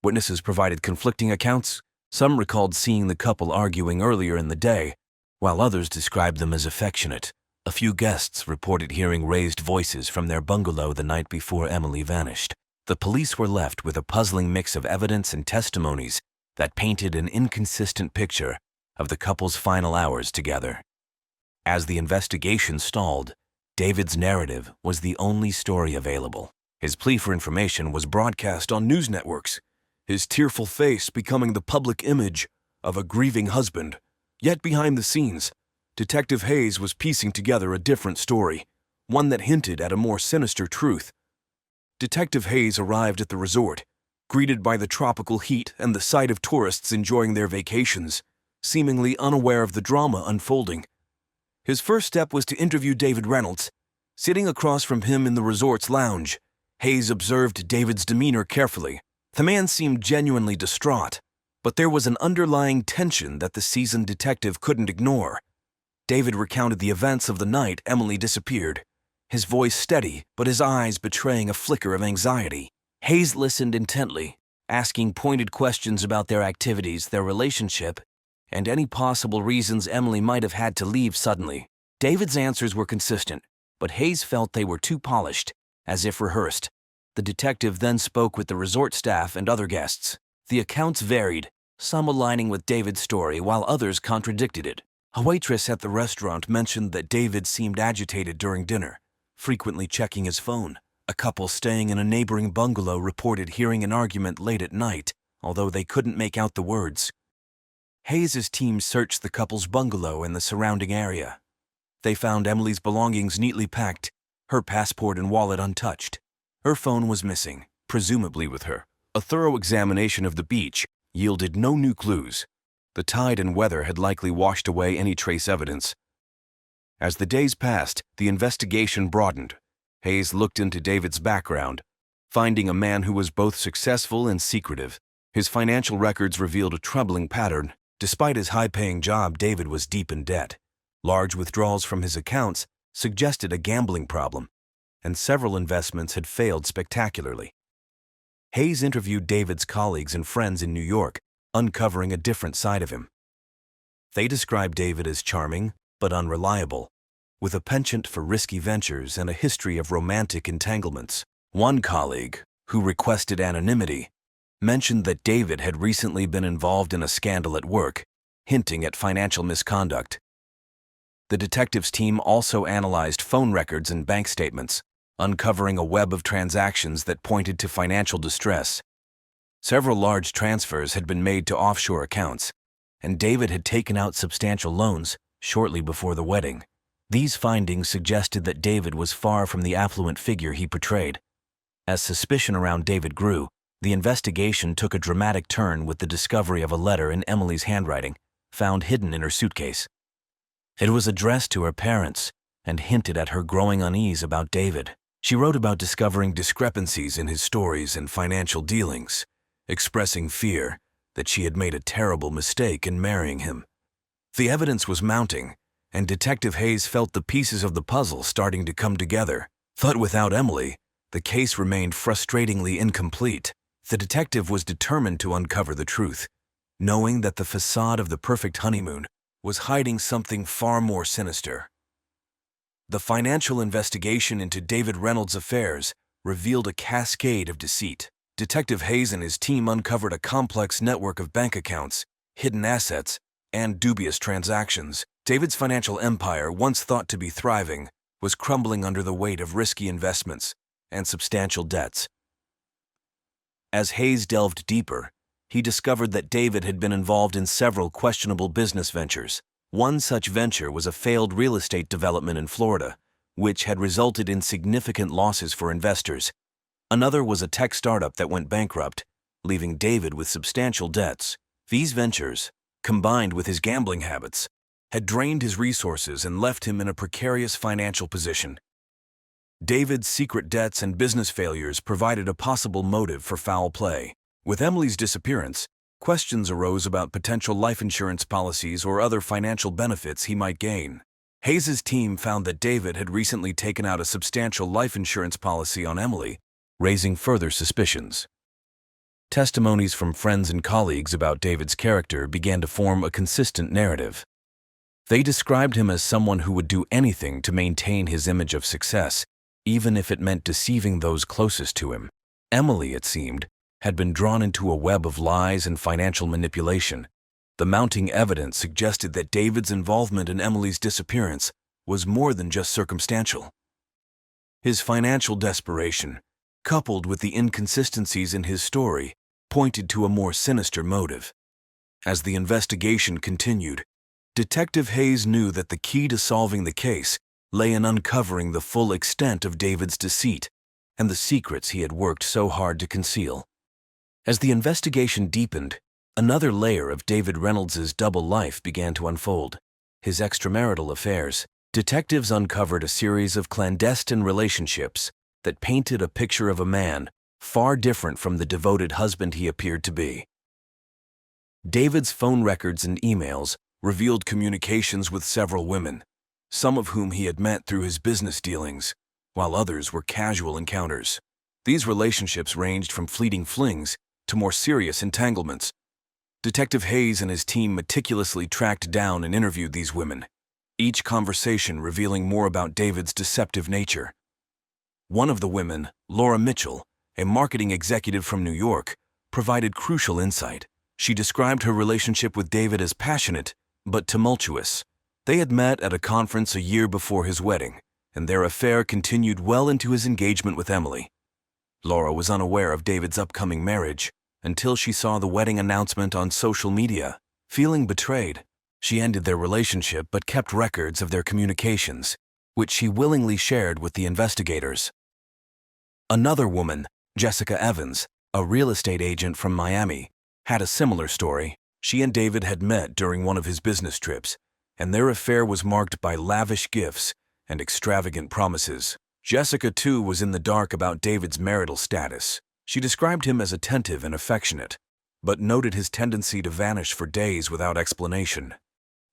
Witnesses provided conflicting accounts. Some recalled seeing the couple arguing earlier in the day, while others described them as affectionate. A few guests reported hearing raised voices from their bungalow the night before Emily vanished. The police were left with a puzzling mix of evidence and testimonies that painted an inconsistent picture of the couple's final hours together. As the investigation stalled, David's narrative was the only story available. His plea for information was broadcast on news networks, his tearful face becoming the public image of a grieving husband. Yet behind the scenes, Detective Hayes was piecing together a different story, one that hinted at a more sinister truth. Detective Hayes arrived at the resort, greeted by the tropical heat and the sight of tourists enjoying their vacations, seemingly unaware of the drama unfolding. His first step was to interview David Reynolds. Sitting across from him in the resort's lounge, Hayes observed David's demeanor carefully. The man seemed genuinely distraught, but there was an underlying tension that the seasoned detective couldn't ignore. David recounted the events of the night Emily disappeared, his voice steady but his eyes betraying a flicker of anxiety. Hayes listened intently, asking pointed questions about their activities, their relationship, and any possible reasons Emily might have had to leave suddenly. David's answers were consistent, but Hayes felt they were too polished, as if rehearsed. The detective then spoke with the resort staff and other guests. The accounts varied, some aligning with David's story while others contradicted it. A waitress at the restaurant mentioned that David seemed agitated during dinner, frequently checking his phone. A couple staying in a neighboring bungalow reported hearing an argument late at night, although they couldn't make out the words. Hayes' team searched the couple's bungalow and the surrounding area. They found Emily's belongings neatly packed, her passport and wallet untouched. Her phone was missing, presumably with her. A thorough examination of the beach yielded no new clues. The tide and weather had likely washed away any trace evidence. As the days passed, the investigation broadened. Hayes looked into David's background, finding a man who was both successful and secretive. His financial records revealed a troubling pattern. Despite his high-paying job, David was deep in debt. Large withdrawals from his accounts suggested a gambling problem, and several investments had failed spectacularly. Hayes interviewed David's colleagues and friends in New York, uncovering a different side of him. They described David as charming but unreliable, with a penchant for risky ventures and a history of romantic entanglements. One colleague, who requested anonymity, mentioned that David had recently been involved in a scandal at work, hinting at financial misconduct. The detectives' team also analyzed phone records and bank statements, uncovering a web of transactions that pointed to financial distress. Several large transfers had been made to offshore accounts, and David had taken out substantial loans shortly before the wedding. These findings suggested that David was far from the affluent figure he portrayed. As suspicion around David grew, the investigation took a dramatic turn with the discovery of a letter in Emily's handwriting, found hidden in her suitcase. It was addressed to her parents and hinted at her growing unease about David. She wrote about discovering discrepancies in his stories and financial dealings, expressing fear that she had made a terrible mistake in marrying him. The evidence was mounting, and Detective Hayes felt the pieces of the puzzle starting to come together. But without Emily, the case remained frustratingly incomplete. The detective was determined to uncover the truth, knowing that the facade of the perfect honeymoon was hiding something far more sinister. The financial investigation into David Reynolds' affairs revealed a cascade of deceit. Detective Hayes and his team uncovered a complex network of bank accounts, hidden assets, and dubious transactions. David's financial empire, once thought to be thriving, was crumbling under the weight of risky investments and substantial debts. As Hayes delved deeper, he discovered that David had been involved in several questionable business ventures. One such venture was a failed real estate development in Florida, which had resulted in significant losses for investors. Another was a tech startup that went bankrupt, leaving David with substantial debts. These ventures, combined with his gambling habits, had drained his resources and left him in a precarious financial position. David's secret debts and business failures provided a possible motive for foul play. With Emily's disappearance, questions arose about potential life insurance policies or other financial benefits he might gain. Hayes' team found that David had recently taken out a substantial life insurance policy on Emily, raising further suspicions. Testimonies from friends and colleagues about David's character began to form a consistent narrative. They described him as someone who would do anything to maintain his image of success, even if it meant deceiving those closest to him. Emily, it seemed, had been drawn into a web of lies and financial manipulation. The mounting evidence suggested that David's involvement in Emily's disappearance was more than just circumstantial. His financial desperation, coupled with the inconsistencies in his story, pointed to a more sinister motive. As the investigation continued, Detective Hayes knew that the key to solving the case lay in uncovering the full extent of David's deceit and the secrets he had worked so hard to conceal. As the investigation deepened, another layer of David Reynolds's double life began to unfold. His extramarital affairs. Detectives uncovered a series of clandestine relationships that painted a picture of a man far different from the devoted husband he appeared to be. David's phone records and emails revealed communications with several women, some of whom he had met through his business dealings, while others were casual encounters. These relationships ranged from fleeting flings to more serious entanglements. Detective Hayes and his team meticulously tracked down and interviewed these women, each conversation revealing more about David's deceptive nature. One of the women, Laura Mitchell, a marketing executive from New York, provided crucial insight. She described her relationship with David as passionate but tumultuous. They had met at a conference a year before his wedding, and their affair continued well into his engagement with Emily. Laura was unaware of David's upcoming marriage until she saw the wedding announcement on social media. Feeling betrayed, she ended their relationship but kept records of their communications, which she willingly shared with the investigators. Another woman, Jessica Evans, a real estate agent from Miami, had a similar story. She and David had met during one of his business trips, and their affair was marked by lavish gifts and extravagant promises. Jessica, too, was in the dark about David's marital status. She described him as attentive and affectionate, but noted his tendency to vanish for days without explanation.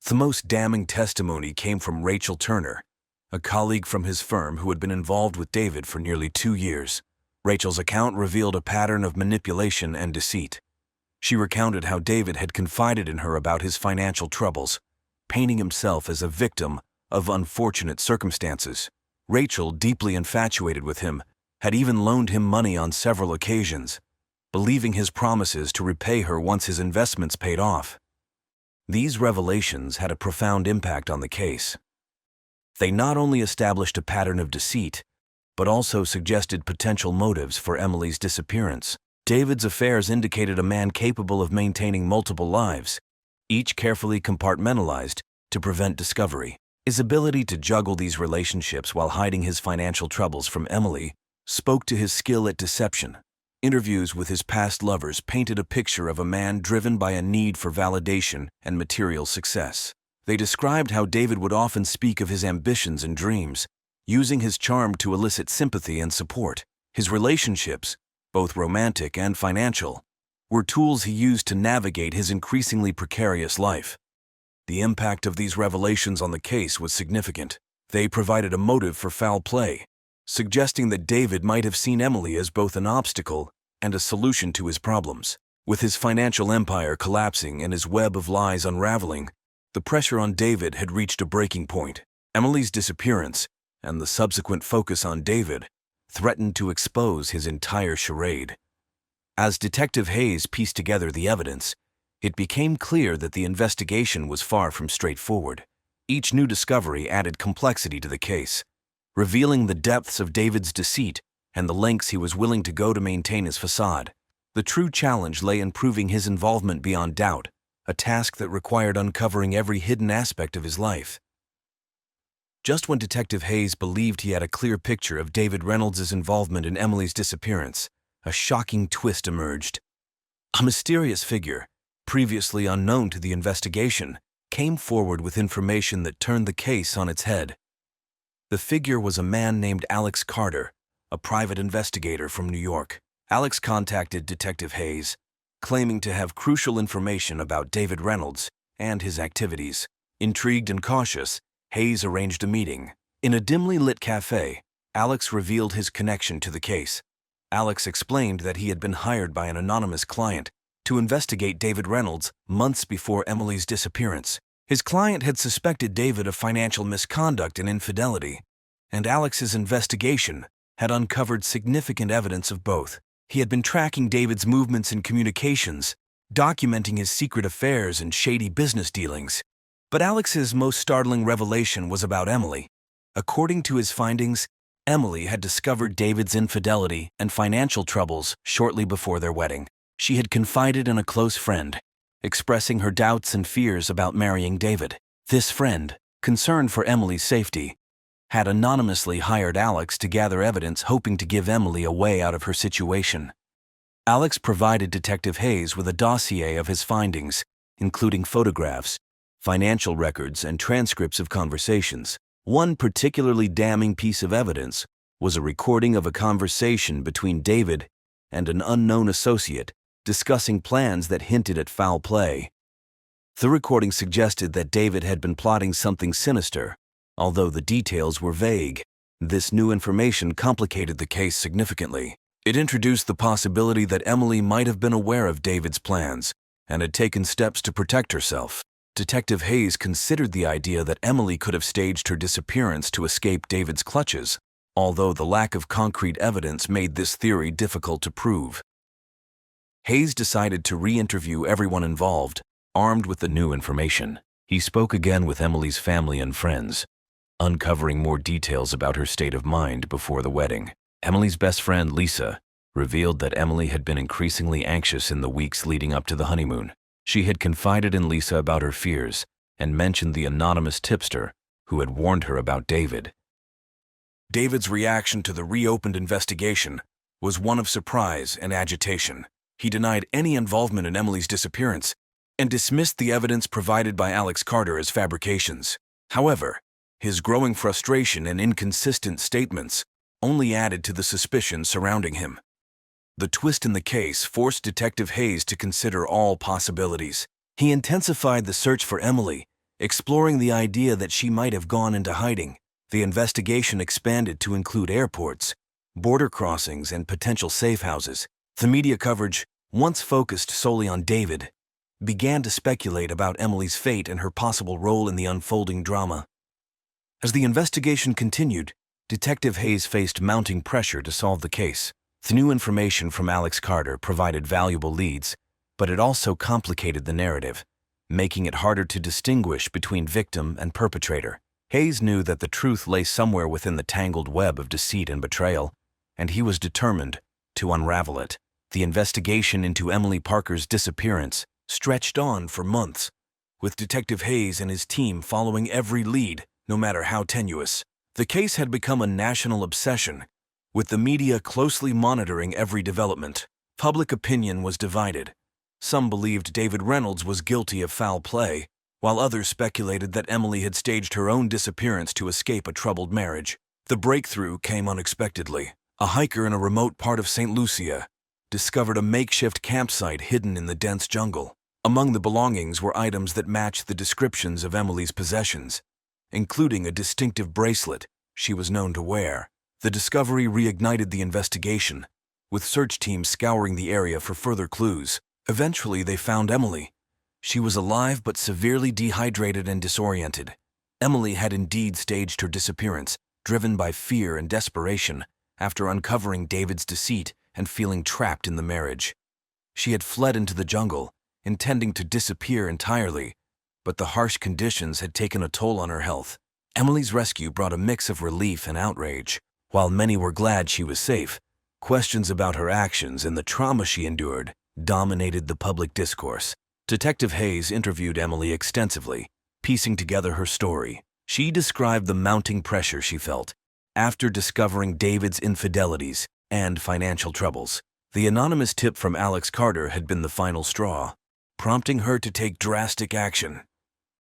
The most damning testimony came from Rachel Turner, a colleague from his firm who had been involved with David for nearly 2 years. Rachel's account revealed a pattern of manipulation and deceit. She recounted how David had confided in her about his financial troubles, painting himself as a victim of unfortunate circumstances. Rachel, deeply infatuated with him, had even loaned him money on several occasions, believing his promises to repay her once his investments paid off. These revelations had a profound impact on the case. They not only established a pattern of deceit, but also suggested potential motives for Emily's disappearance. David's affairs indicated a man capable of maintaining multiple lives, each carefully compartmentalized to prevent discovery. His ability to juggle these relationships while hiding his financial troubles from Emily spoke to his skill at deception. Interviews with his past lovers painted a picture of a man driven by a need for validation and material success. They described how David would often speak of his ambitions and dreams, using his charm to elicit sympathy and support. His relationships, both romantic and financial, were tools he used to navigate his increasingly precarious life. The impact of these revelations on the case was significant. They provided a motive for foul play, suggesting that David might have seen Emily as both an obstacle and a solution to his problems. With his financial empire collapsing and his web of lies unraveling, the pressure on David had reached a breaking point. Emily's disappearance and the subsequent focus on David threatened to expose his entire charade. As Detective Hayes pieced together the evidence, it became clear that the investigation was far from straightforward. Each new discovery added complexity to the case, revealing the depths of David's deceit and the lengths he was willing to go to maintain his facade. The true challenge lay in proving his involvement beyond doubt, a task that required uncovering every hidden aspect of his life. Just when Detective Hayes believed he had a clear picture of David Reynolds' involvement in Emily's disappearance, a shocking twist emerged. A mysterious figure, previously unknown to the investigation, came forward with information that turned the case on its head. The figure was a man named Alex Carter, a private investigator from New York. Alex contacted Detective Hayes, claiming to have crucial information about David Reynolds and his activities. Intrigued and cautious, Hayes arranged a meeting. In a dimly lit cafe, Alex revealed his connection to the case. Alex explained that he had been hired by an anonymous client to investigate David Reynolds months before Emily's disappearance. His client had suspected David of financial misconduct and infidelity, and Alex's investigation had uncovered significant evidence of both. He had been tracking David's movements and communications, documenting his secret affairs and shady business dealings. But Alex's most startling revelation was about Emily. According to his findings, Emily had discovered David's infidelity and financial troubles shortly before their wedding. She had confided in a close friend, expressing her doubts and fears about marrying David. This friend, concerned for Emily's safety, had anonymously hired Alex to gather evidence, hoping to give Emily a way out of her situation. Alex provided Detective Hayes with a dossier of his findings, including photographs, financial records, and transcripts of conversations. One particularly damning piece of evidence was a recording of a conversation between David and an unknown associate discussing plans that hinted at foul play. The recording suggested that David had been plotting something sinister, although the details were vague. This new information complicated the case significantly. It introduced the possibility that Emily might have been aware of David's plans and had taken steps to protect herself. Detective Hayes considered the idea that Emily could have staged her disappearance to escape David's clutches, although the lack of concrete evidence made this theory difficult to prove. Hayes decided to re-interview everyone involved, armed with the new information. He spoke again with Emily's family and friends, uncovering more details about her state of mind before the wedding. Emily's best friend, Lisa, revealed that Emily had been increasingly anxious in the weeks leading up to the honeymoon. She had confided in Lisa about her fears and mentioned the anonymous tipster who had warned her about David. David's reaction to the reopened investigation was one of surprise and agitation. He denied any involvement in Emily's disappearance and dismissed the evidence provided by Alex Carter as fabrications. However, his growing frustration and inconsistent statements only added to the suspicion surrounding him. The twist in the case forced Detective Hayes to consider all possibilities. He intensified the search for Emily, exploring the idea that she might have gone into hiding. The investigation expanded to include airports, border crossings, and potential safe houses. The media coverage, once focused solely on David, began to speculate about Emily's fate and her possible role in the unfolding drama. As the investigation continued, Detective Hayes faced mounting pressure to solve the case. The new information from Alex Carter provided valuable leads, but it also complicated the narrative, making it harder to distinguish between victim and perpetrator. Hayes knew that the truth lay somewhere within the tangled web of deceit and betrayal, and he was determined to unravel it. The investigation into Emily Parker's disappearance stretched on for months, with Detective Hayes and his team following every lead, no matter how tenuous. The case had become a national obsession, with the media closely monitoring every development. Public opinion was divided. Some believed David Reynolds was guilty of foul play, while others speculated that Emily had staged her own disappearance to escape a troubled marriage. The breakthrough came unexpectedly. A hiker in a remote part of St. Lucia discovered a makeshift campsite hidden in the dense jungle. Among the belongings were items that matched the descriptions of Emily's possessions, including a distinctive bracelet she was known to wear. The discovery reignited the investigation, with search teams scouring the area for further clues. Eventually, they found Emily. She was alive but severely dehydrated and disoriented. Emily had indeed staged her disappearance, driven by fear and desperation, after uncovering David's deceit and feeling trapped in the marriage. She had fled into the jungle, intending to disappear entirely, but the harsh conditions had taken a toll on her health. Emily's rescue brought a mix of relief and outrage. While many were glad she was safe, questions about her actions and the trauma she endured dominated the public discourse. Detective Hayes interviewed Emily extensively, piecing together her story. She described the mounting pressure she felt after discovering David's infidelities and financial troubles. The anonymous tip from Alex Carter had been the final straw, prompting her to take drastic action.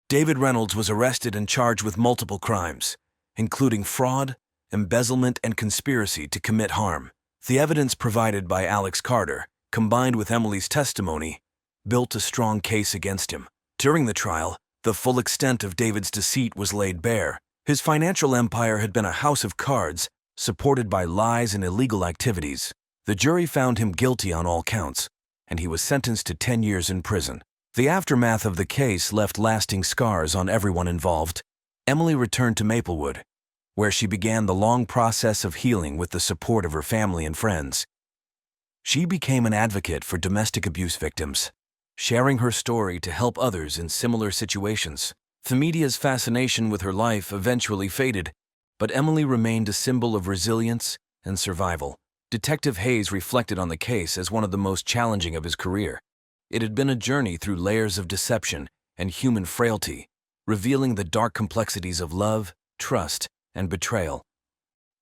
David Reynolds was arrested and charged with multiple crimes, including fraud, embezzlement, and conspiracy to commit harm. The evidence provided by Alex Carter, combined with Emily's testimony, built a strong case against him. During the trial, the full extent of David's deceit was laid bare. His financial empire had been a house of cards, supported by lies and illegal activities. The jury found him guilty on all counts, and he was sentenced to 10 years in prison. The aftermath of the case left lasting scars on everyone involved. Emily returned to Maplewood, where she began the long process of healing with the support of her family and friends. She became an advocate for domestic abuse victims, sharing her story to help others in similar situations. The media's fascination with her life eventually faded, but Emily remained a symbol of resilience and survival. Detective Hayes reflected on the case as one of the most challenging of his career. It had been a journey through layers of deception and human frailty, revealing the dark complexities of love, trust, and betrayal.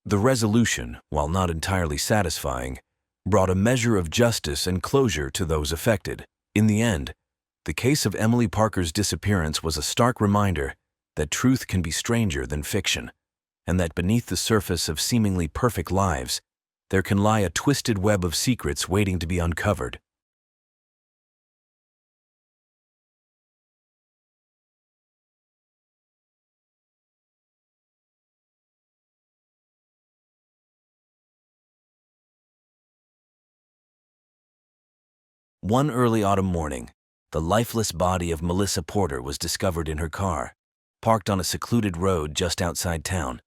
The resolution, while not entirely satisfying, brought a measure of justice and closure to those affected. In the end, the case of Emily Parker's disappearance was a stark reminder that truth can be stranger than fiction, and that beneath the surface of seemingly perfect lives, there can lie a twisted web of secrets waiting to be uncovered. One early autumn morning, the lifeless body of Melissa Porter was discovered in her car, parked on a secluded road just outside town.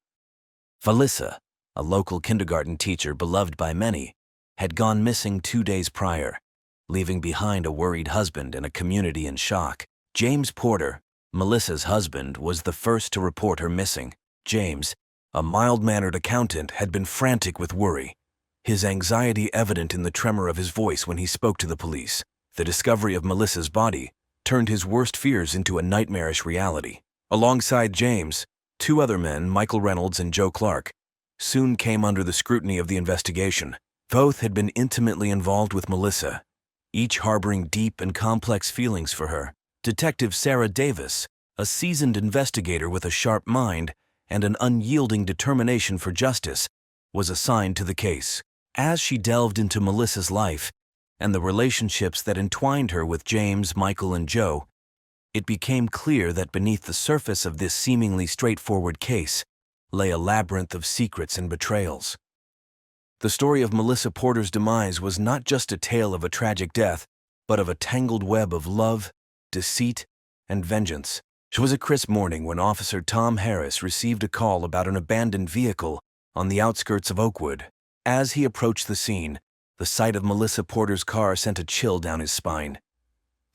Melissa, a local kindergarten teacher beloved by many, had gone missing 2 days prior, leaving behind a worried husband and a community in shock. James Porter, Melissa's husband, was the first to report her missing. James, a mild-mannered accountant, had been frantic with worry, his anxiety evident in the tremor of his voice when he spoke to the police. The discovery of Melissa's body turned his worst fears into a nightmarish reality. Alongside James, 2 other men, Michael Reynolds and Joe Clark, soon came under the scrutiny of the investigation. Both had been intimately involved with Melissa, each harboring deep and complex feelings for her. Detective Sarah Davis, a seasoned investigator with a sharp mind and an unyielding determination for justice, was assigned to the case. As she delved into Melissa's life and the relationships that entwined her with James, Michael, and Joe, it became clear that beneath the surface of this seemingly straightforward case lay a labyrinth of secrets and betrayals. The story of Melissa Porter's demise was not just a tale of a tragic death, but of a tangled web of love, deceit, and vengeance. It was a crisp morning when Officer Tom Harris received a call about an abandoned vehicle on the outskirts of Oakwood. As he approached the scene, the sight of Melissa Porter's car sent a chill down his spine.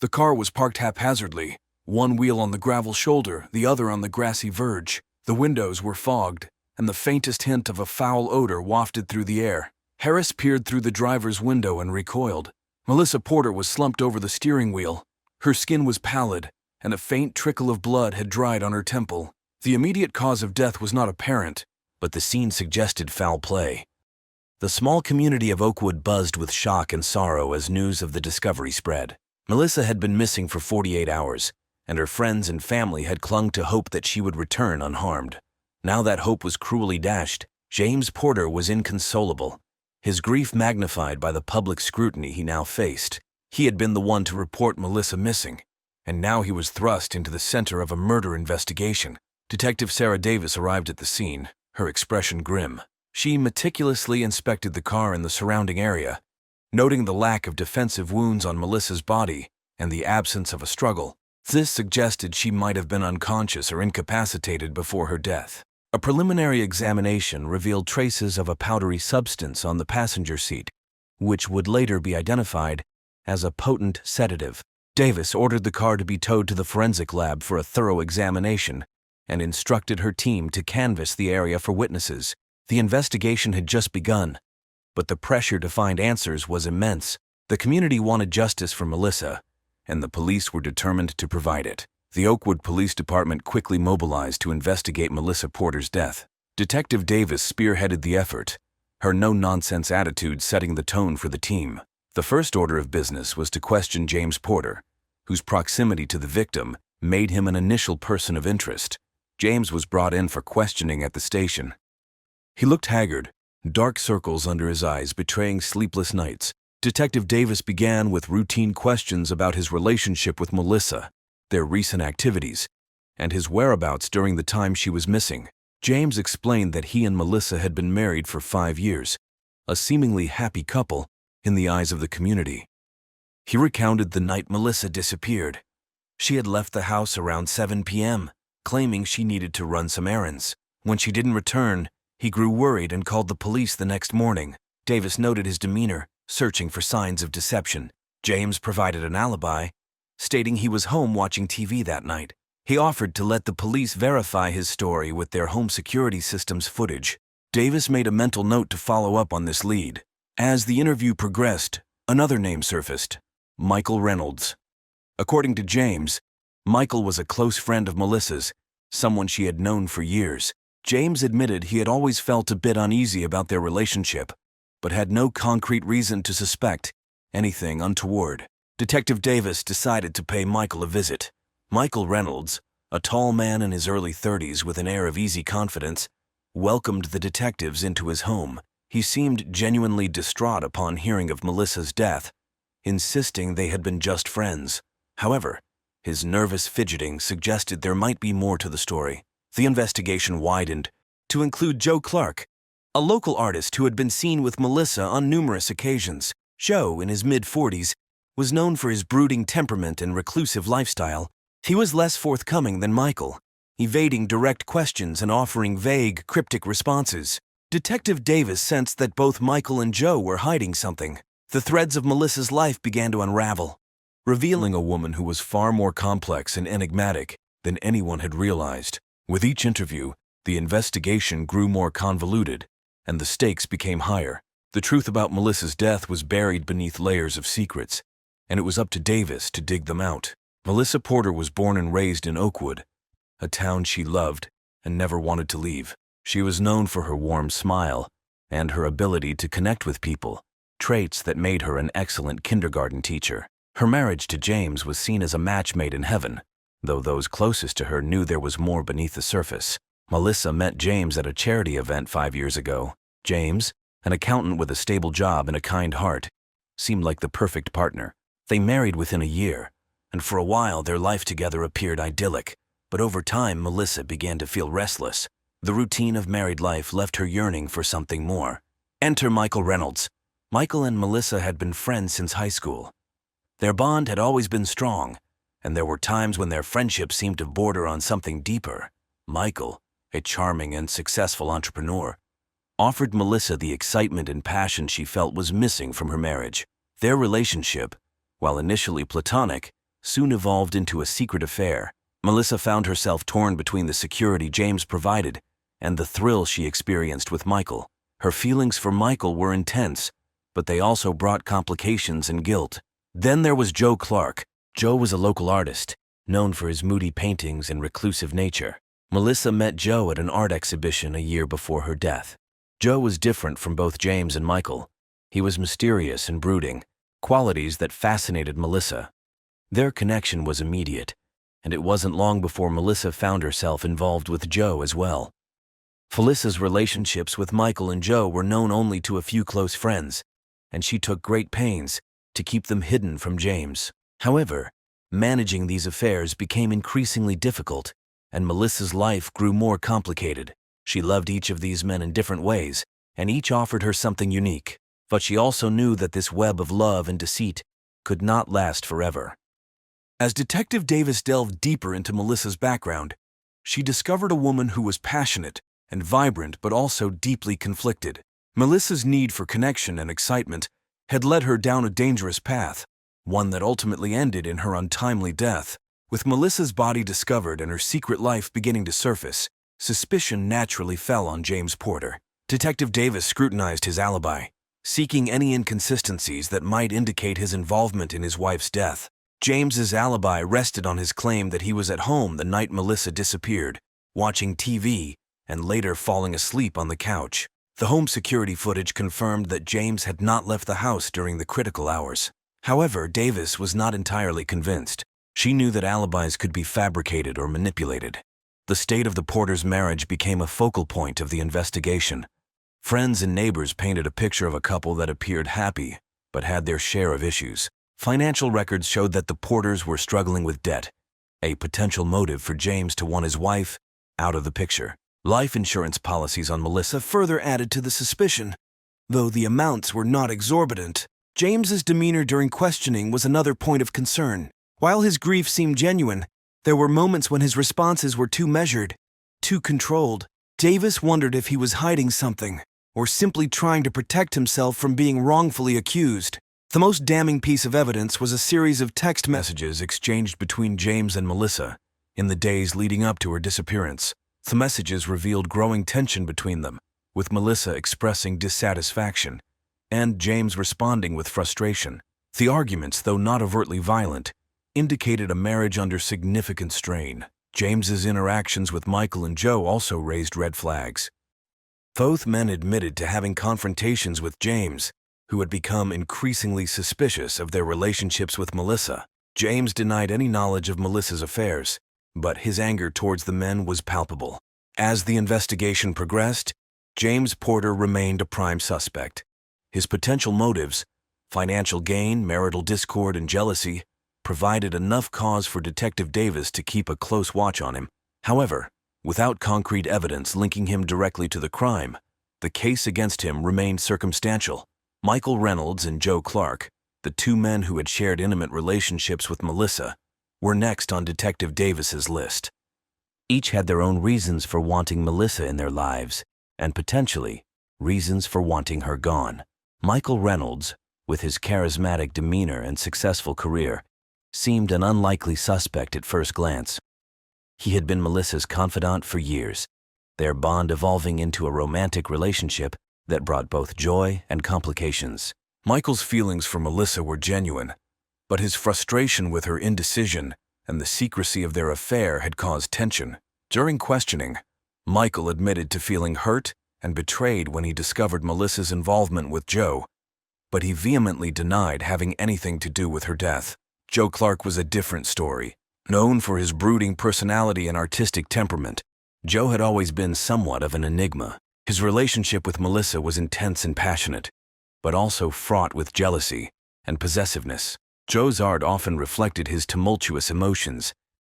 The car was parked haphazardly, one wheel on the gravel shoulder, the other on the grassy verge. The windows were fogged, and the faintest hint of a foul odor wafted through the air. Harris peered through the driver's window and recoiled. Melissa Porter was slumped over the steering wheel. Her skin was pallid, and a faint trickle of blood had dried on her temple. The immediate cause of death was not apparent, but the scene suggested foul play. The small community of Oakwood buzzed with shock and sorrow as news of the discovery spread. Melissa had been missing for 48 hours, and her friends and family had clung to hope that she would return unharmed. Now that hope was cruelly dashed. James Porter was inconsolable, his grief magnified by the public scrutiny he now faced. He had been the one to report Melissa missing, and now he was thrust into the center of a murder investigation. Detective Sarah Davis arrived at the scene, her expression grim. She meticulously inspected the car and the surrounding area, noting the lack of defensive wounds on Melissa's body and the absence of a struggle. This suggested she might have been unconscious or incapacitated before her death. A preliminary examination revealed traces of a powdery substance on the passenger seat, which would later be identified as a potent sedative. Davis ordered the car to be towed to the forensic lab for a thorough examination and instructed her team to canvass the area for witnesses. The investigation had just begun, but the pressure to find answers was immense. The community wanted justice for Melissa, and the police were determined to provide it. The Oakwood Police Department quickly mobilized to investigate Melissa Porter's death. Detective Davis spearheaded the effort, her no-nonsense attitude setting the tone for the team. The first order of business was to question James Porter, whose proximity to the victim made him an initial person of interest. James was brought in for questioning at the station. He looked haggard, dark circles under his eyes betraying sleepless nights. Detective Davis began with routine questions about his relationship with Melissa, their recent activities, and his whereabouts during the time she was missing. James explained that he and Melissa had been married for 5 years, a seemingly happy couple in the eyes of the community. He recounted the night Melissa disappeared. She had left the house around 7 p.m., claiming she needed to run some errands. When she didn't return, he grew worried and called the police the next morning. Davis noted his demeanor, searching for signs of deception. James provided an alibi, stating he was home watching TV that night. He offered to let the police verify his story with their home security system's footage. Davis made a mental note to follow up on this lead. As the interview progressed, another name surfaced: Michael Reynolds. According to James, Michael was a close friend of Melissa's, someone she had known for years. James admitted he had always felt a bit uneasy about their relationship, but had no concrete reason to suspect anything untoward. Detective Davis decided to pay Michael a visit. Michael Reynolds, a tall man in his early 30s with an air of easy confidence, welcomed the detectives into his home. He seemed genuinely distraught upon hearing of Melissa's death, insisting they had been just friends. However, his nervous fidgeting suggested there might be more to the story. The investigation widened to include Joe Clark, a local artist who had been seen with Melissa on numerous occasions. Joe, in his mid-40s, was known for his brooding temperament and reclusive lifestyle. He was less forthcoming than Michael, evading direct questions and offering vague, cryptic responses. Detective Davis sensed that both Michael and Joe were hiding something. The threads of Melissa's life began to unravel, revealing a woman who was far more complex and enigmatic than anyone had realized. With each interview, the investigation grew more convoluted, and the stakes became higher. The truth about Melissa's death was buried beneath layers of secrets, and it was up to Davis to dig them out. Melissa Porter was born and raised in Oakwood, a town she loved and never wanted to leave. She was known for her warm smile and her ability to connect with people, traits that made her an excellent kindergarten teacher. Her marriage to James was seen as a match made in heaven, though those closest to her knew there was more beneath the surface. Melissa met James at a charity event 5 years ago. James, an accountant with a stable job and a kind heart, seemed like the perfect partner. They married within a year, and for a while their life together appeared idyllic. But over time, Melissa began to feel restless. The routine of married life left her yearning for something more. Enter Michael Reynolds. Michael and Melissa had been friends since high school. Their bond had always been strong, and there were times when their friendship seemed to border on something deeper. Michael, a charming and successful entrepreneur, offered Melissa the excitement and passion she felt was missing from her marriage. Their relationship, while initially platonic, soon evolved into a secret affair. Melissa found herself torn between the security James provided and the thrill she experienced with Michael. Her feelings for Michael were intense, but they also brought complications and guilt. Then there was Joe Clark. Joe was a local artist, known for his moody paintings and reclusive nature. Melissa met Joe at an art exhibition a year before her death. Joe was different from both James and Michael. He was mysterious and brooding, qualities that fascinated Melissa. Their connection was immediate, and it wasn't long before Melissa found herself involved with Joe as well. Melissa's relationships with Michael and Joe were known only to a few close friends, and she took great pains to keep them hidden from James. However, managing these affairs became increasingly difficult, and Melissa's life grew more complicated. She loved each of these men in different ways, and each offered her something unique. But she also knew that this web of love and deceit could not last forever. As Detective Davis delved deeper into Melissa's background, she discovered a woman who was passionate and vibrant but also deeply conflicted. Melissa's need for connection and excitement had led her down a dangerous path, one that ultimately ended in her untimely death. With Melissa's body discovered and her secret life beginning to surface, suspicion naturally fell on James Porter. Detective Davis scrutinized his alibi, seeking any inconsistencies that might indicate his involvement in his wife's death. James's alibi rested on his claim that he was at home the night Melissa disappeared, watching TV and later falling asleep on the couch. The home security footage confirmed that James had not left the house during the critical hours. However, Davis was not entirely convinced. She knew that alibis could be fabricated or manipulated. The state of the Porters' marriage became a focal point of the investigation. Friends and neighbors painted a picture of a couple that appeared happy, but had their share of issues. Financial records showed that the Porters were struggling with debt, a potential motive for James to want his wife out of the picture. Life insurance policies on Melissa further added to the suspicion. though the amounts were not exorbitant. James's demeanor during questioning was another point of concern. While his grief seemed genuine, there were moments when his responses were too measured, too controlled. Davis wondered if he was hiding something, or simply trying to protect himself from being wrongfully accused. The most damning piece of evidence was a series of text messages exchanged between James and Melissa in the days leading up to her disappearance. The messages revealed growing tension between them, with Melissa expressing dissatisfaction and James responding with frustration. The arguments, though not overtly violent, indicated a marriage under significant strain. James's interactions with Michael and Joe also raised red flags. Both men admitted to having confrontations with James, who had become increasingly suspicious of their relationships with Melissa. James denied any knowledge of Melissa's affairs, but his anger towards the men was palpable. As the investigation progressed, James Porter remained a prime suspect. His potential motives, financial gain, marital discord, and jealousy, provided enough cause for Detective Davis to keep a close watch on him. However, without concrete evidence linking him directly to the crime, the case against him remained circumstantial. Michael Reynolds and Joe Clark, the two men who had shared intimate relationships with Melissa, were next on Detective Davis's list. Each had their own reasons for wanting Melissa in their lives, and potentially reasons for wanting her gone. Michael Reynolds, with his charismatic demeanor and successful career, seemed an unlikely suspect at first glance. He had been Melissa's confidant for years, their bond evolving into a romantic relationship that brought both joy and complications. Michael's feelings for Melissa were genuine, but his frustration with her indecision and the secrecy of their affair had caused tension. During questioning, Michael admitted to feeling hurt and betrayed when he discovered Melissa's involvement with Joe, but he vehemently denied having anything to do with her death. Joe Clark was a different story. Known for his brooding personality and artistic temperament, Joe had always been somewhat of an enigma. His relationship with Melissa was intense and passionate, but also fraught with jealousy and possessiveness. Joe's art often reflected his tumultuous emotions,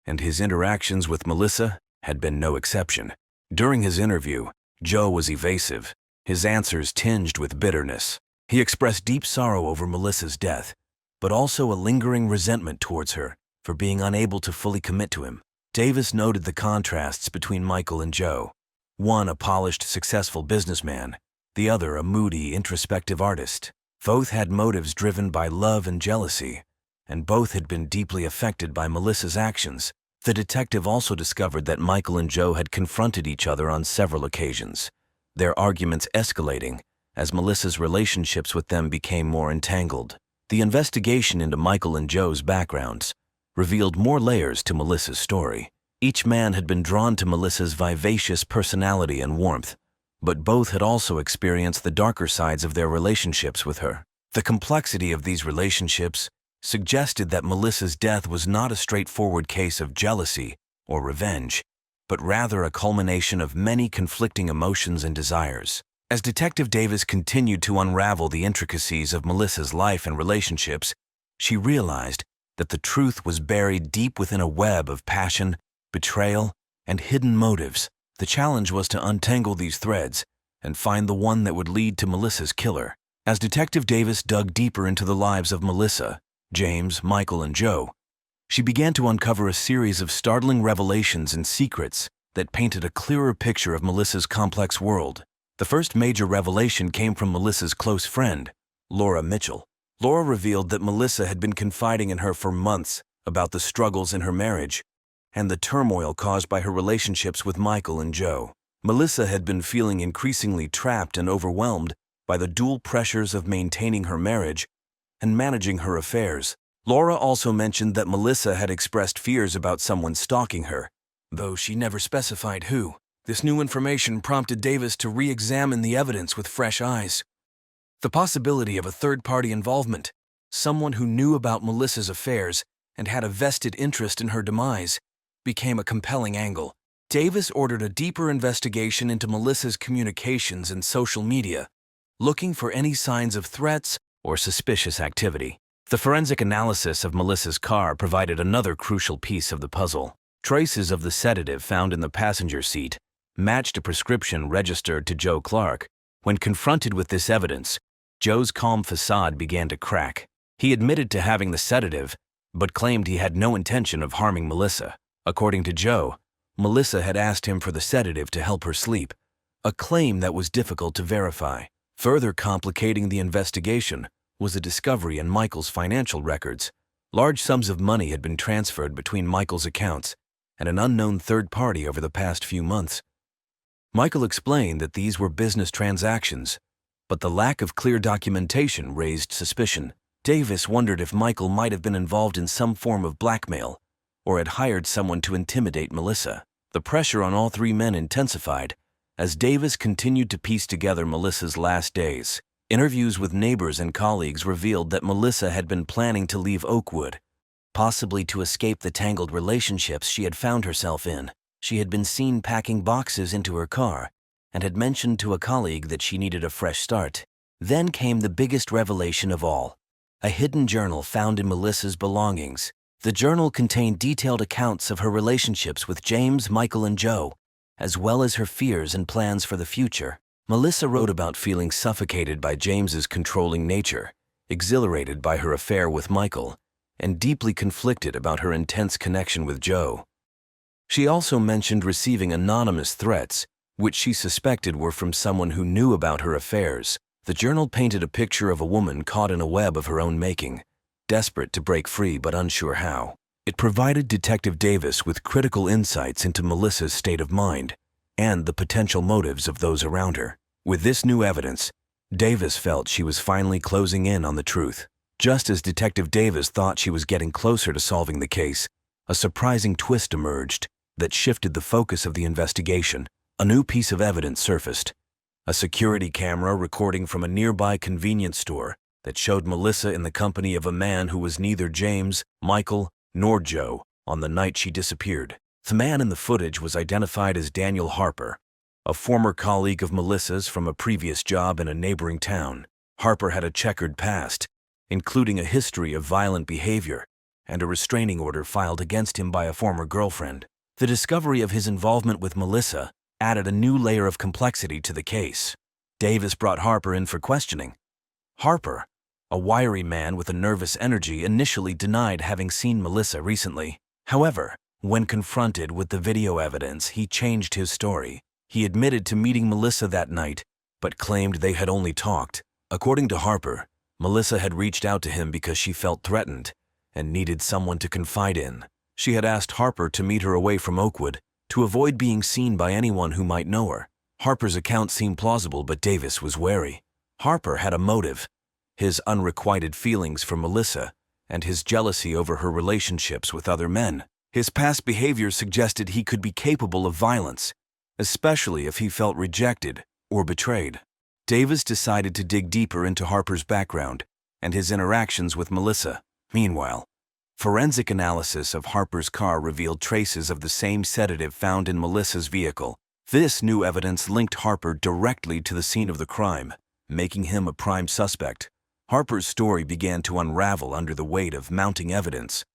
and his interactions with Melissa had been no exception. During his interview, Joe was evasive, his answers tinged with bitterness. He expressed deep sorrow over Melissa's death, but also a lingering resentment towards her for being unable to fully commit to him. Davis noted the contrasts between Michael and Joe. One a polished, successful businessman, the other a moody, introspective artist. Both had motives driven by love and jealousy, and both had been deeply affected by Melissa's actions. The detective also discovered that Michael and Joe had confronted each other on several occasions, their arguments escalating as Melissa's relationships with them became more entangled. The investigation into Michael and Joe's backgrounds revealed more layers to Melissa's story. Each man had been drawn to Melissa's vivacious personality and warmth, but both had also experienced the darker sides of their relationships with her. The complexity of these relationships suggested that Melissa's death was not a straightforward case of jealousy or revenge, but rather a culmination of many conflicting emotions and desires. As Detective Davis continued to unravel the intricacies of Melissa's life and relationships, she realized that the truth was buried deep within a web of passion, betrayal, and hidden motives. The challenge was to untangle these threads and find the one that would lead to Melissa's killer. As Detective Davis dug deeper into the lives of Melissa, James, Michael, and Joe, she began to uncover a series of startling revelations and secrets that painted a clearer picture of Melissa's complex world. The first major revelation came from Melissa's close friend, Laura Mitchell. Laura revealed that Melissa had been confiding in her for months about the struggles in her marriage and the turmoil caused by her relationships with Michael and Joe. Melissa had been feeling increasingly trapped and overwhelmed by the dual pressures of maintaining her marriage and managing her affairs. Laura also mentioned that Melissa had expressed fears about someone stalking her, though she never specified who. This new information prompted Davis to re-examine the evidence with fresh eyes. The possibility of a third-party involvement, someone who knew about Melissa's affairs and had a vested interest in her demise, became a compelling angle. Davis ordered a deeper investigation into Melissa's communications and social media, looking for any signs of threats or suspicious activity. The forensic analysis of Melissa's car provided another crucial piece of the puzzle. Traces of the sedative found in the passenger seat matched a prescription registered to Joe Clark, When confronted with this evidence, Joe's calm facade began to crack. He admitted to having the sedative, but claimed he had no intention of harming Melissa. According to Joe, Melissa had asked him for the sedative to help her sleep, a claim that was difficult to verify. Further complicating the investigation was a discovery in Michael's financial records. Large sums of money had been transferred between Michael's accounts and an unknown third party over the past few months. Michael explained that these were business transactions, but the lack of clear documentation raised suspicion. Davis wondered if Michael might have been involved in some form of blackmail or had hired someone to intimidate Melissa. The pressure on all three men intensified as Davis continued to piece together Melissa's last days. Interviews with neighbors and colleagues revealed that Melissa had been planning to leave Oakwood, possibly to escape the tangled relationships she had found herself in. She had been seen packing boxes into her car and had mentioned to a colleague that she needed a fresh start. Then came the biggest revelation of all: a hidden journal found in Melissa's belongings. The journal contained detailed accounts of her relationships with James, Michael, and Joe, as well as her fears and plans for the future. Melissa wrote about feeling suffocated by James's controlling nature, exhilarated by her affair with Michael, and deeply conflicted about her intense connection with Joe. She also mentioned receiving anonymous threats, which she suspected were from someone who knew about her affairs. The journal painted a picture of a woman caught in a web of her own making, desperate to break free but unsure how. It provided Detective Davis with critical insights into Melissa's state of mind and the potential motives of those around her. With this new evidence, Davis felt she was finally closing in on the truth. Just as Detective Davis thought she was getting closer to solving the case, a surprising twist emerged that shifted the focus of the investigation. A new piece of evidence surfaced: a security camera recording from a nearby convenience store that showed Melissa in the company of a man who was neither James, Michael, nor Joe on the night she disappeared. The man in the footage was identified as Daniel Harper, a former colleague of Melissa's from a previous job in a neighboring town. Harper had a checkered past, including a history of violent behavior and a restraining order filed against him by a former girlfriend. The discovery of his involvement with Melissa added a new layer of complexity to the case. Davis brought Harper in for questioning. Harper, a wiry man with a nervous energy, initially denied having seen Melissa recently. However, when confronted with the video evidence, he changed his story. He admitted to meeting Melissa that night, but claimed they had only talked. According to Harper, Melissa had reached out to him because she felt threatened and needed someone to confide in. She had asked Harper to meet her away from Oakwood to avoid being seen by anyone who might know her. Harper's account seemed plausible, but Davis was wary. Harper had a motive: his unrequited feelings for Melissa and his jealousy over her relationships with other men. His past behavior suggested he could be capable of violence, especially if he felt rejected or betrayed. Davis decided to dig deeper into Harper's background and his interactions with Melissa. Meanwhile, forensic analysis of Harper's car revealed traces of the same sedative found in Melissa's vehicle. This new evidence linked Harper directly to the scene of the crime, making him a prime suspect. Harper's story began to unravel under the weight of mounting evidence.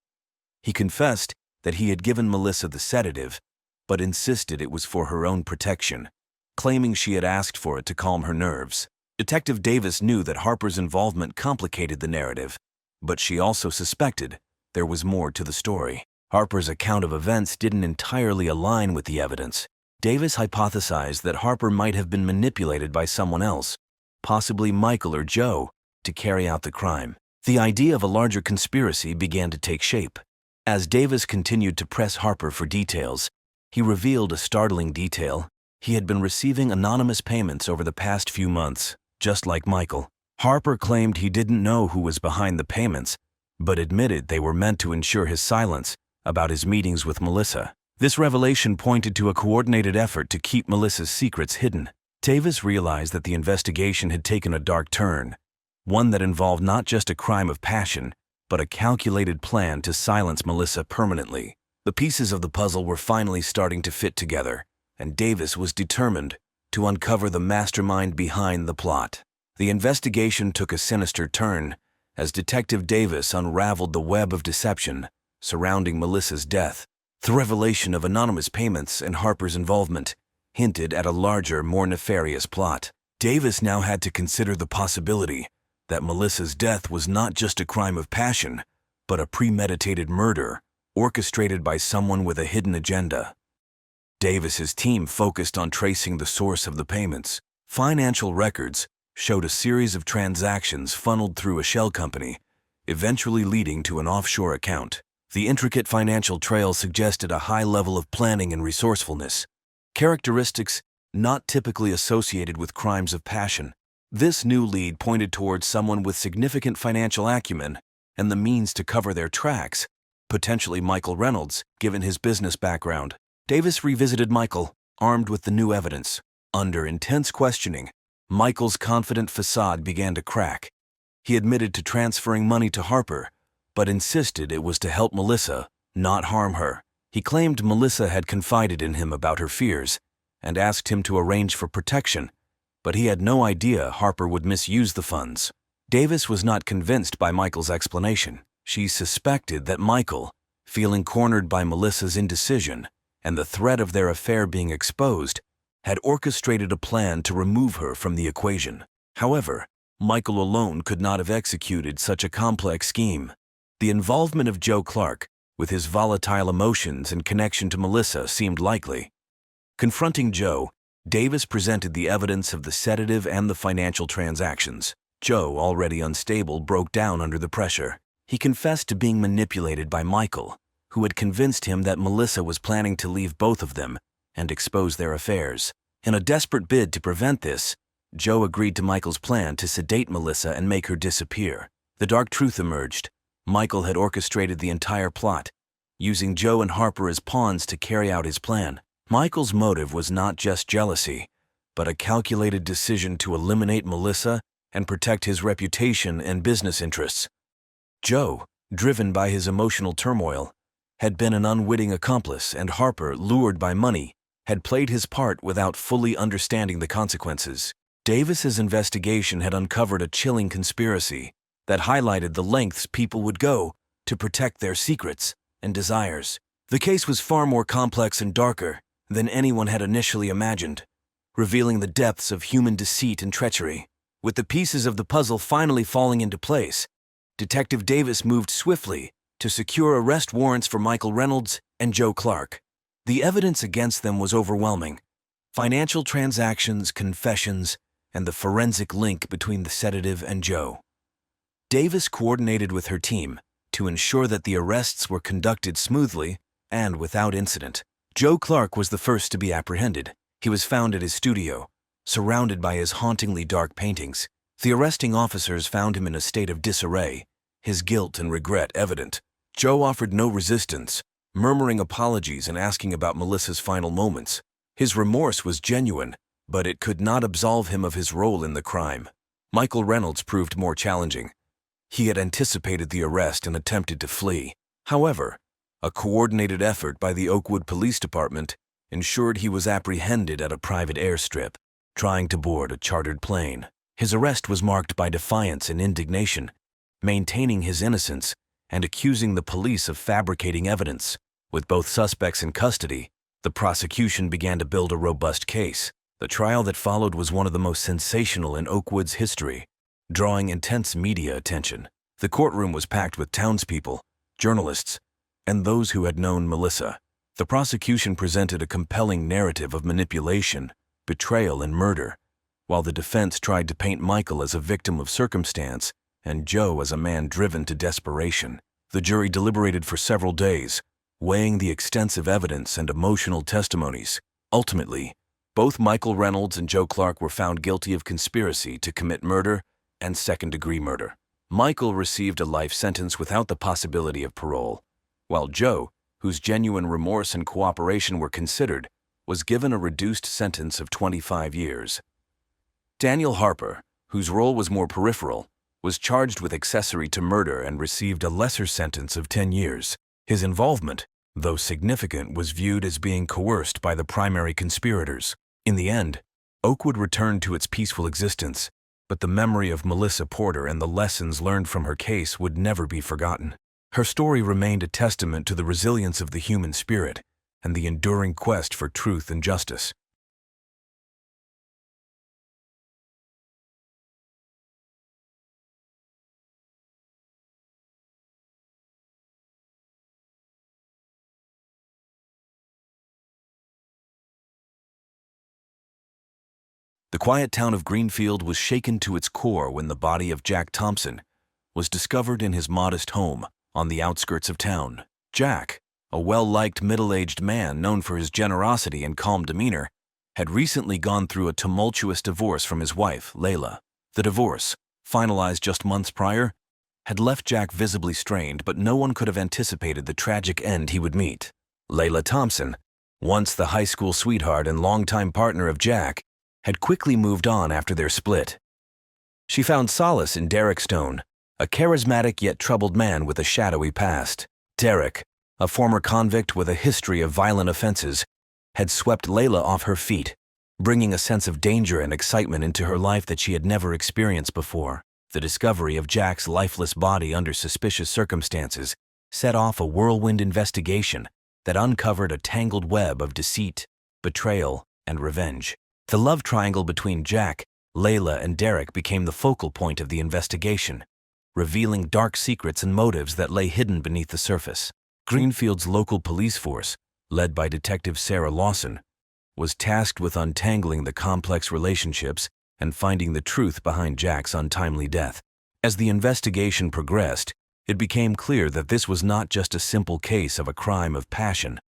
He confessed that he had given Melissa the sedative, but insisted it was for her own protection, claiming she had asked for it to calm her nerves. Detective Davis knew that Harper's involvement complicated the narrative, but she also suspected there was more to the story. Harper's account of events didn't entirely align with the evidence. Davis hypothesized that Harper might have been manipulated by someone else, possibly Michael or Joe, to carry out the crime. The idea of a larger conspiracy began to take shape. As Davis continued to press Harper for details, he revealed a startling detail. He had been receiving anonymous payments over the past few months, just like Michael. Harper claimed he didn't know who was behind the payments, but admitted they were meant to ensure his silence about his meetings with Melissa. This revelation pointed to a coordinated effort to keep Melissa's secrets hidden. Davis realized that the investigation had taken a dark turn, one that involved not just a crime of passion, but a calculated plan to silence Melissa permanently. The pieces of the puzzle were finally starting to fit together, and Davis was determined to uncover the mastermind behind the plot. The investigation took a sinister turn as Detective Davis unraveled the web of deception surrounding Melissa's death. The revelation of anonymous payments and Harper's involvement hinted at a larger, more nefarious plot. Davis now had to consider the possibility that Melissa's death was not just a crime of passion, but a premeditated murder orchestrated by someone with a hidden agenda. Davis's team focused on tracing the source of the payments. Financial records showed a series of transactions funneled through a shell company, eventually leading to an offshore account. The intricate financial trail suggested a high level of planning and resourcefulness, characteristics not typically associated with crimes of passion. This new lead pointed towards someone with significant financial acumen and the means to cover their tracks, potentially Michael Reynolds, given his business background. Davis revisited Michael, armed with the new evidence. Under intense questioning, Michael's confident facade began to crack. He admitted to transferring money to Harper, but insisted it was to help Melissa, not harm her. He claimed Melissa had confided in him about her fears and asked him to arrange for protection, but he had no idea Harper would misuse the funds. Davis was not convinced by Michael's explanation. She suspected that Michael, feeling cornered by Melissa's indecision and the threat of their affair being exposed, had orchestrated a plan to remove her from the equation. However, Michael alone could not have executed such a complex scheme. The involvement of Joe Clark, with his volatile emotions and connection to Melissa, seemed likely. Confronting Joe, Davis presented the evidence of the sedative and the financial transactions. Joe, already unstable, broke down under the pressure. He confessed to being manipulated by Michael, who had convinced him that Melissa was planning to leave both of them and expose their affairs. In a desperate bid to prevent this, Joe agreed to Michael's plan to sedate Melissa and make her disappear. The dark truth emerged. Michael had orchestrated the entire plot, using Joe and Harper as pawns to carry out his plan. Michael's motive was not just jealousy, but a calculated decision to eliminate Melissa and protect his reputation and business interests. Joe, driven by his emotional turmoil, had been an unwitting accomplice, and Harper, lured by money, had played his part without fully understanding the consequences. Davis's investigation had uncovered a chilling conspiracy that highlighted the lengths people would go to protect their secrets and desires. The case was far more complex and darker than anyone had initially imagined, revealing the depths of human deceit and treachery. With the pieces of the puzzle finally falling into place, Detective Davis moved swiftly to secure arrest warrants for Michael Reynolds and Joe Clark. The evidence against them was overwhelming: financial transactions, confessions, and the forensic link between the sedative and Joe. Davis coordinated with her team to ensure that the arrests were conducted smoothly and without incident. Joe Clark was the first to be apprehended. He was found at his studio, surrounded by his hauntingly dark paintings. The arresting officers found him in a state of disarray, his guilt and regret evident. Joe offered no resistance, murmuring apologies and asking about Melissa's final moments. His remorse was genuine, but it could not absolve him of his role in the crime. Michael Reynolds proved more challenging. He had anticipated the arrest and attempted to flee. However, a coordinated effort by the Oakwood Police Department ensured he was apprehended at a private airstrip, trying to board a chartered plane. His arrest was marked by defiance and indignation, maintaining his innocence and accusing the police of fabricating evidence. With both suspects in custody, the prosecution began to build a robust case. The trial that followed was one of the most sensational in Oakwood's history, drawing intense media attention. The courtroom was packed with townspeople, journalists, and those who had known Melissa. The prosecution presented a compelling narrative of manipulation, betrayal, and murder, while the defense tried to paint Michael as a victim of circumstance and Joe as a man driven to desperation. The jury deliberated for several days, weighing the extensive evidence and emotional testimonies. Ultimately, both Michael Reynolds and Joe Clark were found guilty of conspiracy to commit murder and second-degree murder. Michael received a life sentence without the possibility of parole, while Joe, whose genuine remorse and cooperation were considered, was given a reduced sentence of 25 years. Daniel Harper, whose role was more peripheral, was charged with accessory to murder and received a lesser sentence of 10 years. His involvement, though significant, was viewed as being coerced by the primary conspirators. In the end, Oakwood returned to its peaceful existence, but the memory of Melissa Porter and the lessons learned from her case would never be forgotten. Her story remained a testament to the resilience of the human spirit and the enduring quest for truth and justice. The quiet town of Greenfield was shaken to its core when the body of Jack Thompson was discovered in his modest home on the outskirts of town. Jack, a well-liked middle-aged man known for his generosity and calm demeanor, had recently gone through a tumultuous divorce from his wife, Layla. The divorce, finalized just months prior, had left Jack visibly strained, but no one could have anticipated the tragic end he would meet. Layla Thompson, once the high school sweetheart and longtime partner of Jack, had quickly moved on after their split. She found solace in Derek Stone, a charismatic yet troubled man with a shadowy past. Derek, a former convict with a history of violent offenses, had swept Layla off her feet, bringing a sense of danger and excitement into her life that she had never experienced before. The discovery of Jack's lifeless body under suspicious circumstances set off a whirlwind investigation that uncovered a tangled web of deceit, betrayal, and revenge. The love triangle between Jack, Layla, and Derek became the focal point of the investigation, revealing dark secrets and motives that lay hidden beneath the surface. Greenfield's local police force, led by Detective Sarah Lawson, was tasked with untangling the complex relationships and finding the truth behind Jack's untimely death. As the investigation progressed, it became clear that this was not just a simple case of a crime of passion,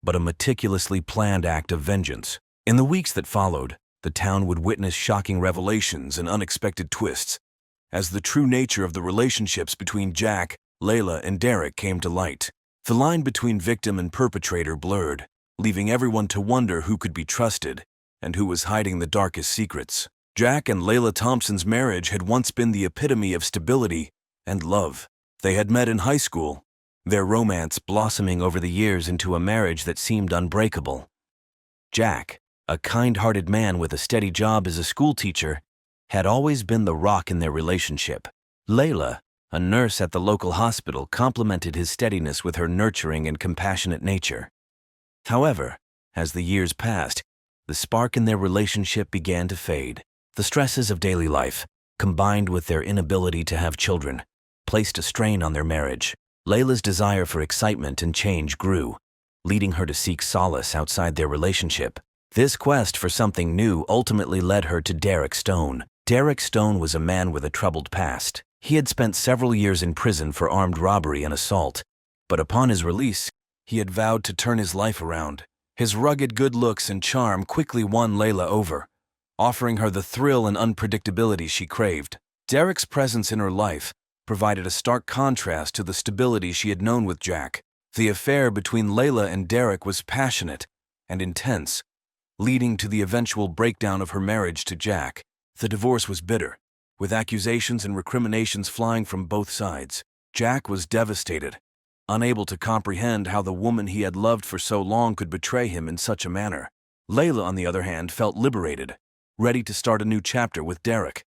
but a meticulously planned act of vengeance. In the weeks that followed, the town would witness shocking revelations and unexpected twists, as the true nature of the relationships between Jack, Layla, and Derek came to light. The line between victim and perpetrator blurred, leaving everyone to wonder who could be trusted and who was hiding the darkest secrets. Jack and Layla Thompson's marriage had once been the epitome of stability and love. They had met in high school, their romance blossoming over the years into a marriage that seemed unbreakable. Jack, a kind-hearted man with a steady job as a schoolteacher, had always been the rock in their relationship. Layla, a nurse at the local hospital, complemented his steadiness with her nurturing and compassionate nature. However, as the years passed, the spark in their relationship began to fade. The stresses of daily life, combined with their inability to have children, placed a strain on their marriage. Layla's desire for excitement and change grew, leading her to seek solace outside their relationship. This quest for something new ultimately led her to Derek Stone. Derek Stone was a man with a troubled past. He had spent several years in prison for armed robbery and assault, but upon his release, he had vowed to turn his life around. His rugged good looks and charm quickly won Layla over, offering her the thrill and unpredictability she craved. Derek's presence in her life provided a stark contrast to the stability she had known with Jack. The affair between Layla and Derek was passionate and intense, leading to the eventual breakdown of her marriage to Jack. The divorce was bitter, with accusations and recriminations flying from both sides. Jack was devastated, unable to comprehend how the woman he had loved for so long could betray him in such a manner. Layla, on the other hand, felt liberated, ready to start a new chapter with Derek.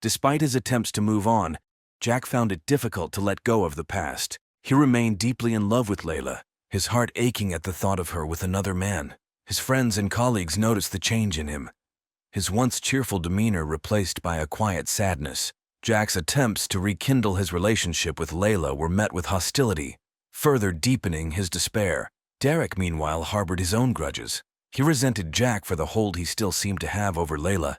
Despite his attempts to move on, Jack found it difficult to let go of the past. He remained deeply in love with Layla, his heart aching at the thought of her with another man. His friends and colleagues noticed the change in him, his once cheerful demeanor replaced by a quiet sadness. Jack's attempts to rekindle his relationship with Layla were met with hostility, further deepening his despair. Derek, meanwhile, harbored his own grudges. He resented Jack for the hold he still seemed to have over Layla,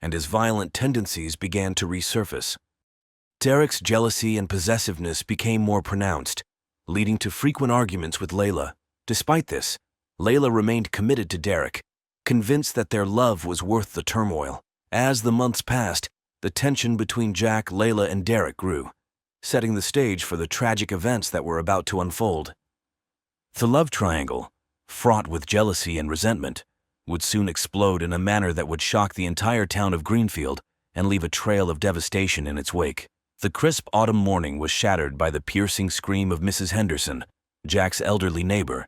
and his violent tendencies began to resurface. Derek's jealousy and possessiveness became more pronounced, leading to frequent arguments with Layla. Despite this, Layla remained committed to Derek, convinced that their love was worth the turmoil. As the months passed, the tension between Jack, Layla, and Derek grew, setting the stage for the tragic events that were about to unfold. The love triangle, fraught with jealousy and resentment, would soon explode in a manner that would shock the entire town of Greenfield and leave a trail of devastation in its wake. The crisp autumn morning was shattered by the piercing scream of Mrs. Henderson, Jack's elderly neighbor,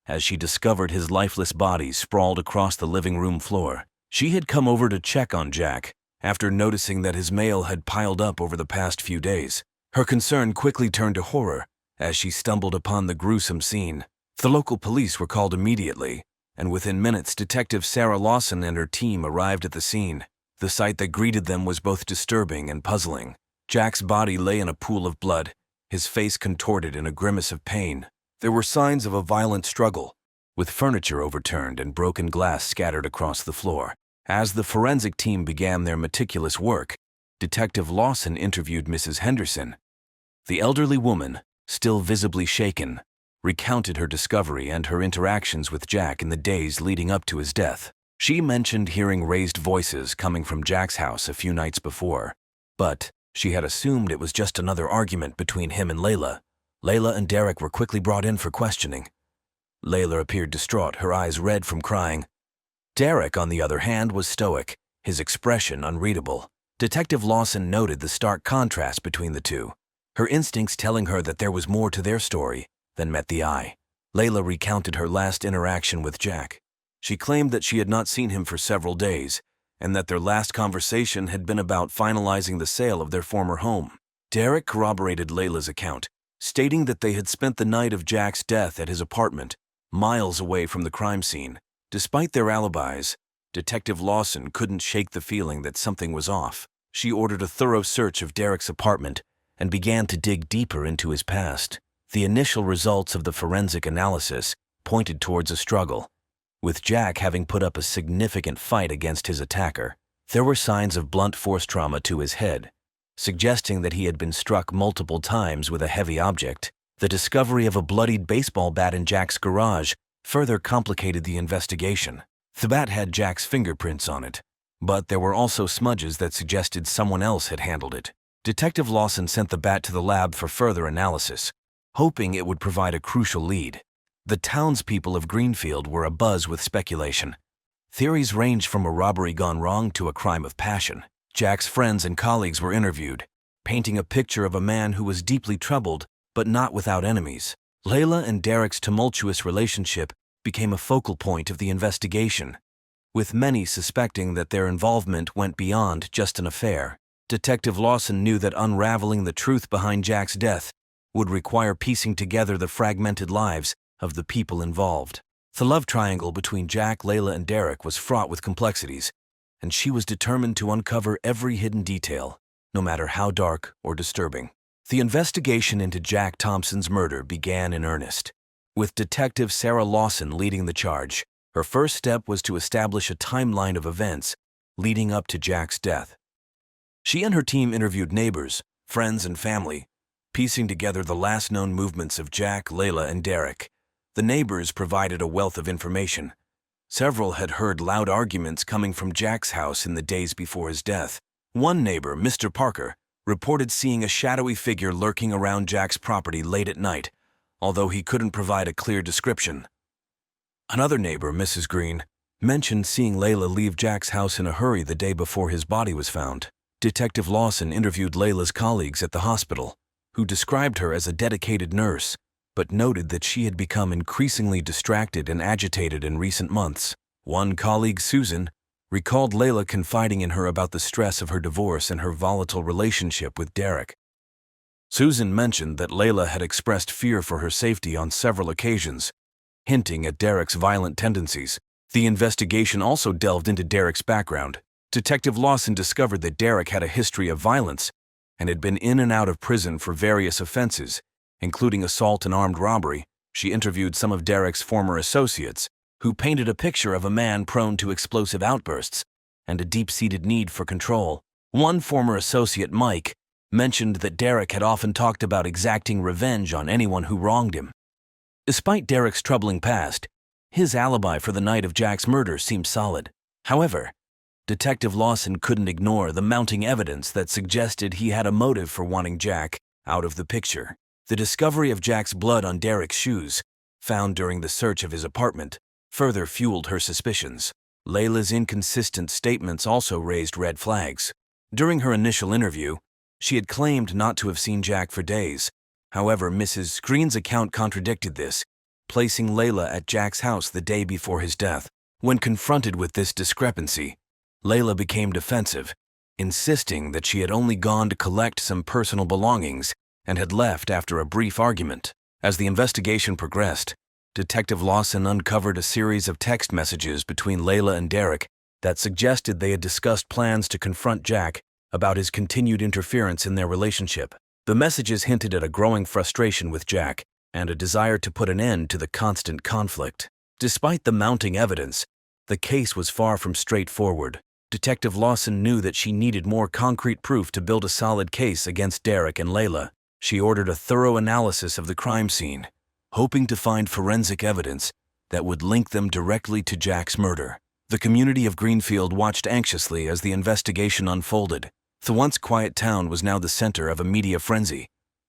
as she discovered his lifeless body sprawled across the living room floor. She had come over to check on Jack after noticing that his mail had piled up over the past few days. Her concern quickly turned to horror as she stumbled upon the gruesome scene. The local police were called immediately, and within minutes, Detective Sarah Lawson and her team arrived at the scene. The sight that greeted them was both disturbing and puzzling. Jack's body lay in a pool of blood, his face contorted in a grimace of pain. There were signs of a violent struggle, with furniture overturned and broken glass scattered across the floor. As the forensic team began their meticulous work, Detective Lawson interviewed Mrs. Henderson. The elderly woman, still visibly shaken, recounted her discovery and her interactions with Jack in the days leading up to his death. She mentioned hearing raised voices coming from Jack's house a few nights before, but she had assumed it was just another argument between him and Layla. Layla and Derek were quickly brought in for questioning. Layla appeared distraught, her eyes red from crying. Derek, on the other hand, was stoic, his expression unreadable. Detective Lawson noted the stark contrast between the two, her instincts telling her that there was more to their story than met the eye. Layla recounted her last interaction with Jack. She claimed that she had not seen him for several days, and that their last conversation had been about finalizing the sale of their former home. Derek corroborated Layla's account, stating that they had spent the night of Jack's death at his apartment, miles away from the crime scene. Despite their alibis, Detective Lawson couldn't shake the feeling that something was off. She ordered a thorough search of Derek's apartment and began to dig deeper into his past. The initial results of the forensic analysis pointed towards a struggle, with Jack having put up a significant fight against his attacker. There were signs of blunt force trauma to his head, suggesting that he had been struck multiple times with a heavy object. The discovery of a bloodied baseball bat in Jack's garage further complicated the investigation. The bat had Jack's fingerprints on it, but there were also smudges that suggested someone else had handled it. Detective Lawson sent the bat to the lab for further analysis, hoping it would provide a crucial lead. The townspeople of Greenfield were abuzz with speculation. Theories ranged from a robbery gone wrong to a crime of passion. Jack's friends and colleagues were interviewed, painting a picture of a man who was deeply troubled but not without enemies. Layla and Derek's tumultuous relationship became a focal point of the investigation, with many suspecting that their involvement went beyond just an affair. Detective Lawson knew that unraveling the truth behind Jack's death would require piecing together the fragmented lives of the people involved. The love triangle between Jack, Layla, and Derek was fraught with complexities, and she was determined to uncover every hidden detail, no matter how dark or disturbing. The investigation into Jack Thompson's murder began in earnest, with Detective Sarah Lawson leading the charge. Her first step was to establish a timeline of events leading up to Jack's death. She and her team interviewed neighbors, friends, and family, piecing together the last known movements of Jack, Layla, and Derek. The neighbors provided a wealth of information. Several had heard loud arguments coming from Jack's house in the days before his death. One neighbor, Mr. Parker, reported seeing a shadowy figure lurking around Jack's property late at night, although he couldn't provide a clear description. Another neighbor, Mrs. Green, mentioned seeing Layla leave Jack's house in a hurry the day before his body was found. Detective Lawson interviewed Layla's colleagues at the hospital, who described her as a dedicated nurse, but noted that she had become increasingly distracted and agitated in recent months. One colleague, Susan, recalled Layla confiding in her about the stress of her divorce and her volatile relationship with Derek. Susan mentioned that Layla had expressed fear for her safety on several occasions, hinting at Derek's violent tendencies. The investigation also delved into Derek's background. Detective Lawson discovered that Derek had a history of violence and had been in and out of prison for various offenses, including assault and armed robbery. She interviewed some of Derek's former associates, who painted a picture of a man prone to explosive outbursts and a deep-seated need for control. One former associate, Mike, mentioned that Derek had often talked about exacting revenge on anyone who wronged him. Despite Derek's troubling past, his alibi for the night of Jack's murder seemed solid. However, Detective Lawson couldn't ignore the mounting evidence that suggested he had a motive for wanting Jack out of the picture. The discovery of Jack's blood on Derek's shoes, found during the search of his apartment, further fueled her suspicions. Layla's inconsistent statements also raised red flags. During her initial interview, she had claimed not to have seen Jack for days. However, Mrs. Green's account contradicted this, placing Layla at Jack's house the day before his death. When confronted with this discrepancy, Layla became defensive, insisting that she had only gone to collect some personal belongings and had left after a brief argument. As the investigation progressed, Detective Lawson uncovered a series of text messages between Layla and Derek that suggested they had discussed plans to confront Jack about his continued interference in their relationship. The messages hinted at a growing frustration with Jack and a desire to put an end to the constant conflict. Despite the mounting evidence, The case was far from straightforward. Detective Lawson knew that she needed more concrete proof to build a solid case against Derek and Layla. She ordered a thorough analysis of the crime scene, hoping to find forensic evidence that would link them directly to Jack's murder. The community of Greenfield watched anxiously as the investigation unfolded. The once quiet town was now the center of a media frenzy,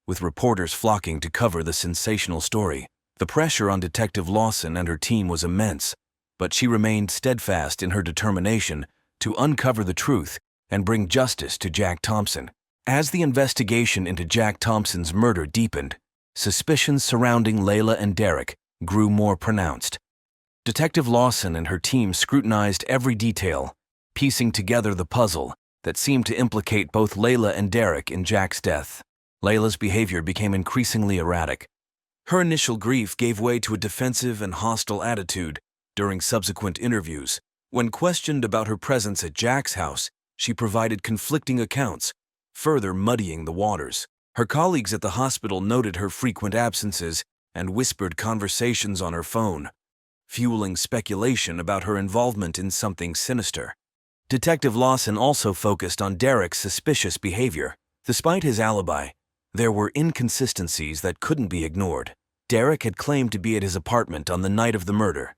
with reporters flocking to cover the sensational story. The pressure on Detective Lawson and her team was immense, but she remained steadfast in her determination to uncover the truth and bring justice to Jack Thompson. As the investigation into Jack Thompson's murder deepened, suspicions surrounding Layla and Derek grew more pronounced. Detective Lawson and her team scrutinized every detail, piecing together the puzzle that seemed to implicate both Layla and Derek in Jack's death. Layla's behavior became increasingly erratic. Her initial grief gave way to a defensive and hostile attitude during subsequent interviews. When questioned about her presence at Jack's house, she provided conflicting accounts, further muddying the waters. Her colleagues at the hospital noted her frequent absences and whispered conversations on her phone, fueling speculation about her involvement in something sinister. Detective Lawson also focused on Derek's suspicious behavior. Despite his alibi, there were inconsistencies that couldn't be ignored. Derek had claimed to be at his apartment on the night of the murder,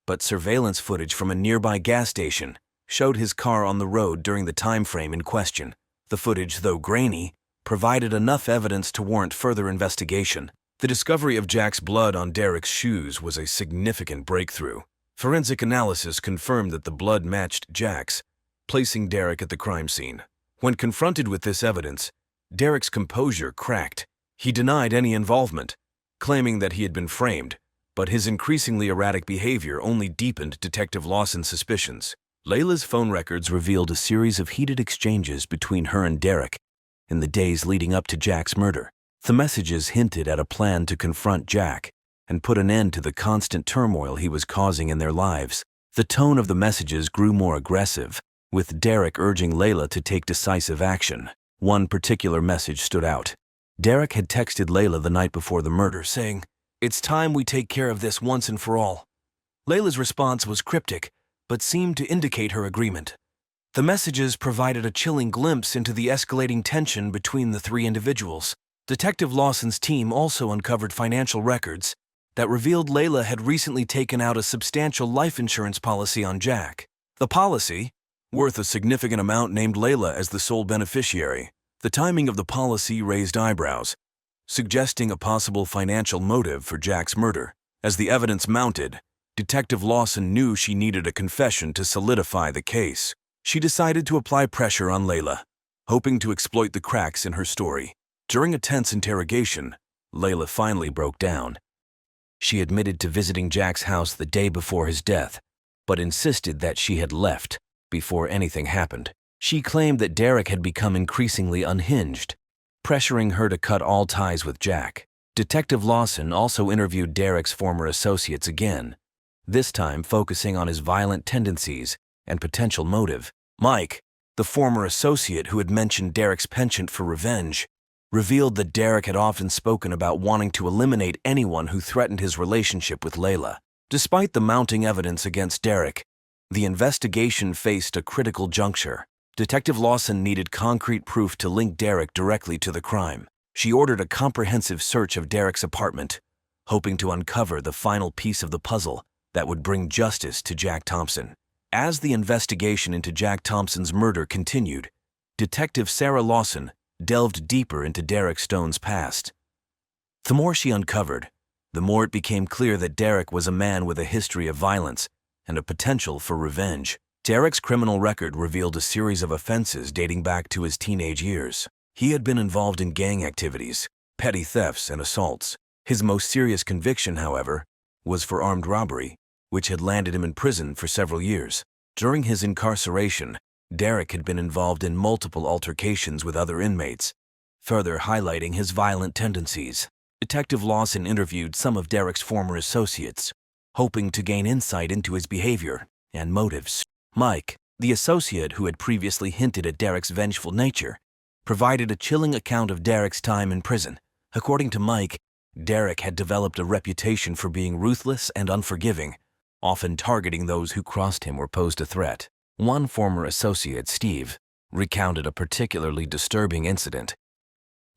but surveillance footage from a nearby gas station showed his car on the road during the time frame in question. The footage, though grainy, provided enough evidence to warrant further investigation. The discovery of Jack's blood on Derek's shoes was a significant breakthrough. Forensic analysis confirmed that the blood matched Jack's, placing Derek at the crime scene. When confronted with this evidence, Derek's composure cracked. He denied any involvement, claiming that he had been framed, but his increasingly erratic behavior only deepened Detective Lawson's suspicions. Layla's phone records revealed a series of heated exchanges between her and Derek in the days leading up to Jack's murder. The messages hinted at a plan to confront Jack and put an end to the constant turmoil he was causing in their lives. The tone of the messages grew more aggressive, with Derek urging Layla to take decisive action. One particular message stood out. Derek had texted Layla the night before the murder, saying, "It's time we take care of this once and for all." Layla's response was cryptic, but seemed to indicate her agreement. The messages provided a chilling glimpse into the escalating tension between the three individuals. Detective Lawson's team also uncovered financial records that revealed Layla had recently taken out a substantial life insurance policy on Jack. The policy, worth a significant amount, named Layla as the sole beneficiary. The timing of the policy raised eyebrows, suggesting a possible financial motive for Jack's murder. As the evidence mounted, Detective Lawson knew she needed a confession to solidify the case. She decided to apply pressure on Layla, hoping to exploit the cracks in her story. During a tense interrogation, Layla finally broke down. She admitted to visiting Jack's house the day before his death, but insisted that she had left before anything happened. She claimed that Derek had become increasingly unhinged, pressuring her to cut all ties with Jack. Detective Lawson also interviewed Derek's former associates again, this time focusing on his violent tendencies and potential motive. Mike, the former associate who had mentioned Derek's penchant for revenge, revealed that Derek had often spoken about wanting to eliminate anyone who threatened his relationship with Layla. Despite the mounting evidence against Derek, the investigation faced a critical juncture. Detective Lawson needed concrete proof to link Derek directly to the crime. She ordered a comprehensive search of Derek's apartment, hoping to uncover the final piece of the puzzle that would bring justice to Jack Thompson. As the investigation into Jack Thompson's murder continued, Detective Sarah Lawson delved deeper into Derek Stone's past. The more she uncovered, the more it became clear that Derek was a man with a history of violence and a potential for revenge. Derek's criminal record revealed a series of offenses dating back to his teenage years. He had been involved in gang activities, petty thefts, and assaults. His most serious conviction, however, was for armed robbery, which had landed him in prison for several years. During his incarceration, Derek had been involved in multiple altercations with other inmates, further highlighting his violent tendencies. Detective Lawson interviewed some of Derek's former associates, hoping to gain insight into his behavior and motives. Mike, the associate who had previously hinted at Derek's vengeful nature, provided a chilling account of Derek's time in prison. According to Mike, Derek had developed a reputation for being ruthless and unforgiving, often targeting those who crossed him or posed a threat. One former associate, Steve, recounted a particularly disturbing incident.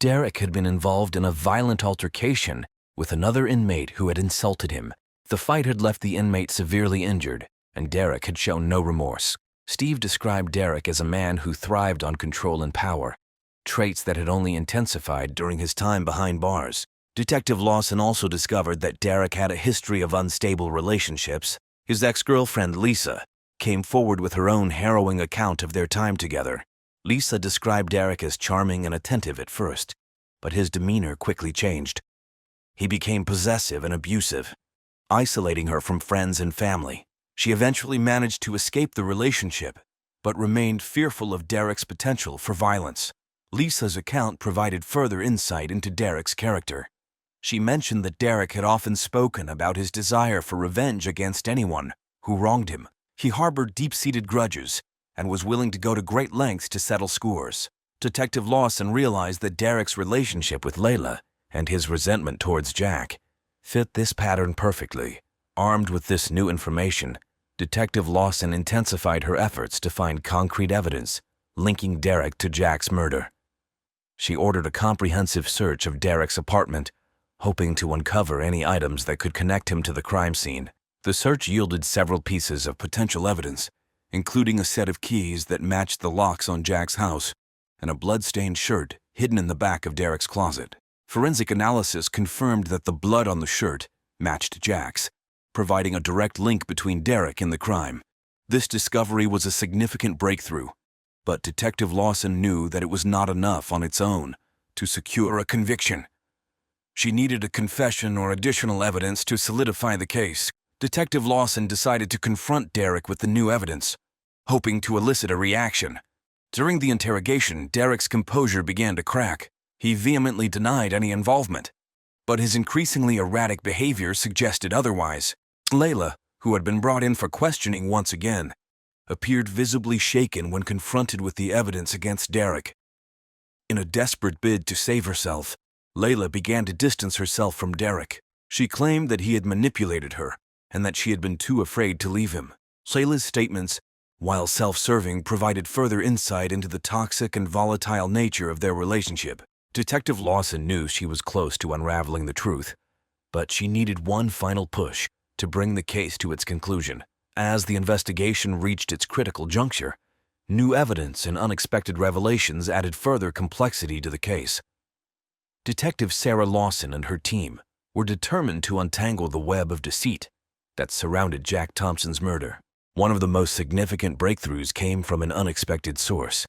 Derek had been involved in a violent altercation with another inmate who had insulted him. The fight had left the inmate severely injured, and Derek had shown no remorse. Steve described Derek as a man who thrived on control and power, traits that had only intensified during his time behind bars. Detective Lawson also discovered that Derek had a history of unstable relationships. His ex-girlfriend, Lisa, came forward with her own harrowing account of their time together. Lisa described Derek as charming and attentive at first, but his demeanor quickly changed. He became possessive and abusive, isolating her from friends and family. She eventually managed to escape the relationship, but remained fearful of Derek's potential for violence. Lisa's account provided further insight into Derek's character. She mentioned that Derek had often spoken about his desire for revenge against anyone who wronged him. He harbored deep-seated grudges and was willing to go to great lengths to settle scores. Detective Lawson realized that Derek's relationship with Layla and his resentment towards Jack fit this pattern perfectly. Armed with this new information, Detective Lawson intensified her efforts to find concrete evidence linking Derek to Jack's murder. She ordered a comprehensive search of Derek's apartment, hoping to uncover any items that could connect him to the crime scene. The search yielded several pieces of potential evidence, including a set of keys that matched the locks on Jack's house and a blood-stained shirt hidden in the back of Derek's closet. Forensic analysis confirmed that the blood on the shirt matched Jack's, providing a direct link between Derek and the crime. This discovery was a significant breakthrough, but Detective Lawson knew that it was not enough on its own to secure a conviction. She needed a confession or additional evidence to solidify the case. Detective Lawson decided to confront Derek with the new evidence, hoping to elicit a reaction. During the interrogation, Derek's composure began to crack. He vehemently denied any involvement, but his increasingly erratic behavior suggested otherwise. Layla, who had been brought in for questioning once again, appeared visibly shaken when confronted with the evidence against Derek. In a desperate bid to save herself, Layla began to distance herself from Derek. She claimed that he had manipulated her and that she had been too afraid to leave him. Layla's statements, while self-serving, provided further insight into the toxic and volatile nature of their relationship. Detective Lawson knew she was close to unraveling the truth, but she needed one final push to bring the case to its conclusion. As the investigation reached its critical juncture, new evidence and unexpected revelations added further complexity to the case. Detective Sarah Lawson and her team were determined to untangle the web of deceit that surrounded Jack Thompson's murder. One of the most significant breakthroughs came from an unexpected source.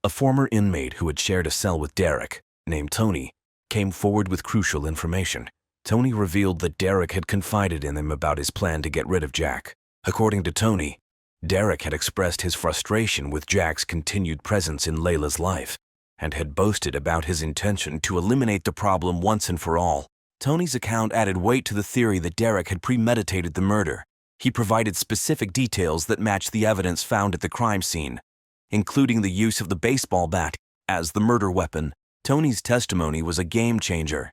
A former inmate who had shared a cell with Derek, named Tony, came forward with crucial information. Tony revealed that Derek had confided in him about his plan to get rid of Jack. According to Tony, Derek had expressed his frustration with Jack's continued presence in Layla's life and had boasted about his intention to eliminate the problem once and for all. Tony's account added weight to the theory that Derek had premeditated the murder. He provided specific details that matched the evidence found at the crime scene, including the use of the baseball bat as the murder weapon. Tony's testimony was a game-changer,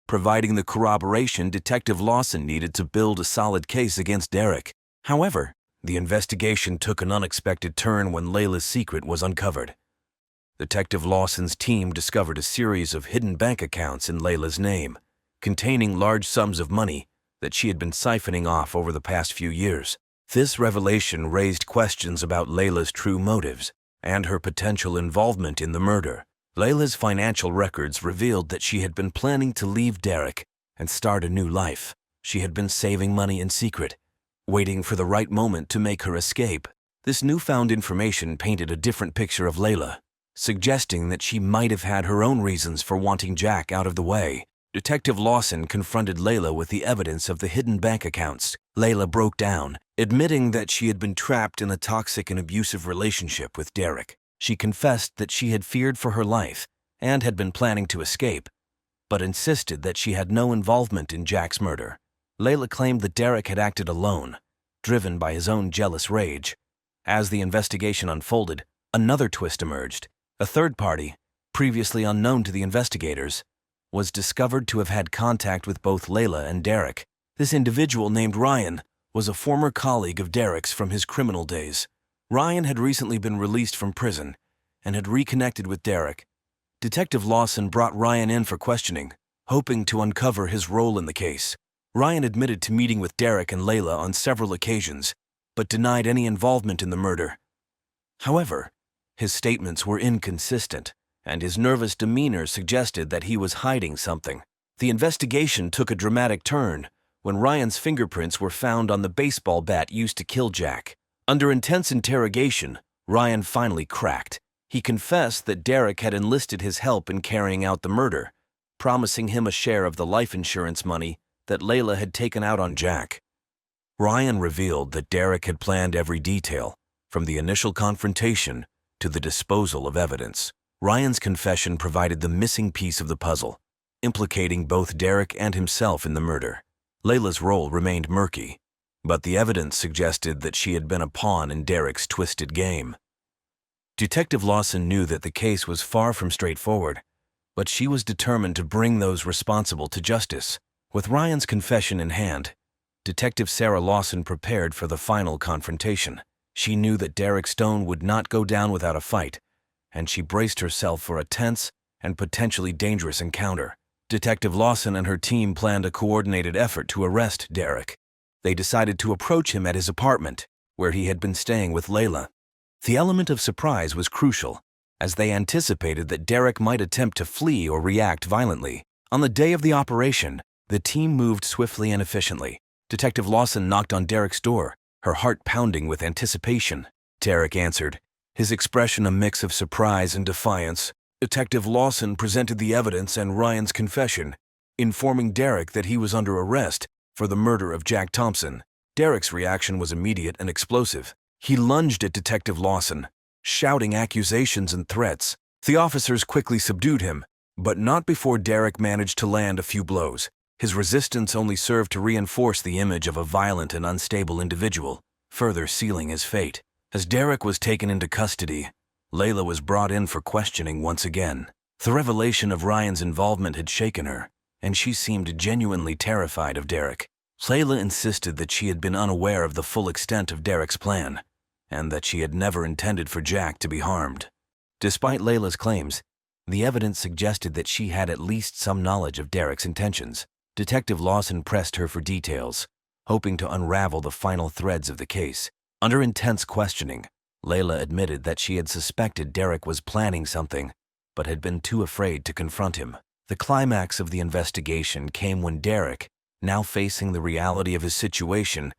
providing the corroboration Detective Lawson needed to build a solid case against Derek. However, the investigation took an unexpected turn when Layla's secret was uncovered. Detective Lawson's team discovered a series of hidden bank accounts in Layla's name, containing large sums of money that she had been siphoning off over the past few years. This revelation raised questions about Layla's true motives and her potential involvement in the murder. Layla's financial records revealed that she had been planning to leave Derek and start a new life. She had been saving money in secret, waiting for the right moment to make her escape. This newfound information painted a different picture of Layla, suggesting that she might have had her own reasons for wanting Jack out of the way. Detective Lawson confronted Layla with the evidence of the hidden bank accounts. Layla broke down, admitting that she had been trapped in a toxic and abusive relationship with Derek. She confessed that she had feared for her life and had been planning to escape, but insisted that she had no involvement in Jack's murder. Layla claimed that Derek had acted alone, driven by his own jealous rage. As the investigation unfolded, another twist emerged. A third party, previously unknown to the investigators, was discovered to have had contact with both Layla and Derek. This individual, named Ryan, was a former colleague of Derek's from his criminal days. Ryan had recently been released from prison and had reconnected with Derek. Detective Lawson brought Ryan in for questioning, hoping to uncover his role in the case. Ryan admitted to meeting with Derek and Layla on several occasions, but denied any involvement in the murder. However, his statements were inconsistent, and his nervous demeanor suggested that he was hiding something. The investigation took a dramatic turn when Ryan's fingerprints were found on the baseball bat used to kill Jack. Under intense interrogation, Ryan finally cracked. He confessed that Derek had enlisted his help in carrying out the murder, promising him a share of the life insurance money that Layla had taken out on Jack. Ryan revealed that Derek had planned every detail, from the initial confrontation to the disposal of evidence. Ryan's confession provided the missing piece of the puzzle, implicating both Derek and himself in the murder. Layla's role remained murky, but the evidence suggested that she had been a pawn in Derek's twisted game. Detective Lawson knew that the case was far from straightforward, but she was determined to bring those responsible to justice. With Ryan's confession in hand, Detective Sarah Lawson prepared for the final confrontation. She knew that Derek Stone would not go down without a fight, and she braced herself for a tense and potentially dangerous encounter. Detective Lawson and her team planned a coordinated effort to arrest Derek. They decided to approach him at his apartment, where he had been staying with Layla. The element of surprise was crucial, as they anticipated that Derek might attempt to flee or react violently. On the day of the operation, the team moved swiftly and efficiently. Detective Lawson knocked on Derek's door, her heart pounding with anticipation. Derek answered, his expression a mix of surprise and defiance. Detective Lawson presented the evidence and Ryan's confession, informing Derek that he was under arrest for the murder of Jack Thompson. Derek's reaction was immediate and explosive. He lunged at Detective Lawson, shouting accusations and threats. The officers quickly subdued him, but not before Derek managed to land a few blows. His resistance only served to reinforce the image of a violent and unstable individual, further sealing his fate. As Derek was taken into custody, Layla was brought in for questioning once again. The revelation of Ryan's involvement had shaken her, and she seemed genuinely terrified of Derek. Layla insisted that she had been unaware of the full extent of Derek's plan, and that she had never intended for Jack to be harmed. Despite Layla's claims, the evidence suggested that she had at least some knowledge of Derek's intentions. Detective Lawson pressed her for details, hoping to unravel the final threads of the case. Under intense questioning, Layla admitted that she had suspected Derek was planning something, but had been too afraid to confront him. The climax of the investigation came when Derek, now facing the reality of his situation,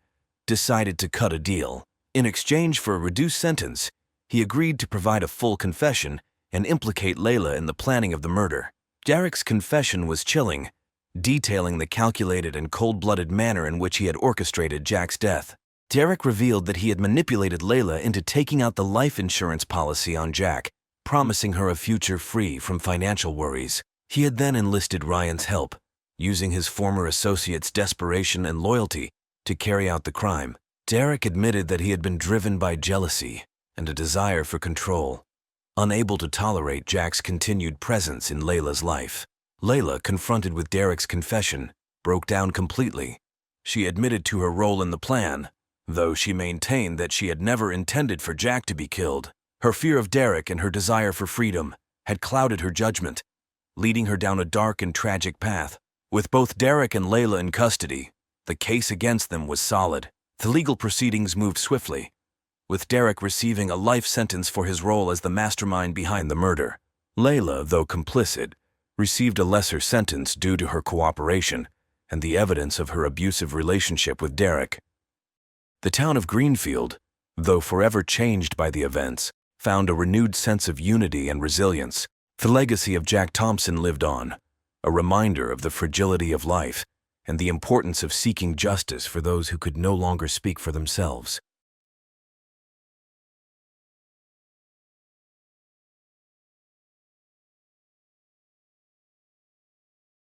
decided to cut a deal. In exchange for a reduced sentence, he agreed to provide a full confession and implicate Layla in the planning of the murder. Derek's confession was chilling, detailing the calculated and cold-blooded manner in which he had orchestrated Jack's death. Derek revealed that he had manipulated Layla into taking out the life insurance policy on Jack, promising her a future free from financial worries. He had then enlisted Ryan's help, using his former associate's desperation and loyalty to carry out the crime. Derek admitted that he had been driven by jealousy and a desire for control, unable to tolerate Jack's continued presence in Layla's life. Layla, confronted with Derek's confession, broke down completely. She admitted to her role in the plan, though she maintained that she had never intended for Jack to be killed. Her fear of Derek and her desire for freedom had clouded her judgment, leading her down a dark and tragic path. With both Derek and Layla in custody, the case against them was solid. The legal proceedings moved swiftly, with Derek receiving a life sentence for his role as the mastermind behind the murder. Layla, though complicit, received a lesser sentence due to her cooperation and the evidence of her abusive relationship with Derek. The town of Greenfield, though forever changed by the events, found a renewed sense of unity and resilience. The legacy of Jack Thompson lived on, a reminder of the fragility of life and the importance of seeking justice for those who could no longer speak for themselves.